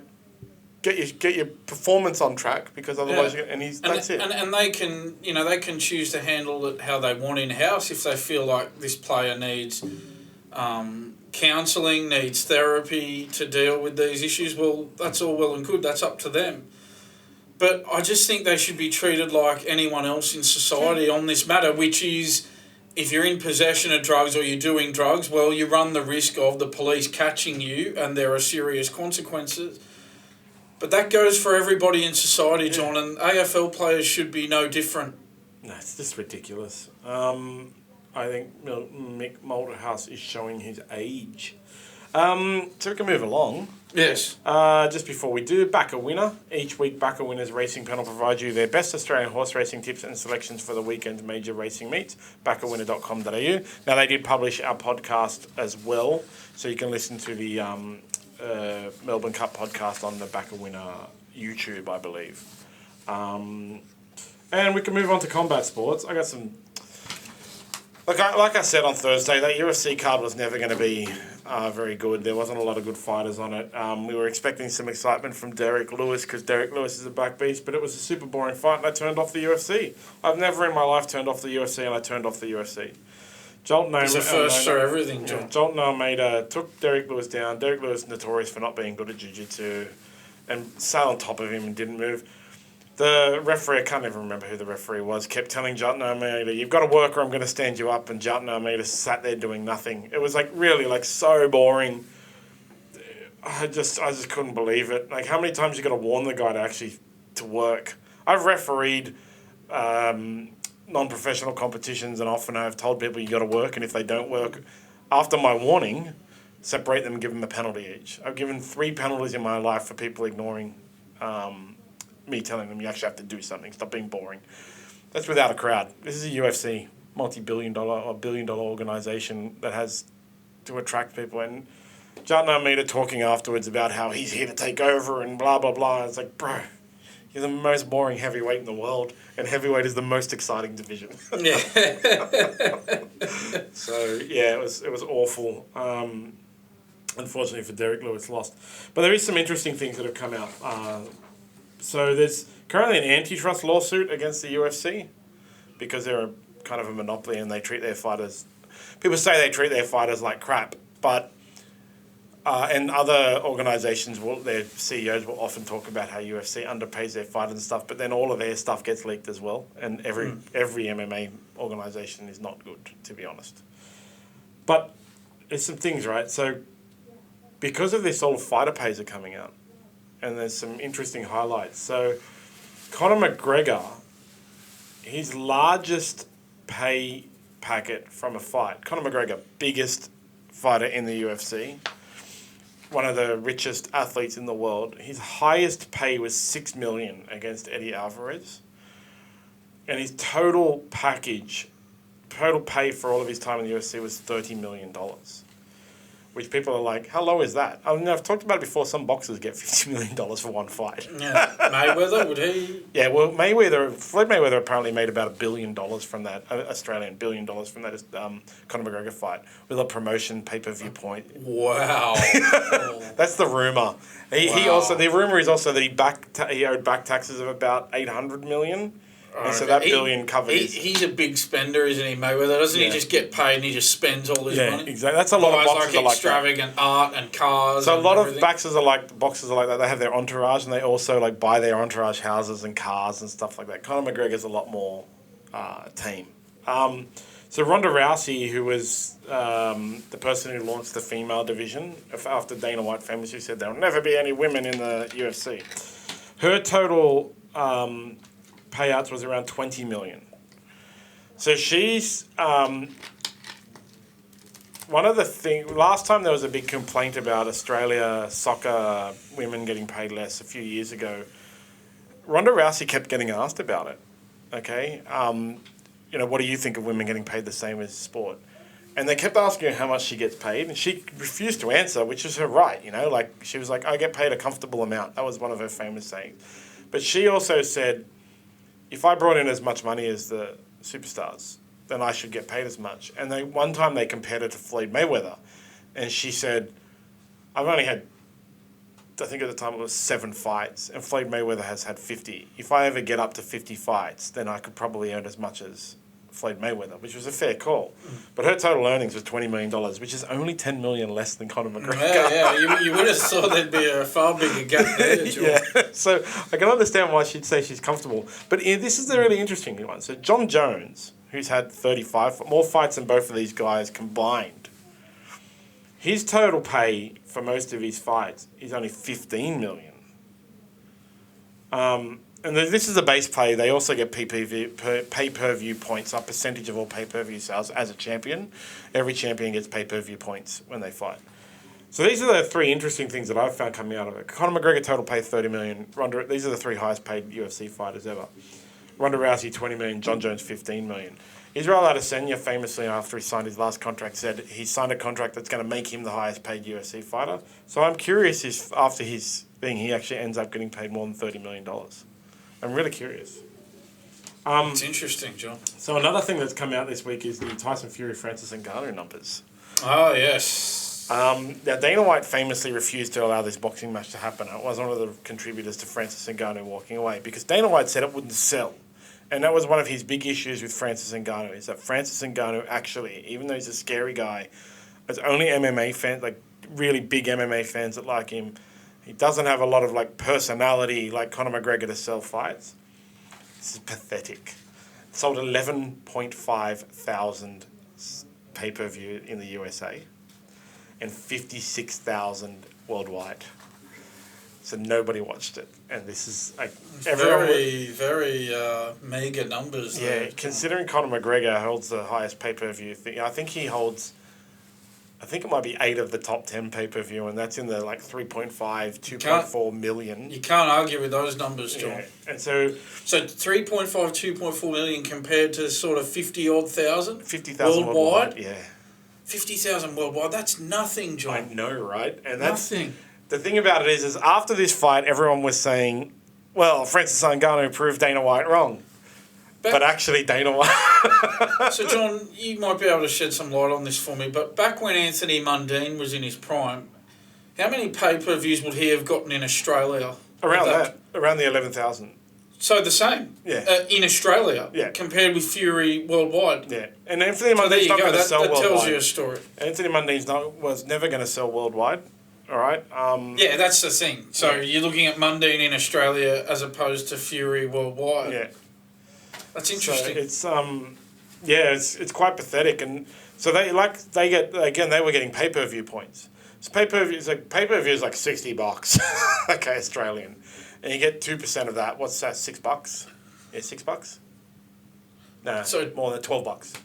get your performance on track because otherwise, that's it." And they can they can choose to handle it how they want in house. If they feel like this player needs counselling, needs therapy to deal with these issues, well, that's all well and good. That's up to them. But I just think they should be treated like anyone else in society on this matter, which is, if you're in possession of drugs or you're doing drugs, well, you run the risk of the police catching you and there are serious consequences. But that goes for everybody in society, John, and AFL players should be no different. No, it's just ridiculous. I think Mick Malthouse is showing his age. So we can move along. Yes. Just before we do, Back a Winner. Each week, Back a Winner's racing panel provide you their best Australian horse racing tips and selections for the weekend's major racing meets. Backawinner.com.au. Now, they did publish our podcast as well, so you can listen to the Melbourne Cup podcast on the Back a Winner YouTube, I believe. And we can move on to combat sports. I got some... Like I said on Thursday, that UFC card was never going to be very good. There wasn't a lot of good fighters on it. We were expecting some excitement from Derek Lewis because Derek Lewis is a black beast, but it was a super boring fight and I turned off the UFC. I've never in my life turned off the UFC and I turned off the UFC. It's a first for everything, John. Jolton Almeida took Derek Lewis down. Derek Lewis is notorious for not being good at jiu-jitsu and sat on top of him and didn't move. The referee, I can't even remember who the referee was, kept telling Jolton Almeida, you've got to work or I'm going to stand you up. And Jolton Almeida sat there doing nothing. It was really so boring. I just couldn't believe it. Like, how many times you got to warn the guy to work? I've refereed non-professional competitions and often I've told people you got to work, and if they don't work, after my warning, separate them and give them a penalty each. I've given 3 penalties in my life for people ignoring me telling them you actually have to do something. Stop being boring. That's without a crowd. This is a UFC, multi-billion-dollar or billion-dollar organisation that has to attract people. And Jolton Almeida talking afterwards about how he's here to take over and blah, blah, blah. It's like, bro, you're the most boring heavyweight in the world, and heavyweight is the most exciting division. Yeah. So, yeah, it was awful. Unfortunately for Derek Lewis, lost. But there is some interesting things that have come out. So there's currently an antitrust lawsuit against the UFC because they're kind of a monopoly and they treat their fighters... People say they treat their fighters like crap, but... and other organisations, their CEOs will often talk about how UFC underpays their fighters and stuff, but then all of their stuff gets leaked as well. And every MMA organisation is not good, to be honest. But there's some things, right? So because of this, all fighter pays are coming out. And there's some interesting highlights. So, Conor McGregor, his largest pay packet from a fight. Conor McGregor, biggest fighter in the UFC, one of the richest athletes in the world. His highest pay was $6 million against Eddie Alvarez. And his total pay for all of his time in the UFC was $30 million. Which people are like, how low is that? I mean, I've talked about it before. Some boxers get $50 million for one fight. Yeah, Mayweather, would he? Yeah, well, Floyd Mayweather apparently made about $1 billion from that, Australian $1 billion from that Conor McGregor fight with a promotion pay-per-view point. Wow. That's the rumour. He also, the rumour is also that he owed back taxes of about $800 million. And so that billion covers... He's a big spender, isn't he, Mayweather? Doesn't he just get paid and he just spends all his money? Yeah, exactly. That's a lot of boxers are like extravagant art and cars. So a lot of boxers are like that. They have their entourage and they also buy their entourage houses and cars and stuff like that. Conor McGregor's a lot more tame. So Ronda Rousey, who was the person who launched the female division after Dana White famously said there will never be any women in the UFC. Her total... payouts was around $20 million. So she's one of the things. Last time there was a big complaint about Australia soccer women getting paid less a few years ago. Ronda Rousey kept getting asked about it. Okay, what do you think of women getting paid the same as sport? And they kept asking her how much she gets paid, and she refused to answer, which is her right. She was like, I get paid a comfortable amount. That was one of her famous sayings. But she also said, if I brought in as much money as the superstars, then I should get paid as much. And one time they compared her to Floyd Mayweather. And she said, I've only had, I think at the time it was 7 fights, and Floyd Mayweather has had 50. If I ever get up to 50 fights, then I could probably earn as much as Floyd Mayweather, which was a fair call. But her total earnings was $20 million, which is only $10 million less than Conor McGregor. Yeah. You would have thought there'd be a far bigger gap there. Yeah, so I can understand why she'd say she's comfortable. But this is the really interesting one. So John Jones, who's had 35, more fights than both of these guys combined, his total pay for most of his fights is only $15 million. And this is a base pay. They also get pay-per-view points, a percentage of all pay-per-view sales as a champion. Every champion gets pay-per-view points when they fight. So these are the three interesting things that I've found coming out of it. Conor McGregor total pay $30 million. These are the three highest paid UFC fighters ever. Ronda Rousey $20 million. John Jones $15 million. Israel Adesanya famously, after he signed his last contract, said he signed a contract that's going to make him the highest paid UFC fighter. So I'm curious if after his thing he actually ends up getting paid more than $30 million. I'm really curious. It's interesting, John. So another thing that's come out this week is the Tyson Fury Francis Ngannou numbers. Oh, yes. Now, Dana White famously refused to allow this boxing match to happen. It was one of the contributors to Francis Ngannou walking away because Dana White said it wouldn't sell. And that was one of his big issues with Francis Ngannou, is that Francis Ngannou actually, even though he's a scary guy, there's only MMA fans, like really big MMA fans that like him. He doesn't have a lot of like personality like Conor McGregor to sell fights. This is pathetic. Sold 11.5 thousand pay-per-view in the USA and 56,000 worldwide. So nobody watched it, and this is like very mega numbers. Yeah, there. considering Conor McGregor holds the highest pay-per-view thing, I think he holds. I think it might be 8 of the top 10 pay-per-view, and that's in the like 3.5, 2.4 million. You can't argue with those numbers, John. Yeah. And so 3.5, 2.4 million compared to sort of 50-odd thousand. 50,000 worldwide. Yeah. 50,000 worldwide. That's nothing, John. I know, right? And that's nothing. The thing about it is after this fight, everyone was saying, well, Francis Ngannou proved Dana White wrong. But actually, Dana White... So, John, you might be able to shed some light on this for me, but back when Anthony Mundine was in his prime, how many pay-per-views would he have gotten in Australia? Around the 11,000. So the same? Yeah. In Australia? Yeah. Compared with Fury worldwide? Yeah. And Anthony Mundine's not going to sell worldwide. That tells you a story. Anthony Mundine was never going to sell worldwide. All right. Yeah, that's the thing. So you're looking at Mundine in Australia as opposed to Fury worldwide. Yeah. That's interesting. So it's quite pathetic, and so they were getting pay-per-view points. So pay-per-view is like $60, okay, Australian, and you get 2% of that. What's that? $6? Yeah, $6. No, so more than $12.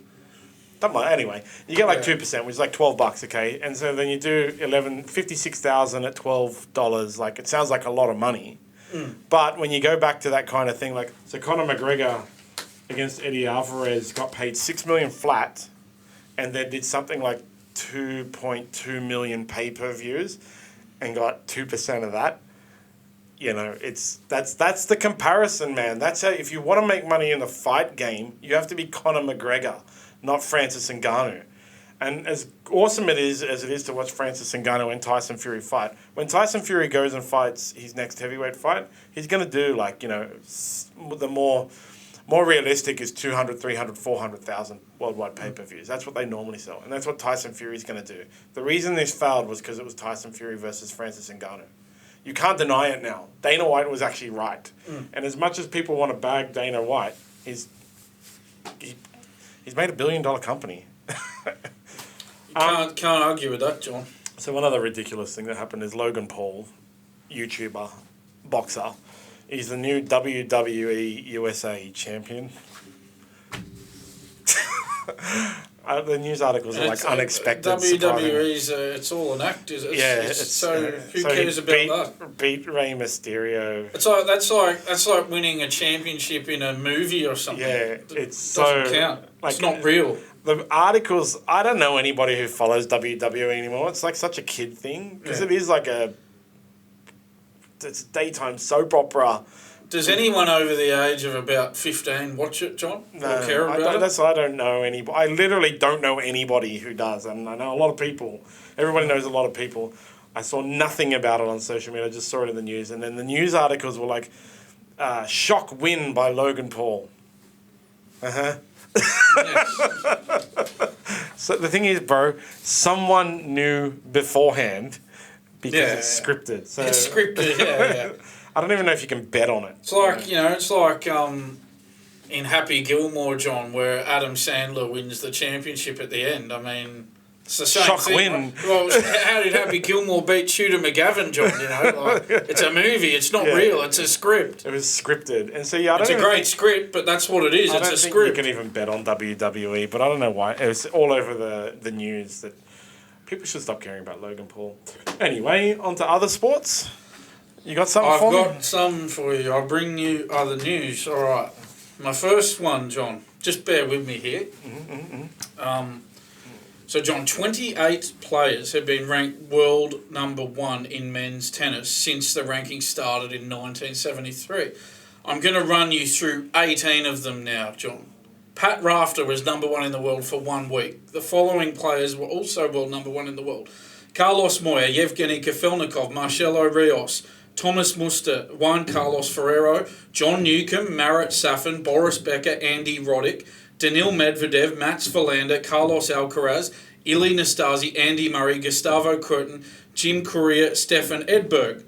Anyway, you get like 2%, which is like $12, okay? And so then you do 56,000 at $12, like it sounds like a lot of money. Mm. But when you go back to that kind of thing, like, so Conor McGregor against Eddie Alvarez got paid $6 million flat and then did something like 2.2 million pay-per-views and got 2% of that. You know, that's the comparison, man. That's how, if you want to make money in the fight game, you have to be Conor McGregor, not Francis Ngannou. And as awesome as it is to watch Francis Ngannou and Tyson Fury fight, when Tyson Fury goes and fights his next heavyweight fight, he's going to do like, you know, the more realistic is 200, 300, 400,000 worldwide pay-per-views. That's what they normally sell. And that's what Tyson Fury's going to do. The reason this failed was because it was Tyson Fury versus Francis Ngannou. You can't deny it now. Dana White was actually right. Mm. And as much as people want to bag Dana White, he's made $1 billion company. You can't argue with that, John. So one other ridiculous thing that happened is Logan Paul, YouTuber, boxer, he's the new WWE USA champion. The news articles are like unexpected. WWE's it's all an act, is it? So who cares about that? Beat Rey Mysterio. That's like winning a championship in a movie or something. Yeah, doesn't count. Like, it's not real. The articles, I don't know anybody who follows WWE anymore. It's like such a kid thing because it is like it's a daytime soap opera. Does anyone over the age of about 15 watch it, John? No, or care about it? I don't know anybody. I literally don't know anybody who does. And I know a lot of people. Everybody knows a lot of people. I saw nothing about it on social media. I just saw it in the news. And then the news articles were like, shock win by Logan Paul. Uh-huh. Yes. So the thing is, bro, someone knew beforehand because it's scripted. So it's scripted, yeah. I don't even know if you can bet on it. It's like, it's like in Happy Gilmore, John, where Adam Sandler wins the championship at the end. I mean, it's the same shock thing. win. Well, how did Happy Gilmore beat Shooter McGavin, John? It's a movie. It's not real. It's a script. It was scripted. And so, it's a great script, but that's what it is. It's a script. You can even bet on WWE, but I don't know why. It was all over the news that People should stop caring about Logan Paul. Anyway, on to other sports. You got something I've for me? got some for you. I'll bring you other news. All right. My first one, John. Just bear with me here. So, John, 28 players have been ranked world number 1 in men's tennis since the ranking started in 1973. I'm going to run you through 18 of them now, John. Pat Rafter was number 1 in the world for 1 week. The following players were also world number 1 in the world. Carlos Moya, Yevgeny Kafelnikov, Marcelo Rios, Thomas Muster, Juan Carlos Ferrero, John Newcomb, Marat Safin, Boris Becker, Andy Roddick, Daniil Medvedev, Mats Verlander, Carlos Alcaraz, Ilie Nastase, Andy Murray, Gustavo Kuerten, Jim Courier, Stefan Edberg.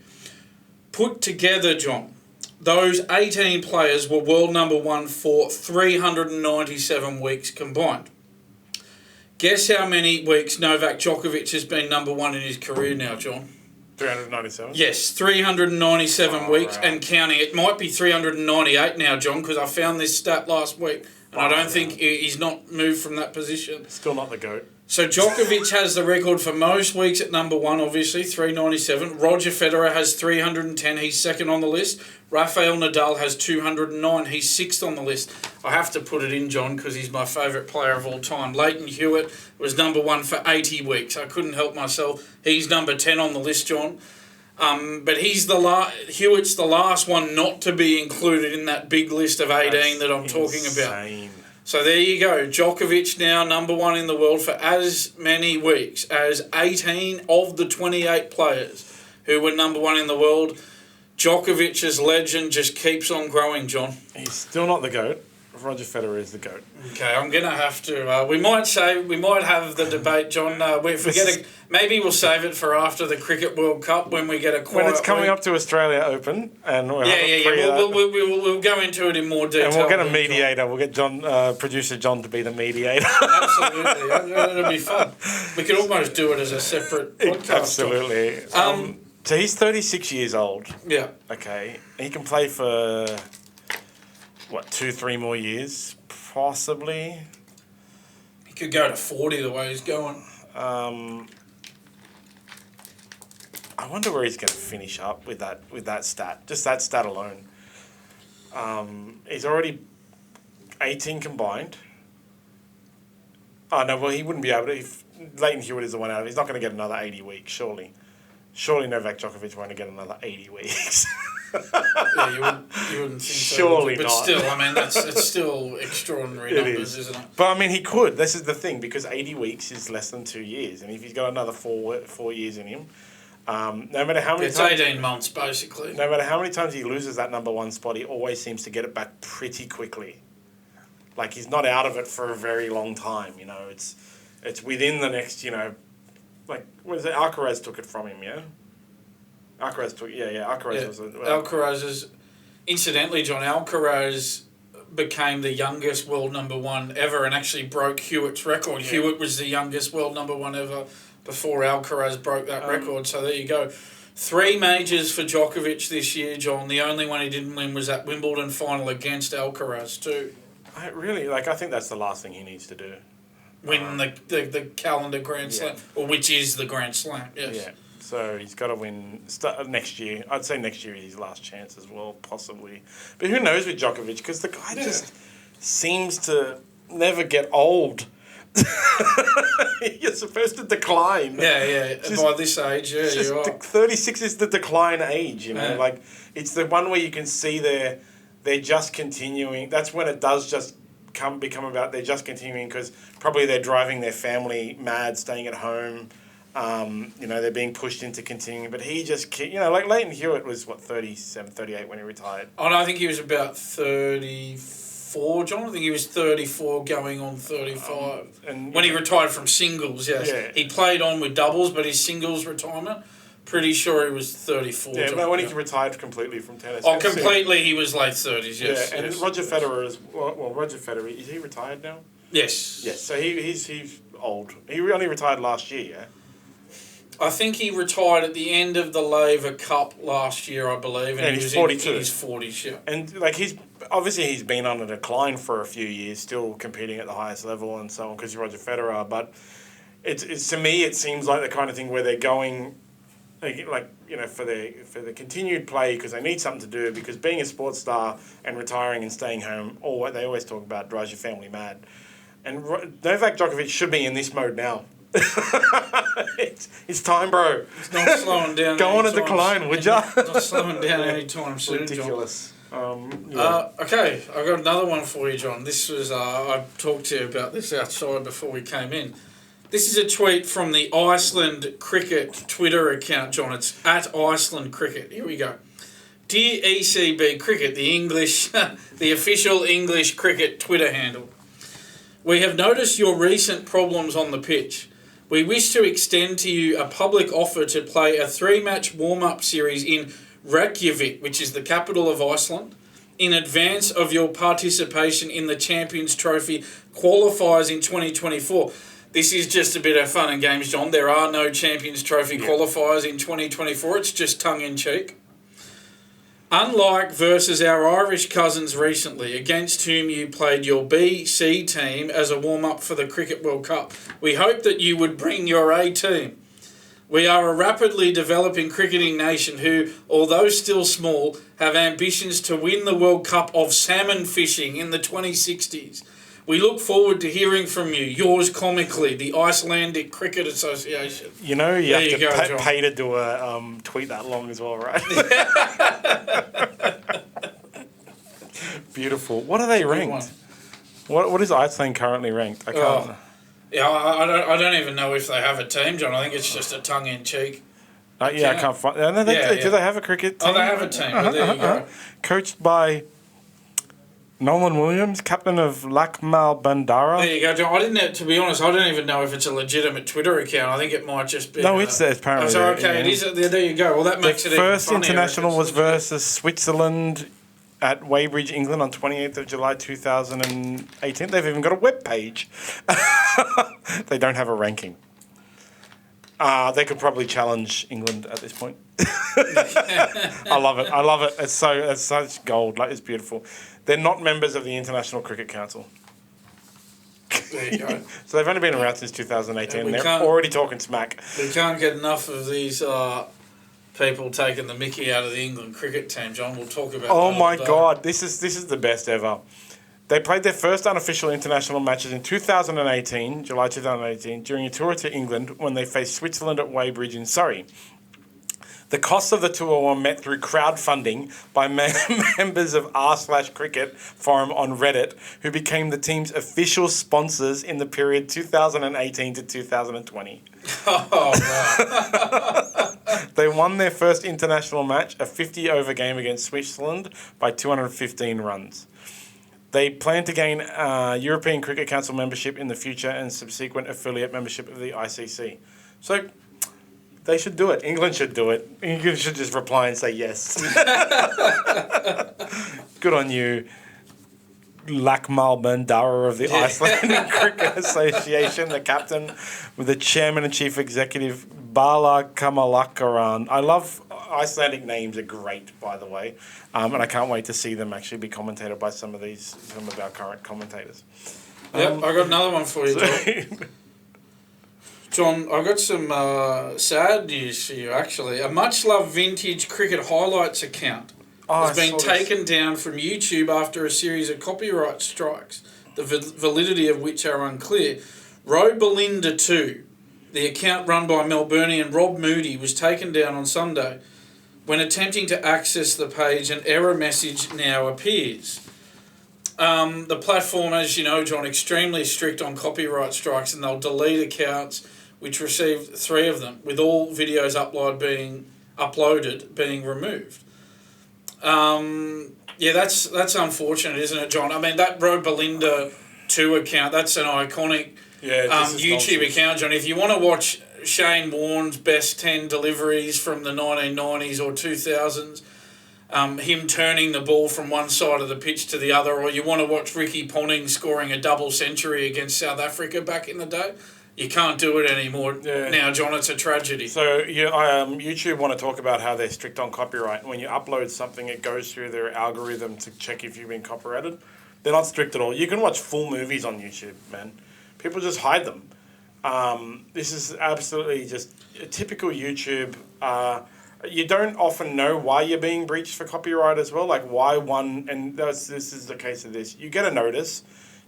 Put together, John, those 18 players were world number 1 for 397 weeks combined. Guess how many weeks Novak Djokovic has been number 1 in his career now, John? 397? Yes, 397 weeks right. And counting. It might be 398 now, John, because I found this stat last week. And I don't think he's not moved from that position. Still not the GOAT. So Djokovic has the record for most weeks at number 1, obviously, 397. Roger Federer has 310. He's second on the list. Rafael Nadal has 209. He's 6th on the list. I have to put it in, John, because he's my favourite player of all time. Leighton Hewitt was number 1 for 80 weeks. I couldn't help myself. He's number 10 on the list, John. But Hewitt's the last one not to be included in that big list of 18 that I'm talking about. So there you go. Djokovic now number 1 in the world for as many weeks as 18 of the 28 players who were number 1 in the world. Djokovic's legend just keeps on growing, John. He's still not the GOAT. Roger Federer is the GOAT. Okay, I'm going to have to... we might have the debate, John. Maybe we'll save it for after the Cricket World Cup when we get a quiet when it's coming week. up to Australia Open, and we'll We'll go into it in more detail. And we'll get a mediator. John. We'll get producer John to be the mediator. Absolutely, it'll be fun. We could almost do it as a separate podcast. Absolutely. So he's 36 years old. Yeah. Okay. He can play for 2-3 more years, possibly. He could go to 40 the way he's going. I wonder where he's going to finish up with that stat. Just that stat alone. He's already 18 combined. Oh, no, well, he wouldn't be able to. If Leighton Hewitt is the one out of it, he's not going to get another 80 weeks, surely. Surely Novak Djokovic won't get another 80 weeks. Yeah, you wouldn't think surely so. But not. still, I mean, it's still extraordinary numbers, isn't it? But, I mean, he could. This is the thing, because 80 weeks is less than 2 years. And if he's got another 4 years in him, no matter how many it's times... 18 months, basically. No matter how many times he loses that number 1 spot, he always seems to get it back pretty quickly. Like, he's not out of it for a very long time, you know. It's within the next, you know... Like, what is it? Alcaraz took it from him, yeah? Alcaraz took... Yeah, Alcaraz was... Alcaraz is... Incidentally, John, Alcaraz became the youngest world number 1 ever and actually broke Hewitt's record. Yeah. Hewitt was the youngest world number 1 ever before Alcaraz broke that record. So there you go. 3 majors for Djokovic this year, John. The only one he didn't win was that Wimbledon final against Alcaraz too. I think that's the last thing he needs to do. Win the calendar Grand Slam, or which is the Grand Slam, yes. Yeah. So he's got to win next year. I'd say next year is his last chance as well, possibly. But who knows with Djokovic, because the guy just seems to never get old. You're supposed to decline. Yeah. By this age, you are. 36 is the decline age, you know. Yeah. Like, it's the one where you can see they're just continuing. That's when it does just become about they're just continuing, because probably they're driving their family mad, staying at home. You know, they're being pushed into continuing, but he just, you know, like Leighton Hewitt was, 37, 38 when he retired? Oh, no, I think he was about 34, John. I think he was 34 going on 35. When he retired from singles, yes. Yeah. He played on with doubles, but his singles retirement, pretty sure he was 34. Yeah, John, but when he retired completely from tennis. Oh, completely, he was late 30s, yes. Yeah, and Roger Federer is, Roger Federer, is he retired now? Yes. Yes, so he's old. He only retired last year, yeah? I think he retired at the end of the Laver Cup last year, I believe. And he's 42. In his 40s, yeah. And, like, he's been on a decline for a few years, still competing at the highest level and so on, because he's Roger Federer. But it's to me, it seems like the kind of thing where they're going, like for the continued play because they need something to do, because being a sports star and retiring and staying home, or what they always talk about, drives your family mad. And Novak Djokovic should be in this mode now. it's time, bro. It's not slowing down. Go on a decline, would ya? Not slowing down anytime soon, Ridiculous. Okay, I've got another one for you, John. This was I talked to you about this outside before we came in. This is a tweet from the Iceland Cricket Twitter account, John. It's at Iceland Cricket. Here we go. Dear ECB Cricket, the English, the official English cricket Twitter handle. We have noticed your recent problems on the pitch. We wish to extend to you a public offer to play a 3-match warm-up series in Reykjavik, which is the capital of Iceland, in advance of your participation in the Champions Trophy qualifiers in 2024. This is just a bit of fun and games, John. There are no Champions Trophy qualifiers in 2024. It's just tongue-in-cheek. Unlike versus our Irish cousins recently, against whom you played your BC team as a warm-up for the Cricket World Cup, we hope that you would bring your A team. We are a rapidly developing cricketing nation who, although still small, have ambitions to win the World Cup of salmon fishing in the 2060s. We look forward to hearing from you. Yours comically, the Icelandic Cricket Association. You have to pay to do a tweet that long as well, right? Beautiful. What are they ranked? What is Iceland currently ranked? I can't. I don't even know if they have a team, John. I think it's just a tongue-in-cheek. I can't find. Do they have a cricket team? Oh, they have a team. Well, there you go. Coached by Nolan Williams, captain of Lakmal Bandara. There you go, John. To be honest, I don't even know if it's a legitimate Twitter account. I think it might just be. No, it's apparently. Oh, so, okay, it is. There you go. Well, that makes it even funnier. The first international was versus Switzerland at Weybridge, England on 28th of July 2018. They've even got a web page. They don't have a ranking. They could probably challenge England at this point. I love it. It's such gold. Like, it's beautiful. They're not members of the International Cricket Council. There you go. So they've only been around since 2018. They're already talking smack. We can't get enough of these people taking the mickey out of the England cricket team, John. We'll talk about. Oh my God, this is the best ever. They played their first unofficial international matches in 2018, July 2018, during a tour to England when they faced Switzerland at Weybridge in Surrey. The costs of the tour were met through crowdfunding by members of r/cricket forum on Reddit, who became the team's official sponsors in the period 2018 to 2020. Oh, wow. They won their first international match, a 50-over game against Switzerland, by 215 runs. They plan to gain European Cricket Council membership in the future and subsequent affiliate membership of the ICC. So they should do it. England should do it. England should just reply and say yes. Good on you, Lakmal Bandara of the Icelandic Cricket Association, the captain, with the chairman and chief executive, Bala Kamalakaran. I love Icelandic names, are great, by the way. And I can't wait to see them actually be commentated by some of our current commentators. Yep, I got another one for you, John. John, I got some sad news for you, actually. A much-loved vintage cricket highlights account has been taken down from YouTube after a series of copyright strikes, the validity of which are unclear. Belinda 2, the account run by Melburnian Rob Moody, was taken down on Sunday. When attempting to access the page, an error message now appears. The platform, as you know, John, extremely strict on copyright strikes, and they'll delete accounts, which received 3 of them, with all videos uploaded being removed. That's unfortunate, isn't it, John? I mean, that Belinda 2 account, that's an iconic YouTube account, John. If you want to watch Shane Warne's best 10 deliveries from the 1990s or 2000s, him turning the ball from one side of the pitch to the other, or you want to watch Ricky Ponting scoring a double century against South Africa back in the day, you can't do it anymore now, John. It's a tragedy. So YouTube want to talk about how they're strict on copyright. When you upload something, it goes through their algorithm to check if you've been copyrighted. They're not strict at all. You can watch full movies on YouTube, man. People just hide them. This is absolutely just a typical YouTube. You don't often know why you're being breached for copyright as well. Like why one, and this is the case of this. You get a notice,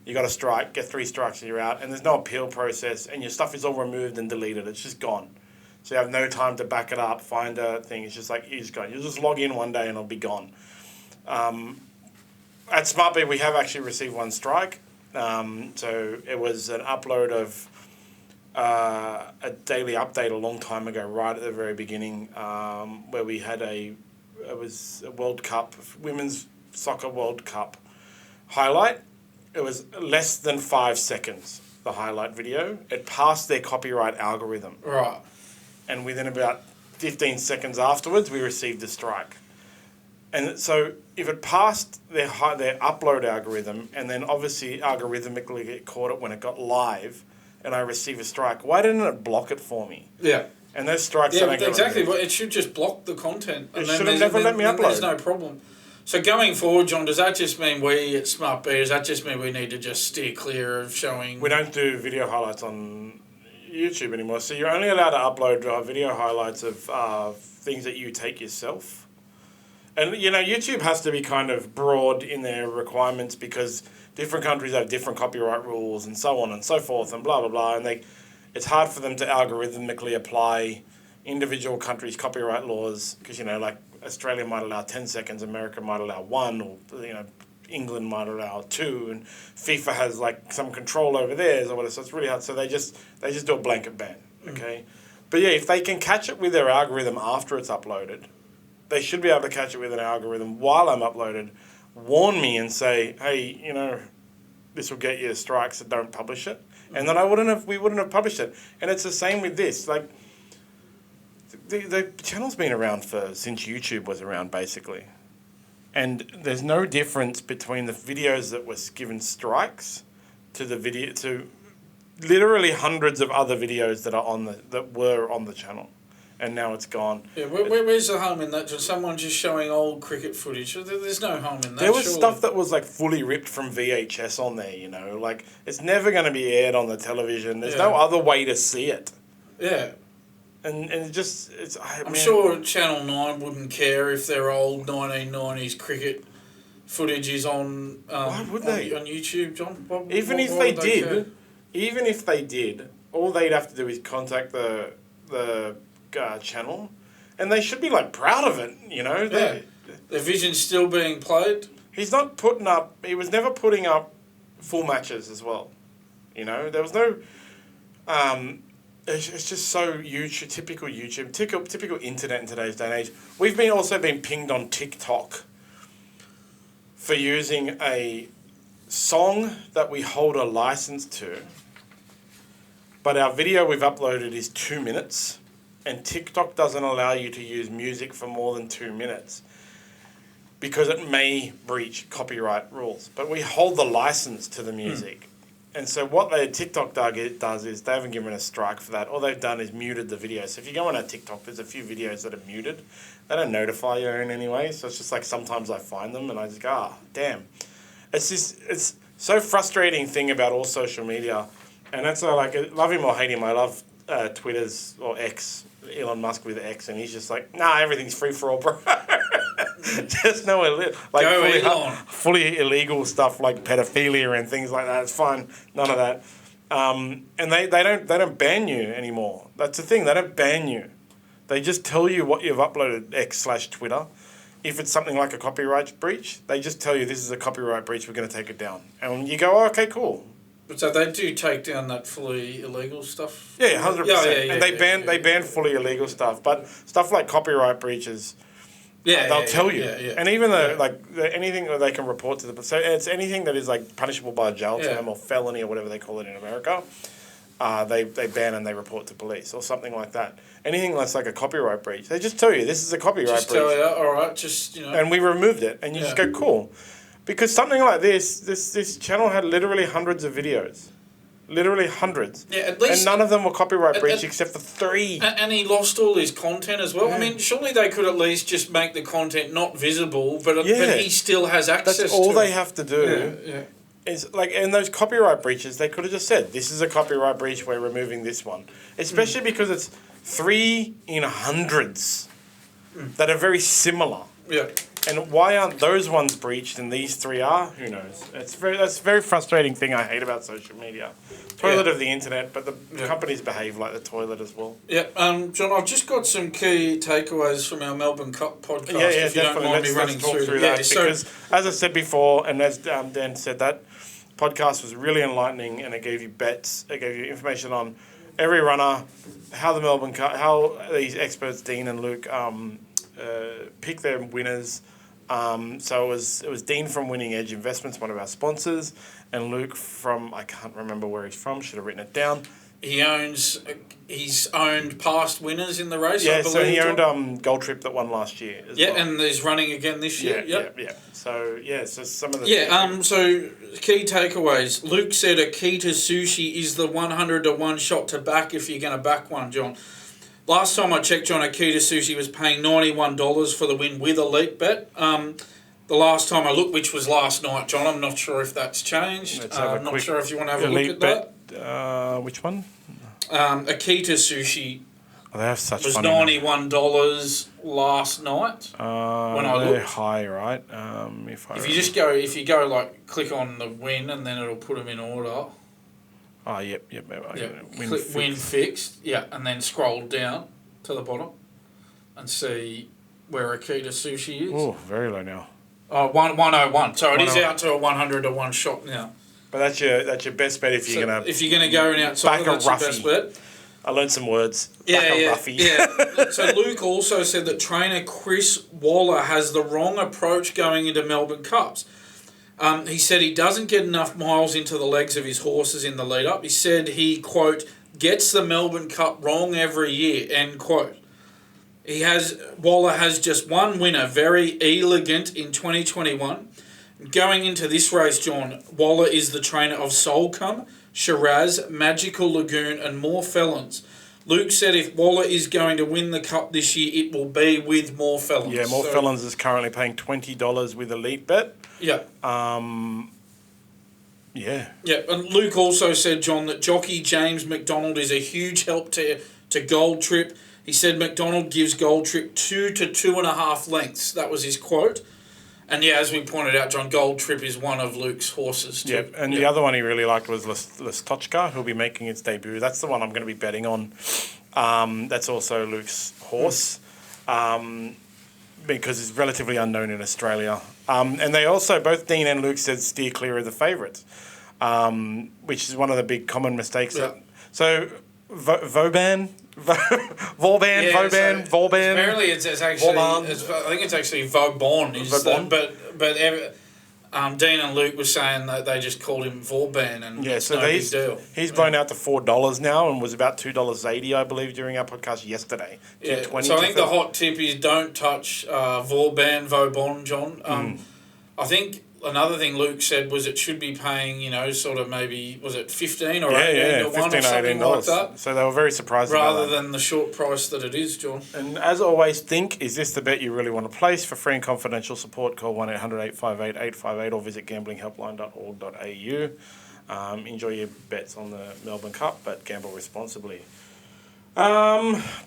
you got a strike, get 3 strikes and you're out, and there's no appeal process, and your stuff is all removed and deleted. It's just gone. So you have no time to back it up, find a thing. It's just like, it's gone. You'll just log in one day and it'll be gone. At SmartB, we have actually received 1 strike. So it was an upload of a daily update a long time ago, right at the very beginning, where we had it was a World Cup, Women's Soccer World Cup highlight. It was less than 5 seconds, the highlight video. It passed their copyright algorithm. Right. And within about 15 seconds afterwards, we received a strike. And so if it passed their upload algorithm and then obviously algorithmically it caught it when it got live and I receive a strike, why didn't it block it for me? Yeah. And those strikes... Yeah, exactly. Well, it should just block the content. It should have never let me upload. There's no problem. So going forward, John, does that just mean we at SmartB, does that just mean we need to just steer clear of showing... We don't do video highlights on YouTube anymore. So you're only allowed to upload video highlights of things that you take yourself. And, you know, YouTube has to be kind of broad in their requirements because different countries have different copyright rules and so on and so forth and blah, blah, blah. And it's hard for them to algorithmically apply individual countries' copyright laws because, you know, like Australia might allow 10 seconds, America might allow 1, or, you know, England might allow 2, and FIFA has, like, some control over theirs or whatever. So it's really hard. So they just do a blanket ban, okay? But, yeah, if they can catch it with their algorithm after it's uploaded, they should be able to catch it with an algorithm while I'm uploaded, warn me and say, hey, you know, this will get you a strike, so don't publish it. And then we wouldn't have published it. And it's the same with this. Like, the channel's been around since YouTube was around, basically. And there's no difference between the videos that was given strikes to literally hundreds of other videos that were on the channel. And now it's gone. Yeah, where's the harm in that? Just someone just showing old cricket footage. There's no harm in that. There was stuff that was like fully ripped from VHS on there, you know. Like, it's never going to be aired on the television. There's no other way to see it. Yeah. And it just... I'm sure Channel 9 wouldn't care if their old 1990s cricket footage is on... why would they? On YouTube, John? Even if they did, all they'd have to do is contact the channel, and they should be like proud of it, you know. Yeah. The vision's still being played. He was never putting up full matches as well, you know. There was no it's just so YouTube, typical internet in today's day and age. We've also been pinged on TikTok for using a song that we hold a license to, but our video we've uploaded is 2 minutes. And TikTok doesn't allow you to use music for more than 2 minutes because it may breach copyright rules. But we hold the license to the music. And so what TikTok does is they haven't given a strike for that. All they've done is muted the video. So if you go on our TikTok, there's a few videos that are muted. They don't notify you in any way. So it's just like sometimes I find them and I just go, damn. It's so frustrating thing about all social media. And that's like, love him or hate him, I love Twitter's or X, Elon Musk with X, and he's just like, nah, everything's free for all, bro. There's no fully illegal stuff like pedophilia and things like that. It's fine, none of that. And they don't ban you anymore. That's the thing. They don't ban you. They just tell you what you've uploaded X/Twitter. If it's something like a copyright breach, they just tell you this is a copyright breach. We're going to take it down, and you go, oh, okay, cool. So they do take down that fully illegal stuff? Yeah, 100%. Yeah, and they ban fully illegal stuff. But stuff like copyright breaches, they'll tell you. And even anything that they can report to so it's anything that is like punishable by a jail term or felony or whatever they call it in America, they ban and they report to police or something like that. Anything that's like a copyright breach, they just tell you this is a copyright breach. Just tell you, all right, just, you know. And we removed it. And you just go, cool. Because something like this channel had literally hundreds of videos. Literally hundreds. Yeah, at least... And none of them were copyright breach except for 3. And he lost all his content as well. Yeah. I mean, surely they could at least just make the content not visible, but he still has access to it. That's all they have to do is like in those copyright breaches, they could have just said, "This is a copyright breach. We're removing this one," especially because it's 3 in hundreds that are very similar. Yeah. And why aren't those ones breached and these 3 are? Who knows? That's a very frustrating thing I hate about social media. Toilet of the internet, but the companies behave like the toilet as well. Yeah, John, I've just got some key takeaways from our Melbourne Cup podcast. Yeah, if you definitely. don't mind me running talk through Yeah, that because, as I said before, and as Dan said, that podcast was really enlightening, and it gave you bets, it gave you information on every runner, how the Melbourne Cup, how these experts Dean and Luke pick their winners. So it was Dean from Winning Edge Investments, one of our sponsors, and Luke from, I can't remember where he's from, should have written it down. He's owned past winners in the race. Yeah, I believe, so he owned Gold Trip that won last year as well. And he's running again this year. Yeah. So some of the so key takeaways. Luke said Akita Sushi is the 100-to-1 shot to back if you're going to back one, John. Last time I checked, John, Akita Sushi was paying $91 for the win with Elite Bet. The last time I looked, which was last night, John, I'm not sure if that's changed. I'm not sure if you want to have a look at that. Which one? Akita Sushi they have such was $91 last night when I looked. They're high, right? If you go like click on the win and then it'll put them in order. Oh, yep. Click win fixed, and then scroll down to the bottom and see where Akita Sushi is. Oh, very low now. Oh, 101. So it is out to a 100-to-1 shot now. But that's your best bet if you're gonna go in outside. That's your best bet. I learned some words. Roughy. So Luke also said that trainer Chris Waller has the wrong approach going into Melbourne Cups. He said he doesn't get enough miles into the legs of his horses in the lead up. He said he, quote, gets the Melbourne Cup wrong every year, end quote. Waller has just one winner, very elegant in 2021. Going into this race, John, Waller is the trainer of Soulcombe, Shiraz, Magical Lagoon and More Felons. Luke said if Waller is going to win the Cup this year, it will be with More Felons. Yeah, More Felons is currently paying $20 with Elite Bet. Yeah. Yeah, and Luke also said, John, that jockey James McDonald is a huge help to Gold Trip. He said McDonald gives Gold Trip 2 to 2.5 lengths. That was his quote. And as we pointed out, John, Gold Trip is one of Luke's horses too. Yeah, and the other one he really liked was Listochka, who'll be making its debut. That's the one I'm going to be betting on. That's also Luke's horse, because it's relatively unknown in Australia. And they also, both Dean and Luke said steer clear of the favourites, which is one of the big common mistakes. Yeah. So Vauban. Apparently, it's actually. I think it's actually Vauban. Dean and Luke were saying that they just called him Vauban, and it's no big deal. He's blown out to $4 now, and was about $2.80, I believe, during our podcast yesterday. Yeah. So I think the hot tip is don't touch Vauban, John. I think. Another thing Luke said was it should be paying, sort of maybe, was it 15 or 18 to 1 or something like that? So they were very surprised rather than the short price that it is, John. And as always, think, is this the bet you really want to place? For free and confidential support, call 1-800-858-858 or visit gamblinghelpline.org.au. Enjoy your bets on the Melbourne Cup, but gamble responsibly.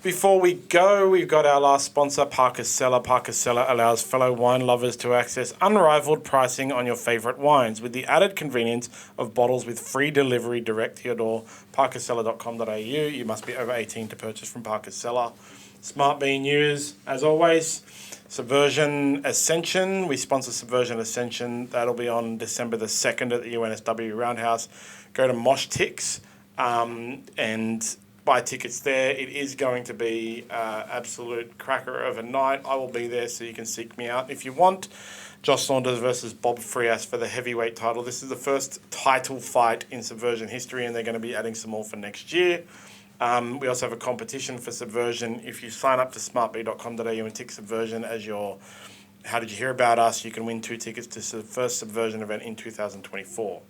Before we go, we've got our last sponsor, Parker Cellar. Parker Cellar allows fellow wine lovers to access unrivaled pricing on your favourite wines with the added convenience of bottles with free delivery direct to your door. parkercellar.com.au. You must be over 18 to purchase from Parker Cellar. SmartB news, as always. Subversion Ascension. We sponsor Subversion Ascension. That'll be on December the 2nd at the UNSW Roundhouse. Go to Mosh Ticks and buy tickets there. It is going to be absolute cracker of a night. I will be there, so you can seek me out if you want. Josh Saunders versus Bob Frias for the heavyweight title. This is the first title fight in Subversion history, and they're going to be adding some more for next year. We also have a competition for Subversion. If you sign up to smartb.com.au and tick Subversion as your How Did You Hear About Us, you can win 2 tickets to the first Subversion event in 2024.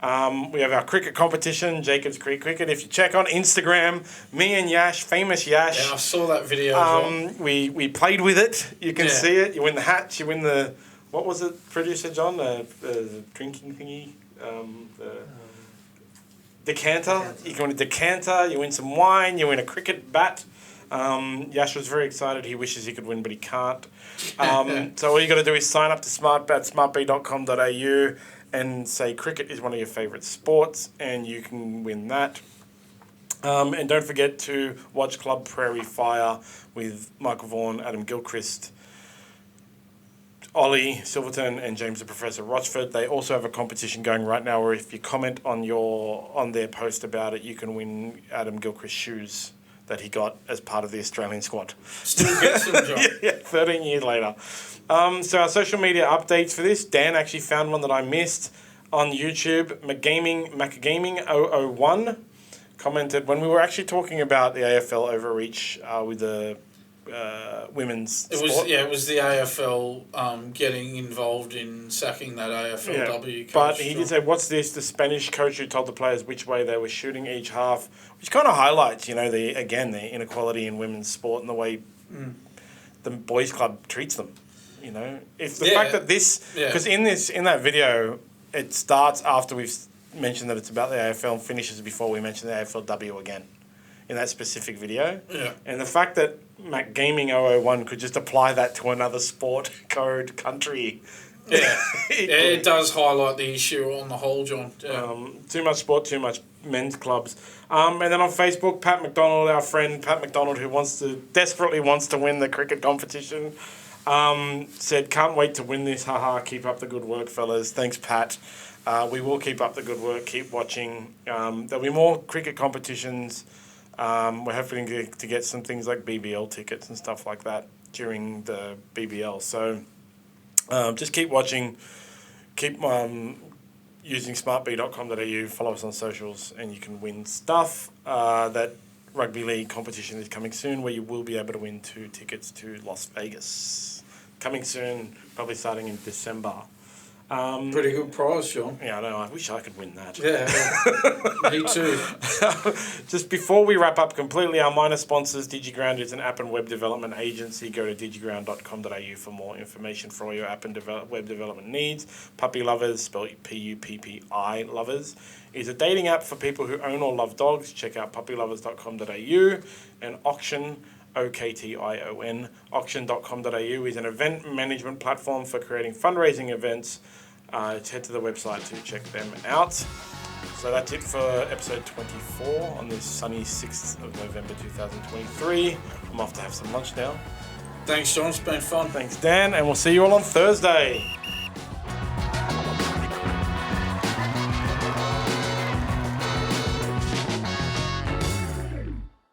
We have our cricket competition, Jacobs Creek Cricket. If you check on Instagram, me and Yash, famous Yash. Yeah, I saw that video. We played with it. You can see it. You win the hats. You win the, what was it, producer John? The drinking thingy. The decanter. You can win a decanter, you win some wine, you win a cricket bat. Yash was very excited. He wishes he could win, but he can't. So all you got to do is sign up to SmartBet, smartb.com.au, and say cricket is one of your favourite sports, and you can win that. And don't forget to watch Club Prairie Fire with Michael Vaughan, Adam Gilchrist, Ollie Silverton, and James the Professor Rochford. They also have a competition going right now where if you comment on their post about it, you can win Adam Gilchrist's shoes that he got as part of the Australian squad. Still gets them, John. Yeah, 13 years later. So our social media updates for this, Dan actually found one that I missed on YouTube. Macgaming001 commented when we were actually talking about the AFL overreach with the women's sport. It was the AFL getting involved in sacking that AFLW coach. But he did say, what's this? The Spanish coach who told the players which way they were shooting each half, which kind of highlights, the inequality in women's sport and the way the boys' club treats them. If the fact that because in that video, it starts after we've mentioned that it's about the AFL and finishes before we mention the AFLW again. In that specific video. Yeah. And the fact that MacGaming001 could just apply that to another sport, code, country. Yeah. It does highlight the issue on the whole, John. Yeah. Too much sport, too much men's clubs. And then on Facebook, Pat McDonald, our friend Pat McDonald, who desperately wants to win the cricket competition, said, can't wait to win this. Haha, keep up the good work, fellas. Thanks, Pat. We will keep up the good work. Keep watching. There'll be more cricket competitions. We're hoping to get some things like BBL tickets and stuff like that during the BBL. So just keep watching. Keep using smartb.com.au. Follow us on socials and you can win stuff. That Rugby League competition is coming soon where you will be able to win 2 tickets to Las Vegas. Coming soon, probably starting in December. Pretty good prize, Sean. Yeah, I know. I wish I could win that. Yeah, me too. Just before we wrap up completely, our minor sponsors, DigiGround is an app and web development agency. Go to digiground.com.au for more information for all your app and web development needs. Puppy Lovers, spelled Puppi Lovers, is a dating app for people who own or love dogs. Check out puppylovers.com.au. And Auction, OKTION, auction.com.au is an event management platform for creating fundraising events. Head to the website to check them out. So that's it for episode 24 on this sunny 6th of November 2023. I'm off to have some lunch now. Thanks, John. It's been fun. Thanks, Dan. And we'll see you all on Thursday.